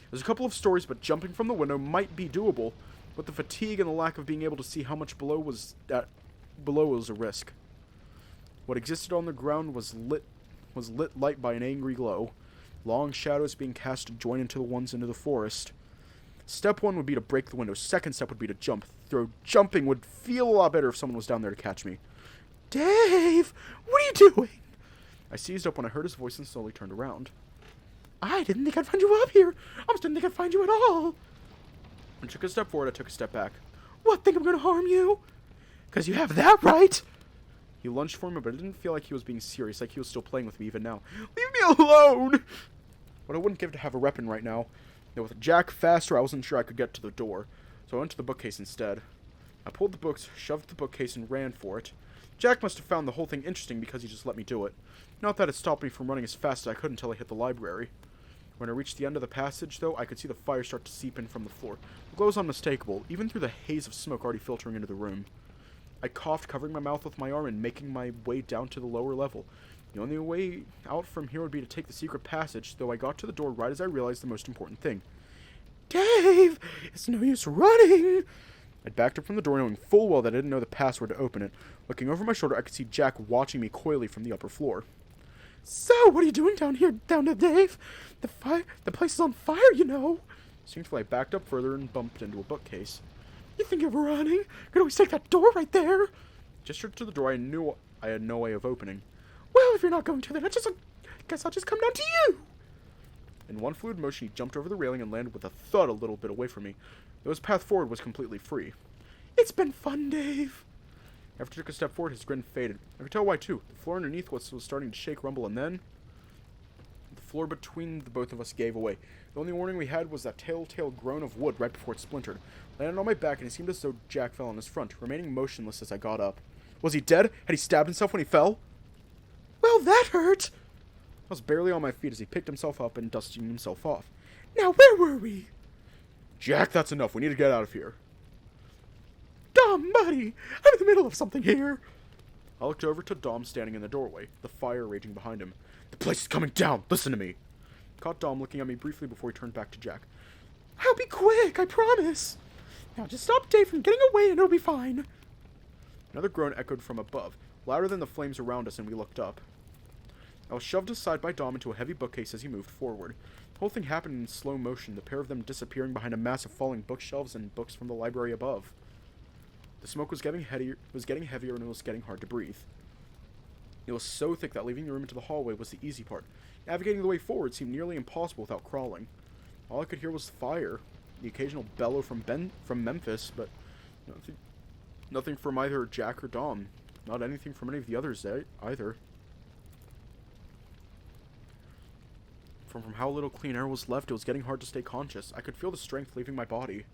There's a couple of stories, but jumping from the window might be doable, but the fatigue and the lack of being able to see how much below was a risk. What existed on the ground was lit light by an angry glow, long shadows being cast to join into the ones into the forest. Step one would be to break the window. Second step would be to jump. Though jumping would feel a lot better if someone was down there to catch me. Dave! What are you doing? I seized up when I heard his voice and slowly turned around. I didn't think I'd find you up here. I almost didn't think I'd find you at all. When I took a step forward, I took a step back. What, think I'm gonna harm you? 'Cause you have that right. He lunged for me, but it didn't feel like he was being serious, like he was still playing with me even now. Leave me alone! What I wouldn't give to have a weapon right now. Though with Jack faster, I wasn't sure I could get to the door, so I went to the bookcase instead. I pulled the books, shoved the bookcase, and ran for it. Jack must have found the whole thing interesting because he just let me do it. Not that it stopped me from running as fast as I could until I hit the library. When I reached the end of the passage, though, I could see the fire start to seep in from the floor. The glow was unmistakable, even through the haze of smoke already filtering into the room. I coughed, covering my mouth with my arm and making my way down to the lower level. The only way out from here would be to take the secret passage, though I got to the door right as I realized the most important thing. Dave! It's no use running! I backed up from the door knowing full well that I didn't know the password to open it. Looking over my shoulder, I could see Jack watching me coyly from the upper floor. So, what are you doing down here, Dave? The place is on fire, you know. Instinctively, I backed up further and bumped into a bookcase. You think of running? Could always take that door right there. Gestured to the door I knew I had no way of opening. Well, if you're not going to, then I guess I'll just come down to you. In one fluid motion, he jumped over the railing and landed with a thud a little bit away from me, though his path forward was completely free. It's been fun, Dave. After he took a step forward, his grin faded. I could tell why, too. The floor underneath was starting to shake, rumble, and then the floor between the both of us gave away. The only warning we had was that telltale groan of wood right before it splintered. I landed on my back, and it seemed as though Jack fell on his front, remaining motionless as I got up. Was he dead? Had he stabbed himself when he fell? Well, that hurt. I was barely on my feet as he picked himself up and dusting himself off. Now, where were we? Jack, that's enough. We need to get out of here. Dom, buddy, I'm in the middle of something here. I looked over to Dom standing in the doorway, the fire raging behind him. The place is coming down. Listen to me. Caught Dom looking at me briefly before he turned back to Jack. I'll be quick, I promise. Now just stop Dave from getting away and it'll be fine. Another groan echoed from above, louder than the flames around us, and we looked up. I was shoved aside by Dom into a heavy bookcase as he moved forward. The whole thing happened in slow motion, the pair of them disappearing behind a mass of falling bookshelves and books from the library above. The smoke was getting heavier, and it was getting hard to breathe. It was so thick that leaving the room into the hallway was the easy part. Navigating the way forward seemed nearly impossible without crawling. All I could hear was fire, the occasional bellow from Memphis, but nothing from either Jack or Dom. Not anything from any of the others either. From how little clean air was left, it was getting hard to stay conscious. I could feel the strength leaving my body.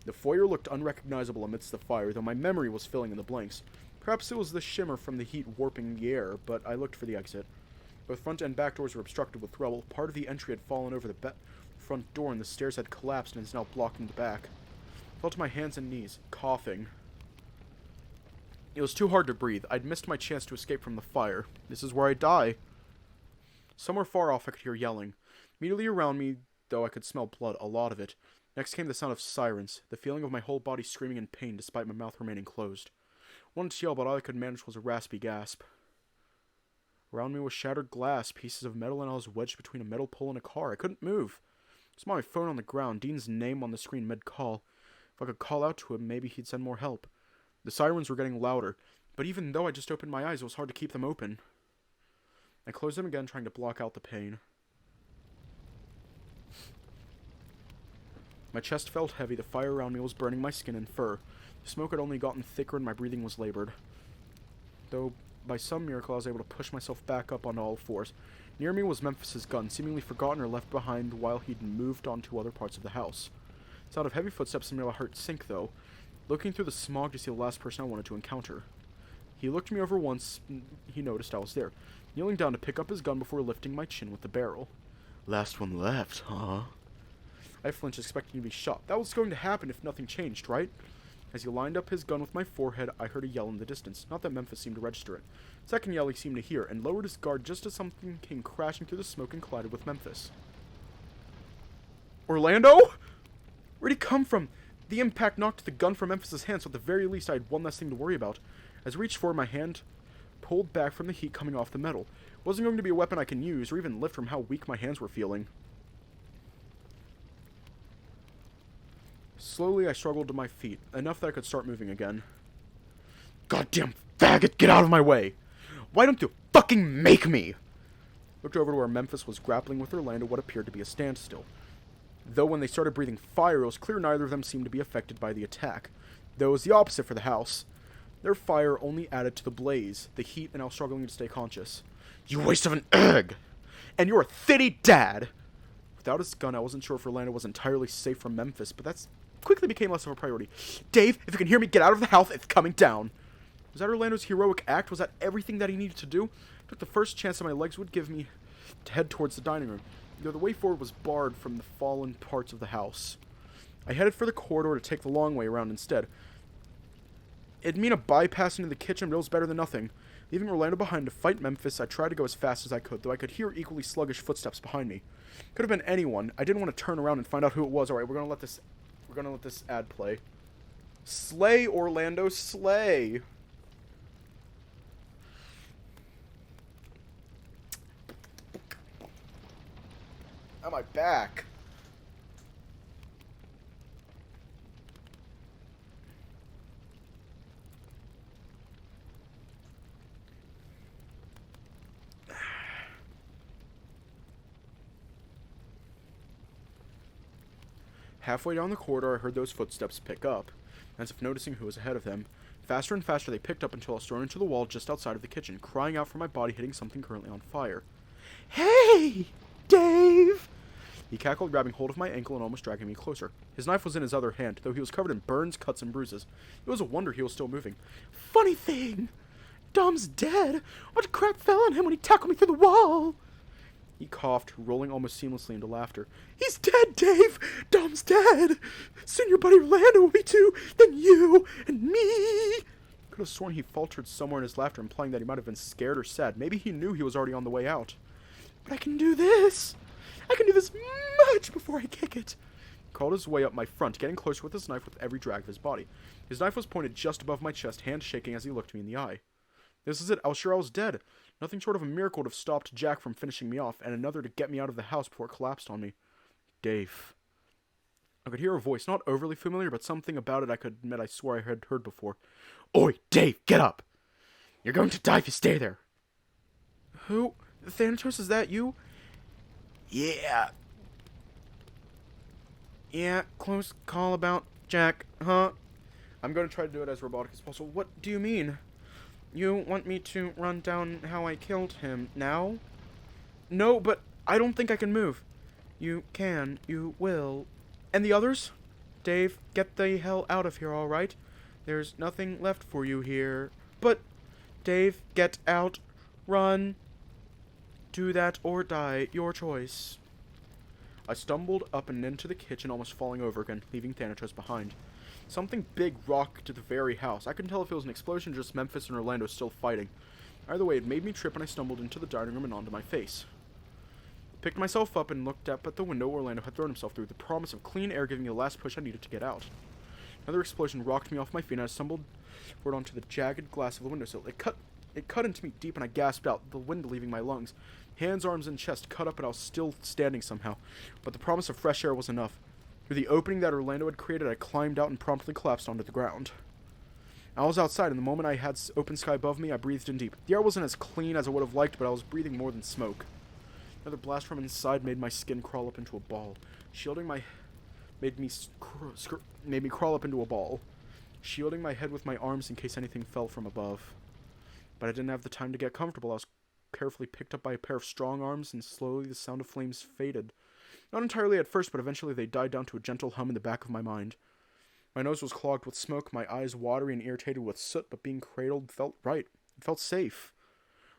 The foyer looked unrecognizable amidst the fire, though my memory was filling in the blanks. Perhaps it was the shimmer from the heat warping the air, but I looked for the exit. Both front and back doors were obstructed with rubble. Part of the entry had fallen over the front door, and the stairs had collapsed and is now blocking the back. I fell to my hands and knees, coughing. It was too hard to breathe. I'd missed my chance to escape from the fire. This is where I die. Somewhere far off, I could hear yelling. Immediately around me, though, I could smell blood, a lot of it. Next came the sound of sirens, the feeling of my whole body screaming in pain despite my mouth remaining closed. I wanted to yell, but all I could manage was a raspy gasp. Around me was shattered glass, pieces of metal, and I was wedged between a metal pole and a car. I couldn't move. I saw my phone on the ground, Dean's name on the screen mid-call. If I could call out to him, maybe he'd send more help. The sirens were getting louder, but even though I just opened my eyes, it was hard to keep them open. I closed them again, trying to block out the pain. My chest felt heavy, the fire around me was burning my skin and fur. The smoke had only gotten thicker and my breathing was labored. Though, by some miracle, I was able to push myself back up onto all fours. Near me was Memphis's gun, seemingly forgotten or left behind while he'd moved on to other parts of the house. The sound of heavy footsteps made my heart sink, though, looking through the smog to see the last person I wanted to encounter. He looked me over once, he noticed I was there, kneeling down to pick up his gun before lifting my chin with the barrel. Last one left, huh? I flinched, expecting to be shot. That was going to happen if nothing changed, right? As he lined up his gun with my forehead, I heard a yell in the distance. Not that Memphis seemed to register it. Second yell he seemed to hear, and lowered his guard just as something came crashing through the smoke and collided with Memphis. Orlando? Where'd he come from? The impact knocked the gun from Memphis's hand, so at the very least I had one less thing to worry about. As I reached for my hand, pulled back from the heat coming off the metal. It wasn't going to be a weapon I can use, or even lift from how weak my hands were feeling. Slowly, I struggled to my feet, enough that I could start moving again. Goddamn faggot, get out of my way! Why don't you fucking make me? Looked over to where Memphis was grappling with Orlando what appeared to be a standstill. Though when they started breathing fire, it was clear neither of them seemed to be affected by the attack. Though it was the opposite for the house. Their fire only added to the blaze, the heat, and I was struggling to stay conscious. You waste of an egg! And you're a thitty dad! Without his gun, I wasn't sure if Orlando was entirely safe from Memphis, but that's quickly became less of a priority. Dave, if you can hear me, get out of the house, it's coming down! Was that Orlando's heroic act? Was that everything that he needed to do? I took the first chance that my legs would give me to head towards the dining room. Though the way forward was barred from the fallen parts of the house. I headed for the corridor to take the long way around instead. It'd mean a bypass into the kitchen, but it was better than nothing. Leaving Orlando behind to fight Memphis, I tried to go as fast as I could, though I could hear equally sluggish footsteps behind me. Could have been anyone. I didn't want to turn around and find out who it was. Alright, we're gonna let this ad play. Slay, Orlando, slay! On my back. Halfway down the corridor, I heard those footsteps pick up, as if noticing who was ahead of them. Faster and faster they picked up until I was thrown into the wall just outside of the kitchen, crying out for my body hitting something currently on fire. Hey, Dave! He cackled, grabbing hold of my ankle and almost dragging me closer. His knife was in his other hand, though he was covered in burns, cuts, and bruises. It was a wonder he was still moving. Funny thing, Dom's dead. What crap fell on him when he tackled me through the wall? He coughed, rolling almost seamlessly into laughter. He's dead, Dave! Dom's dead! Soon your buddy Orlando will be too, then you, and me! Could have sworn he faltered somewhere in his laughter, implying that he might have been scared or sad. Maybe he knew he was already on the way out. But I can do this! I can do this much before I kick it! He crawled his way up my front, getting closer with his knife with every drag of his body. His knife was pointed just above my chest, hand shaking as he looked me in the eye. This is it. I was sure I was dead. Nothing short of a miracle would have stopped Jack from finishing me off, and another to get me out of the house before it collapsed on me. Dave. I could hear a voice, not overly familiar, but something about it I could admit I swore I had heard before. Oi, Dave, get up! You're going to die if you stay there. Who? Thanatos, is that you? Yeah. Yeah, close call about Jack, huh? I'm going to try to do it as robotic as possible. What do you mean? You want me to run down how I killed him now? No, but I don't think I can move. You can. You will. And the others? Dave, get the hell out of here, alright? There's nothing left for you here. But, Dave, get out. Run. Do that or die. Your choice. I stumbled up and into the kitchen, almost falling over again, leaving Thanatos behind. Something big rocked the very house. I couldn't tell if it was an explosion or just Memphis and Orlando still fighting. Either way, it made me trip and I stumbled into the dining room and onto my face. Picked myself up and looked up at the window Orlando had thrown himself through, the promise of clean air giving me the last push I needed to get out. Another explosion rocked me off my feet and I stumbled forward onto the jagged glass of the windowsill. It cut into me deep and I gasped out, the wind leaving my lungs. Hands, arms, and chest cut up, but I was still standing somehow. But the promise of fresh air was enough. Through the opening that Orlando had created, I climbed out and promptly collapsed onto the ground. I was outside, and the moment I had open sky above me, I breathed in deep. The air wasn't as clean as I would have liked, but I was breathing more than smoke. Another blast from inside made my skin crawl up into a ball. Shielding my... made me crawl up into a ball. Shielding my head with my arms in case anything fell from above. But I didn't have the time to get comfortable. I was carefully picked up by a pair of strong arms, and slowly the sound of flames faded. Not entirely at first, but eventually they died down to a gentle hum in the back of my mind. My nose was clogged with smoke, my eyes watery and irritated with soot, but being cradled felt right. It felt safe.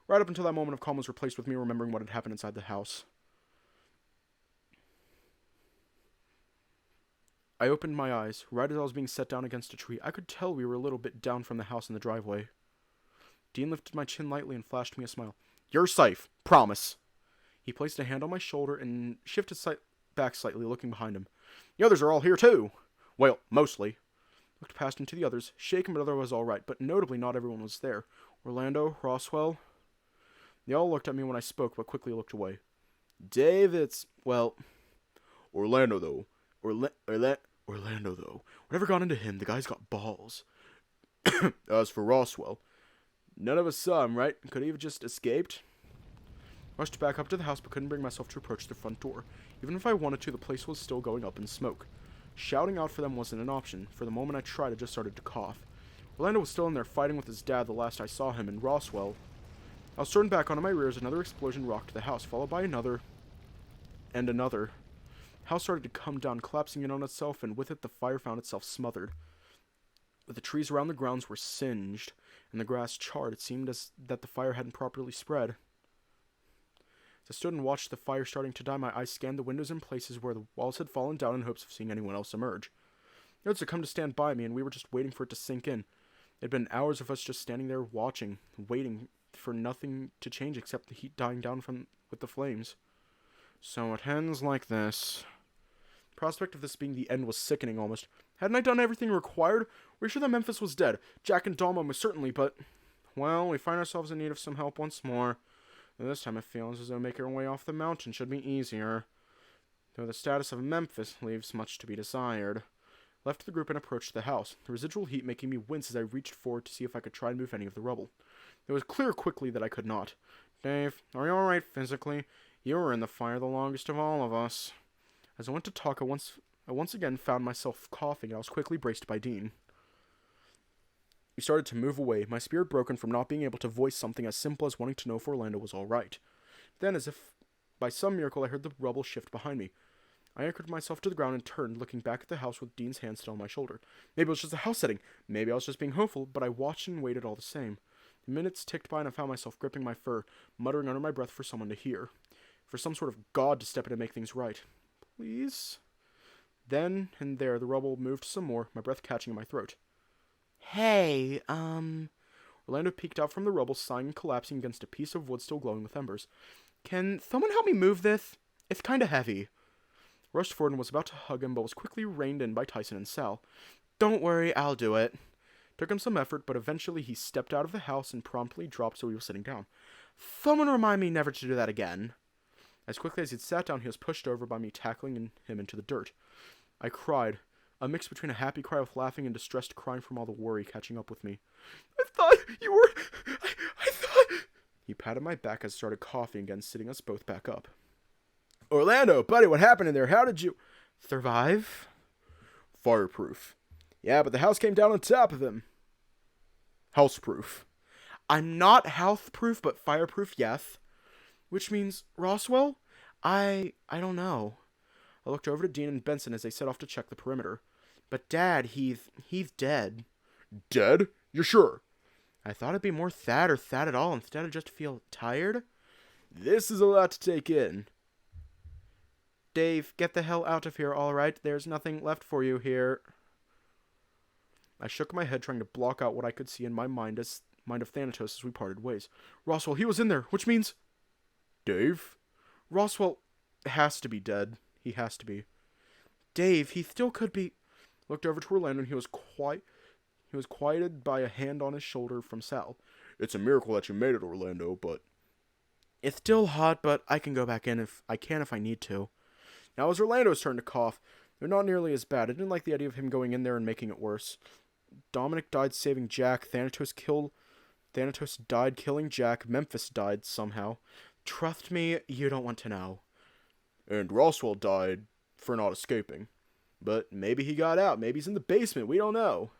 Right up until that moment of calm was replaced with me remembering what had happened inside the house. I opened my eyes. Right as I was being set down against a tree, I could tell we were a little bit down from the house in the driveway. Dean lifted my chin lightly and flashed me a smile. "You're safe. Promise." He placed a hand on my shoulder and shifted back slightly, looking behind him. "The others are all here, too." "Well, mostly." Looked past him to the others, shaken but otherwise all right, but notably not everyone was there. Orlando, Roswell. They all looked at me when I spoke, but quickly looked away. "Dave, it's... well... Orlando, though. Orlando, though. Whatever got into him, the guy's got balls. As for Roswell, none of us saw him, right? Could he have just escaped?" Rushed back up to the house, but couldn't bring myself to approach the front door. Even if I wanted to, the place was still going up in smoke. Shouting out for them wasn't an option. For the moment I tried, I just started to cough. Orlando was still in there fighting with his dad the last I saw him, and Roswell... I was turned back onto my rear as another explosion rocked the house, followed by another, and another. The house started to come down, collapsing in on itself, and with it the fire found itself smothered. But the trees around the grounds were singed, and the grass charred. It seemed as that the fire hadn't properly spread. As I stood and watched the fire starting to die, my eyes scanned the windows and places where the walls had fallen down in hopes of seeing anyone else emerge. The others had come to stand by me, and we were just waiting for it to sink in. It had been hours of us just standing there watching, waiting for nothing to change except the heat dying down with the flames. So it ends like this. The prospect of this being the end was sickening almost. Hadn't I done everything required? We're sure that Memphis was dead. Jack and Dalma most certainly, but... well, we find ourselves in need of some help once more. And this time it feels as though making our way off the mountain should be easier. Though the status of Memphis leaves much to be desired. Left the group and approached the house, the residual heat making me wince as I reached forward to see if I could try and move any of the rubble. It was clear quickly that I could not. "Dave, are you alright physically? You were in the fire the longest of all of us." As I went to talk, I once again found myself coughing, and I was quickly braced by Dean. We started to move away, my spirit broken from not being able to voice something as simple as wanting to know if Orlando was alright. Then, as if by some miracle, I heard the rubble shift behind me. I anchored myself to the ground and turned, looking back at the house with Dean's hand still on my shoulder. Maybe it was just a house setting. Maybe I was just being hopeful, but I watched and waited all the same. The minutes ticked by and I found myself gripping my fur, muttering under my breath for someone to hear. For some sort of god to step in and make things right. Please? Then and there the rubble moved some more, my breath catching in my throat. "Hey, Orlando peeked out from the rubble, sighing and collapsing against a piece of wood still glowing with embers. "Can someone help me move this? It's kinda heavy." Rushed forward and was about to hug him, but was quickly reined in by Tyson and Sal. "Don't worry, I'll do it." Took him some effort, but eventually he stepped out of the house and promptly dropped so he was sitting down. "Someone remind me never to do that again." As quickly as he'd sat down, he was pushed over by me, tackling him into the dirt. I cried, a mix between a happy cry with laughing and distressed crying from all the worry catching up with me. "I thought you were... I thought..." He patted my back as I started coughing again, sitting us both back up. "Orlando, buddy, what happened in there? How did you..." "Survive?" "Fireproof." "Yeah, but the house came down on top of him." "Houseproof." "I'm not health-proof, but fireproof, yes." "Which means Roswell?" I don't know." I looked over to Dean and Benson as they set off to check the perimeter. "But Dad, he's dead." "Dead? You're sure?" "I thought it'd be more Thad or Thad at all instead of just feel tired." "This is a lot to take in." Dave, get the hell out of here, alright? There's nothing left for you here. I shook my head, trying to block out what I could see in my mind of Thanatos as we parted ways. Roswell, he was in there, which means... Dave? Roswell has to be dead. He has to be. Dave, he still could be... Looked over to Orlando, and he was quieted by a hand on his shoulder from Sal. It's a miracle that you made it, Orlando, but... It's still hot, but I can go back in if I need to. Now it was Orlando's turn to cough. They're not nearly as bad. I didn't like the idea of him going in there and making it worse. Dominic died saving Jack. Thanatos died killing Jack. Memphis died somehow. Trust me, you don't want to know. And Roswell died for not escaping. But maybe he got out. Maybe he's in the basement. We don't know.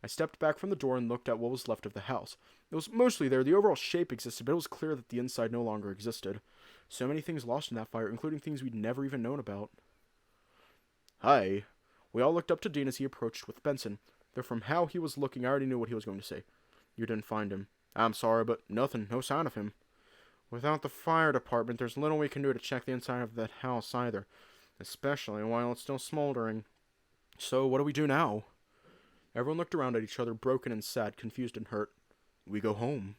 I stepped back from the door and looked at what was left of the house. It was mostly there. The overall shape existed, but it was clear that the inside no longer existed. So many things lost in that fire, including things we'd never even known about. Hi. We all looked up to Dean as he approached with Benson. Though from how he was looking, I already knew what he was going to say. You didn't find him. I'm sorry, but nothing. No sign of him. Without the fire department, there's little we can do to check the inside of that house either. Especially while it's still smoldering. So, what do we do now? Everyone looked around at each other, broken and sad, confused and hurt. We go home.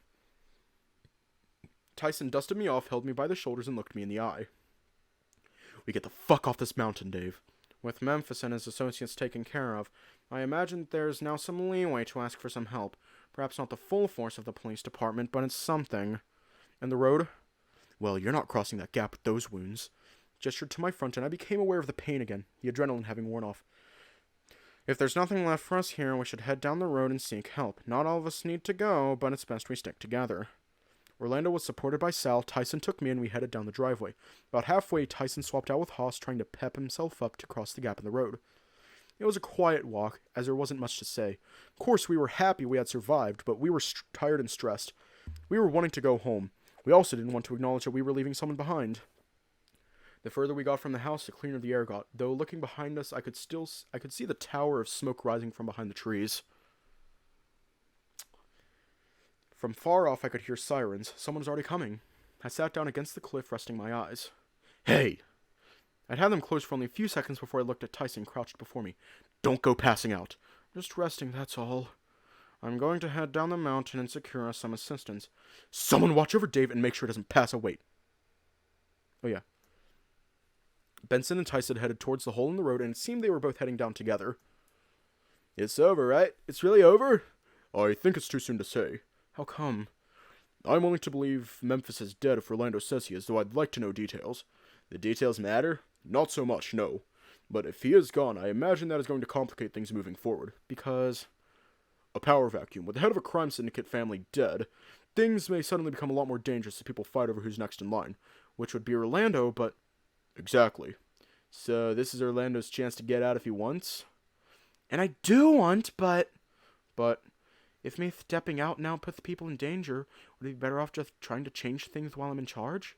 Tyson dusted me off, held me by the shoulders, and looked me in the eye. We get the fuck off this mountain, Dave. With Memphis and his associates taken care of, I imagine there's now some leeway to ask for some help. Perhaps not the full force of the police department, but it's something. And the road? Well, you're not crossing that gap with those wounds. Gestured to my front, and I became aware of the pain again, the adrenaline having worn off. If there's nothing left for us here, we should head down the road and seek help. Not all of us need to go, but it's best we stick together. Orlando was supported by Sal. Tyson took me, and we headed down the driveway. About halfway, Tyson swapped out with Haas, trying to pep himself up to cross the gap in the road. It was a quiet walk, as there wasn't much to say. Of course, we were happy we had survived, but we were tired and stressed. We were wanting to go home. We also didn't want to acknowledge that we were leaving someone behind. The further we got from the house, the cleaner the air got. Though looking behind us, I could see the tower of smoke rising from behind the trees. From far off, I could hear sirens. Someone was already coming. I sat down against the cliff, resting my eyes. Hey! I'd had them closed for only a few seconds before I looked at Tyson crouched before me. Don't go passing out. Just resting, that's all. I'm going to head down the mountain and secure us some assistance. Someone watch over Dave and make sure he doesn't pass out. Wait. Oh yeah. Benson and Tyson headed towards the hole in the road, and it seemed they were both heading down together. It's over, right? It's really over? I think it's too soon to say. How come? I'm willing to believe Memphis is dead if Orlando says he is, though I'd like to know details. The details matter? Not so much, no. But if he is gone, I imagine that is going to complicate things moving forward. Because... a power vacuum. With the head of a crime syndicate family dead, things may suddenly become a lot more dangerous as people fight over who's next in line. Which would be Orlando, but... Exactly. So this is Orlando's chance to get out if he wants? And I do want, but... if me stepping out now puts people in danger, would he be better off just trying to change things while I'm in charge?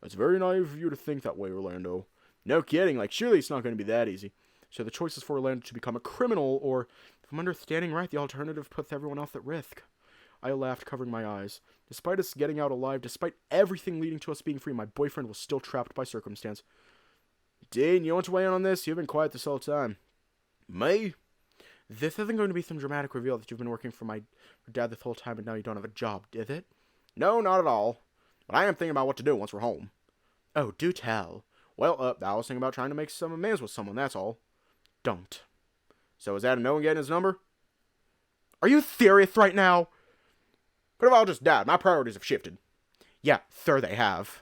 That's very naive of you to think that way, Orlando. No kidding, like, surely it's not going to be that easy. So the choice is for Orlando to become a criminal, or, if I'm understanding right, the alternative puts everyone else at risk. I laughed, covering my eyes. Despite us getting out alive, despite everything leading to us being free, my boyfriend was still trapped by circumstance. Dean, you want to weigh in on this? You've been quiet this whole time. Me? This isn't going to be some dramatic reveal that you've been working for dad this whole time and now you don't have a job, is it? No, not at all. But I am thinking about what to do once we're home. Oh, do tell. Well, I was thinking about trying to make some amends with someone, that's all. Don't. So is that a no one getting his number? Are you serious right now? Could have all just died. My priorities have shifted. Yeah, sir, they have.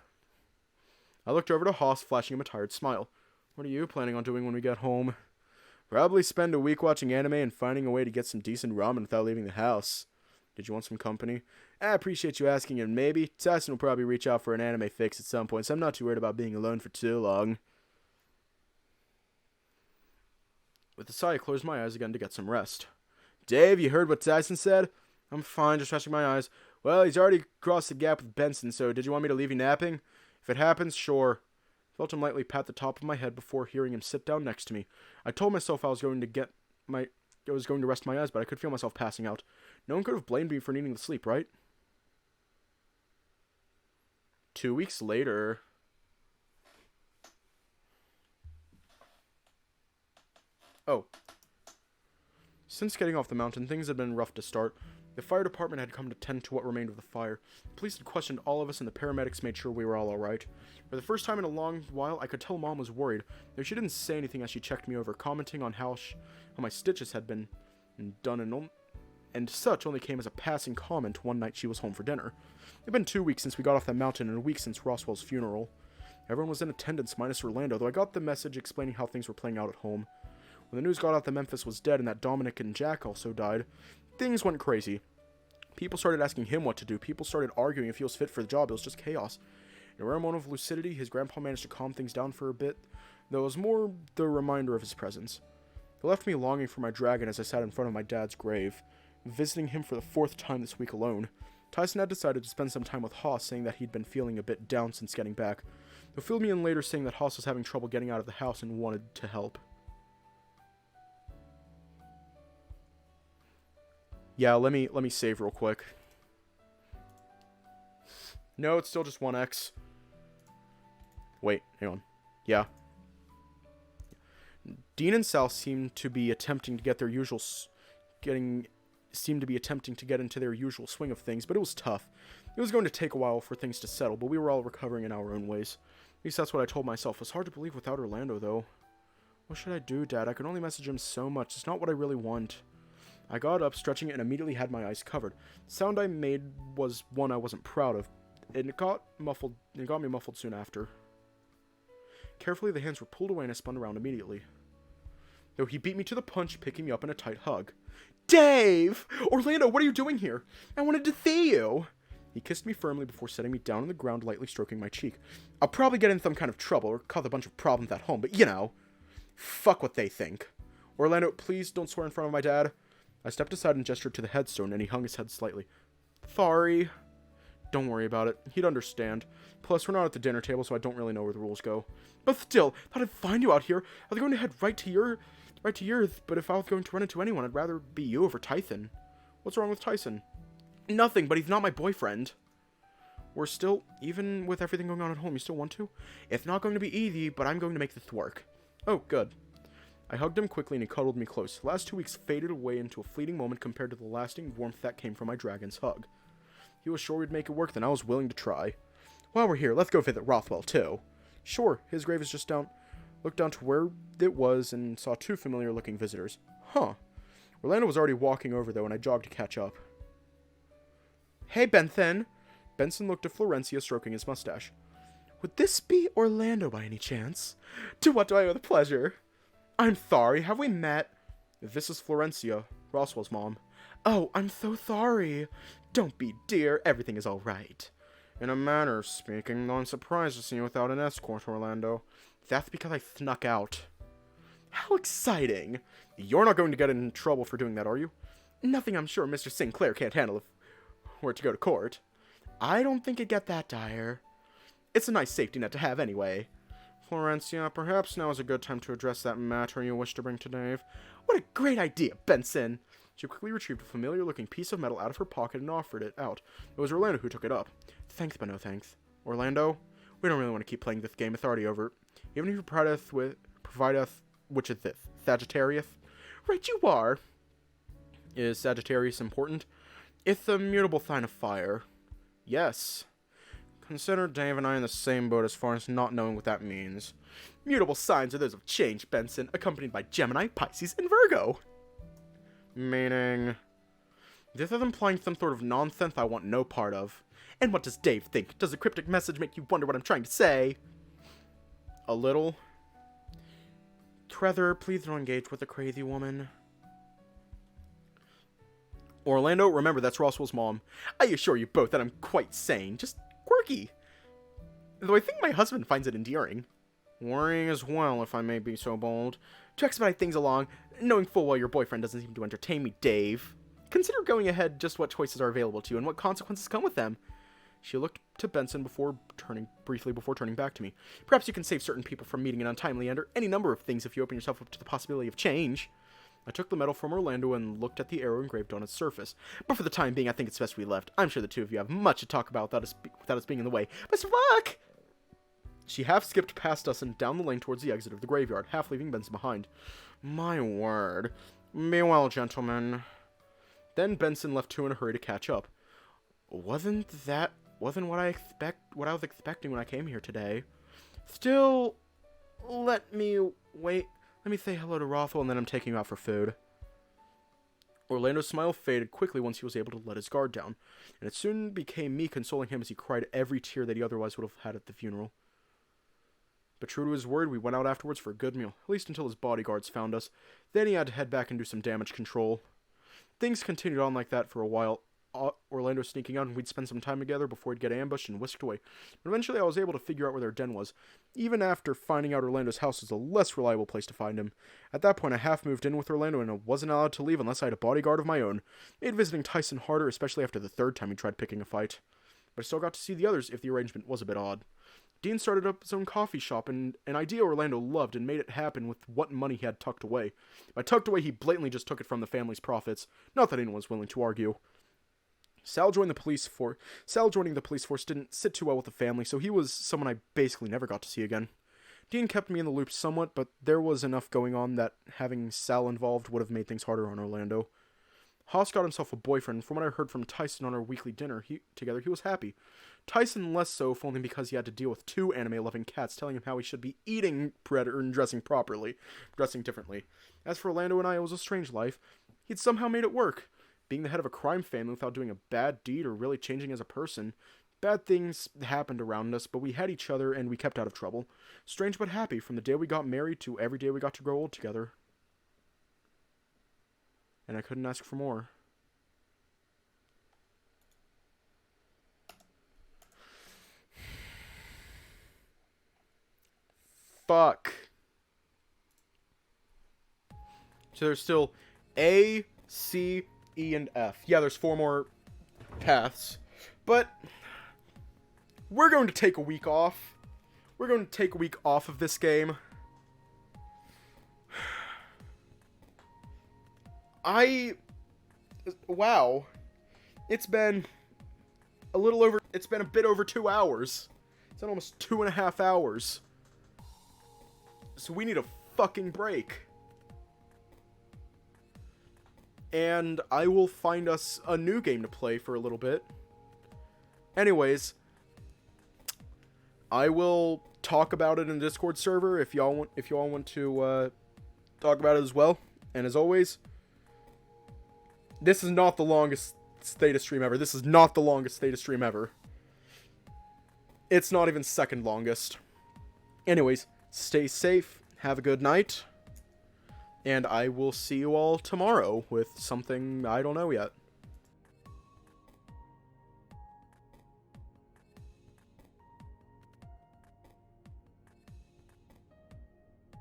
I looked over to Haas, flashing him a tired smile. What are you planning on doing when we get home? Probably spend a week watching anime and finding a way to get some decent ramen without leaving the house. Did you want some company? I appreciate you asking, and maybe Tyson will probably reach out for an anime fix at some point, so I'm not too worried about being alone for too long. With a sigh, I closed my eyes again to get some rest. Dave, you heard what Tyson said? I'm fine, just resting my eyes. Well, he's already crossed the gap with Benson, so did you want me to leave you napping? If it happens, sure. Felt him lightly pat the top of my head before hearing him sit down next to me. I told myself I was going to rest my eyes, but I could feel myself passing out. No one could have blamed me for needing to sleep, right? 2 weeks later... Oh. Since getting off the mountain, things had been rough to start. The fire department had come to tend to what remained of the fire. The police had questioned all of us, and the paramedics made sure we were all alright. For the first time in a long while, I could tell Mom was worried, though she didn't say anything as she checked me over, commenting on how my stitches had been done and such only came as a passing comment one night she was home for dinner. It had been 2 weeks since we got off that mountain and a week since Roswell's funeral. Everyone was in attendance minus Orlando, though I got the message explaining how things were playing out at home. When the news got out that Memphis was dead and that Dominic and Jack also died, things went crazy. People started asking him what to do. People started arguing if he was fit for the job. It was just chaos. In a rare moment of lucidity, his grandpa managed to calm things down for a bit, though it was more the reminder of his presence. It left me longing for my dragon as I sat in front of my dad's grave, visiting him for the 4th time this week alone. Tyson had decided to spend some time with Haas, saying that he'd been feeling a bit down since getting back. He filled me in later saying that Haas was having trouble getting out of the house and wanted to help. Yeah, let me save real quick. No, it's still just 1x. Wait, hang on. Yeah. Dean and Sal seemed to be attempting to get into their usual swing of things, but it was tough. It was going to take a while for things to settle, but we were all recovering in our own ways. At least that's what I told myself. It was hard to believe without Orlando, though. What should I do, Dad? I can only message him so much. It's not what I really want. I got up, stretching it, and immediately had my eyes covered. The sound I made was one I wasn't proud of, and it got me muffled soon after. Carefully, the hands were pulled away and I spun around immediately. Though he beat me to the punch, picking me up in a tight hug. Dave! Orlando, what are you doing here? I wanted to see you! He kissed me firmly before setting me down on the ground, lightly stroking my cheek. I'll probably get in some kind of trouble or cause a bunch of problems at home, but you know. Fuck what they think. Orlando, please don't swear in front of my dad. I stepped aside and gestured to the headstone, and he hung his head slightly. Sorry. Don't worry about it. He'd understand. Plus, we're not at the dinner table, so I don't really know where the rules go. But still, thought I'd find you out here. I was going to head right to yours, but if I was going to run into anyone, I'd rather be you over Tyson. What's wrong with Tyson? Nothing, but he's not my boyfriend. We're still, even with everything going on at home, you still want to? It's not going to be easy, but I'm going to make this work. Oh, good. I hugged him quickly and he cuddled me close. The last 2 weeks faded away into a fleeting moment compared to the lasting warmth that came from my dragon's hug. He was sure we'd make it work, then I was willing to try. While we're here, let's go visit Rothwell, too. Sure, his grave is just down. Looked down to where it was and saw 2 familiar-looking visitors. Huh. Orlando was already walking over, though, and I jogged to catch up. Hey, Benson. Benson looked to Florencia, stroking his mustache. Would this be Orlando by any chance? To what do I owe the pleasure? I'm sorry, have we met? This is Florencia, Roswell's mom. Oh, I'm so sorry. Don't be, dear. Everything is all right. In a manner of speaking, though I'm surprised to see you without an escort, Orlando. That's because I snuck out. How exciting. You're not going to get in trouble for doing that, are you? Nothing I'm sure Mr. Sinclair can't handle if we're to go to court. I don't think it'd get that dire. It's a nice safety net to have anyway. Florencia, perhaps now is a good time to address that matter you wish to bring to Dave. What a great idea, Benson! She quickly retrieved a familiar-looking piece of metal out of her pocket and offered it out. It was Orlando who took it up. Thanks, but no thanks. Orlando, we don't really want to keep playing this game. It's already over. Even if you provide us, which is this, Sagittarius? Right you are. Is Sagittarius important? It's a mutable sign of fire. Yes. Consider Dave and I in the same boat as far as not knowing what that means. Mutable signs are those of change, Benson, accompanied by Gemini, Pisces, and Virgo. Meaning? This is implying some sort of nonsense I want no part of. And what does Dave think? Does the cryptic message make you wonder what I'm trying to say? A little. Trevor, please don't engage with the crazy woman. Orlando, remember that's Roswell's mom. I assure you both that I'm quite sane, just quirky. Though I think my husband finds it endearing. Worrying as well, if I may be so bold. To expedite things along, knowing full well your boyfriend doesn't seem to entertain me, Dave. Consider going ahead just what choices are available to you and what consequences come with them. She looked to Benson briefly before turning back to me. Perhaps you can save certain people from meeting an untimely end or any number of things if you open yourself up to the possibility of change. I took the medal from Orlando and looked at the arrow engraved on its surface. But for the time being, I think it's best we left. I'm sure the two of you have much to talk about without us being in the way. Best of luck! She half skipped past us and down the lane towards the exit of the graveyard, half leaving Benson behind. My word. Be well, gentlemen. Then Benson left too in a hurry to catch up. Wasn't what I was expecting when I came here today. Still, let me say hello to Rothwell, and then I'm taking you out for food. Orlando's smile faded quickly once he was able to let his guard down, and it soon became me consoling him as he cried every tear that he otherwise would have had at the funeral. But true to his word, we went out afterwards for a good meal, at least until his bodyguards found us. Then he had to head back and do some damage control. Things continued on like that for a while, Orlando sneaking out, and we'd spend some time together before he'd get ambushed and whisked away. But eventually I was able to figure out where their den was, even after finding out Orlando's house was a less reliable place to find him. At that point, I half moved in with Orlando, and I wasn't allowed to leave unless I had a bodyguard of my own. It made visiting Tyson harder, especially after the third time he tried picking a fight. But I still got to see the others if the arrangement was a bit odd. Dean started up his own coffee shop, and an idea Orlando loved, and made it happen with what money he had tucked away. By tucked away, he blatantly just took it from the family's profits. Not that anyone was willing to argue. Sal joining the police force didn't sit too well with the family, so he was someone I basically never got to see again. Dean kept me in the loop somewhat, but there was enough going on that having Sal involved would have made things harder on Orlando. Haas got himself a boyfriend. From what I heard from Tyson on our weekly dinner together, he was happy. Tyson less so, if only because he had to deal with two anime-loving cats telling him how he should be eating Predator and dressing differently. As for Orlando and I, it was a strange life. He'd somehow made it work. Being the head of a crime family without doing a bad deed or really changing as a person. Bad things happened around us, but we had each other and we kept out of trouble. Strange but happy, from the day we got married to every day we got to grow old together. And I couldn't ask for more. Fuck. So there's still A, C, E, and F. Yeah, there's 4 more paths. But we're going to take a week off. We're going to take a week off of this game. Wow. It's been a bit over 2 hours. It's been almost 2.5 hours. So we need a fucking break. And I will find us a new game to play for a little bit. Anyways, I will talk about it in the Discord server if y'all want to talk about it as well. And as always, this is not the longest Theta stream ever. This is not the longest Theta stream ever. It's not even second longest. Anyways, stay safe, have a good night, and I will see you all tomorrow with something I don't know yet.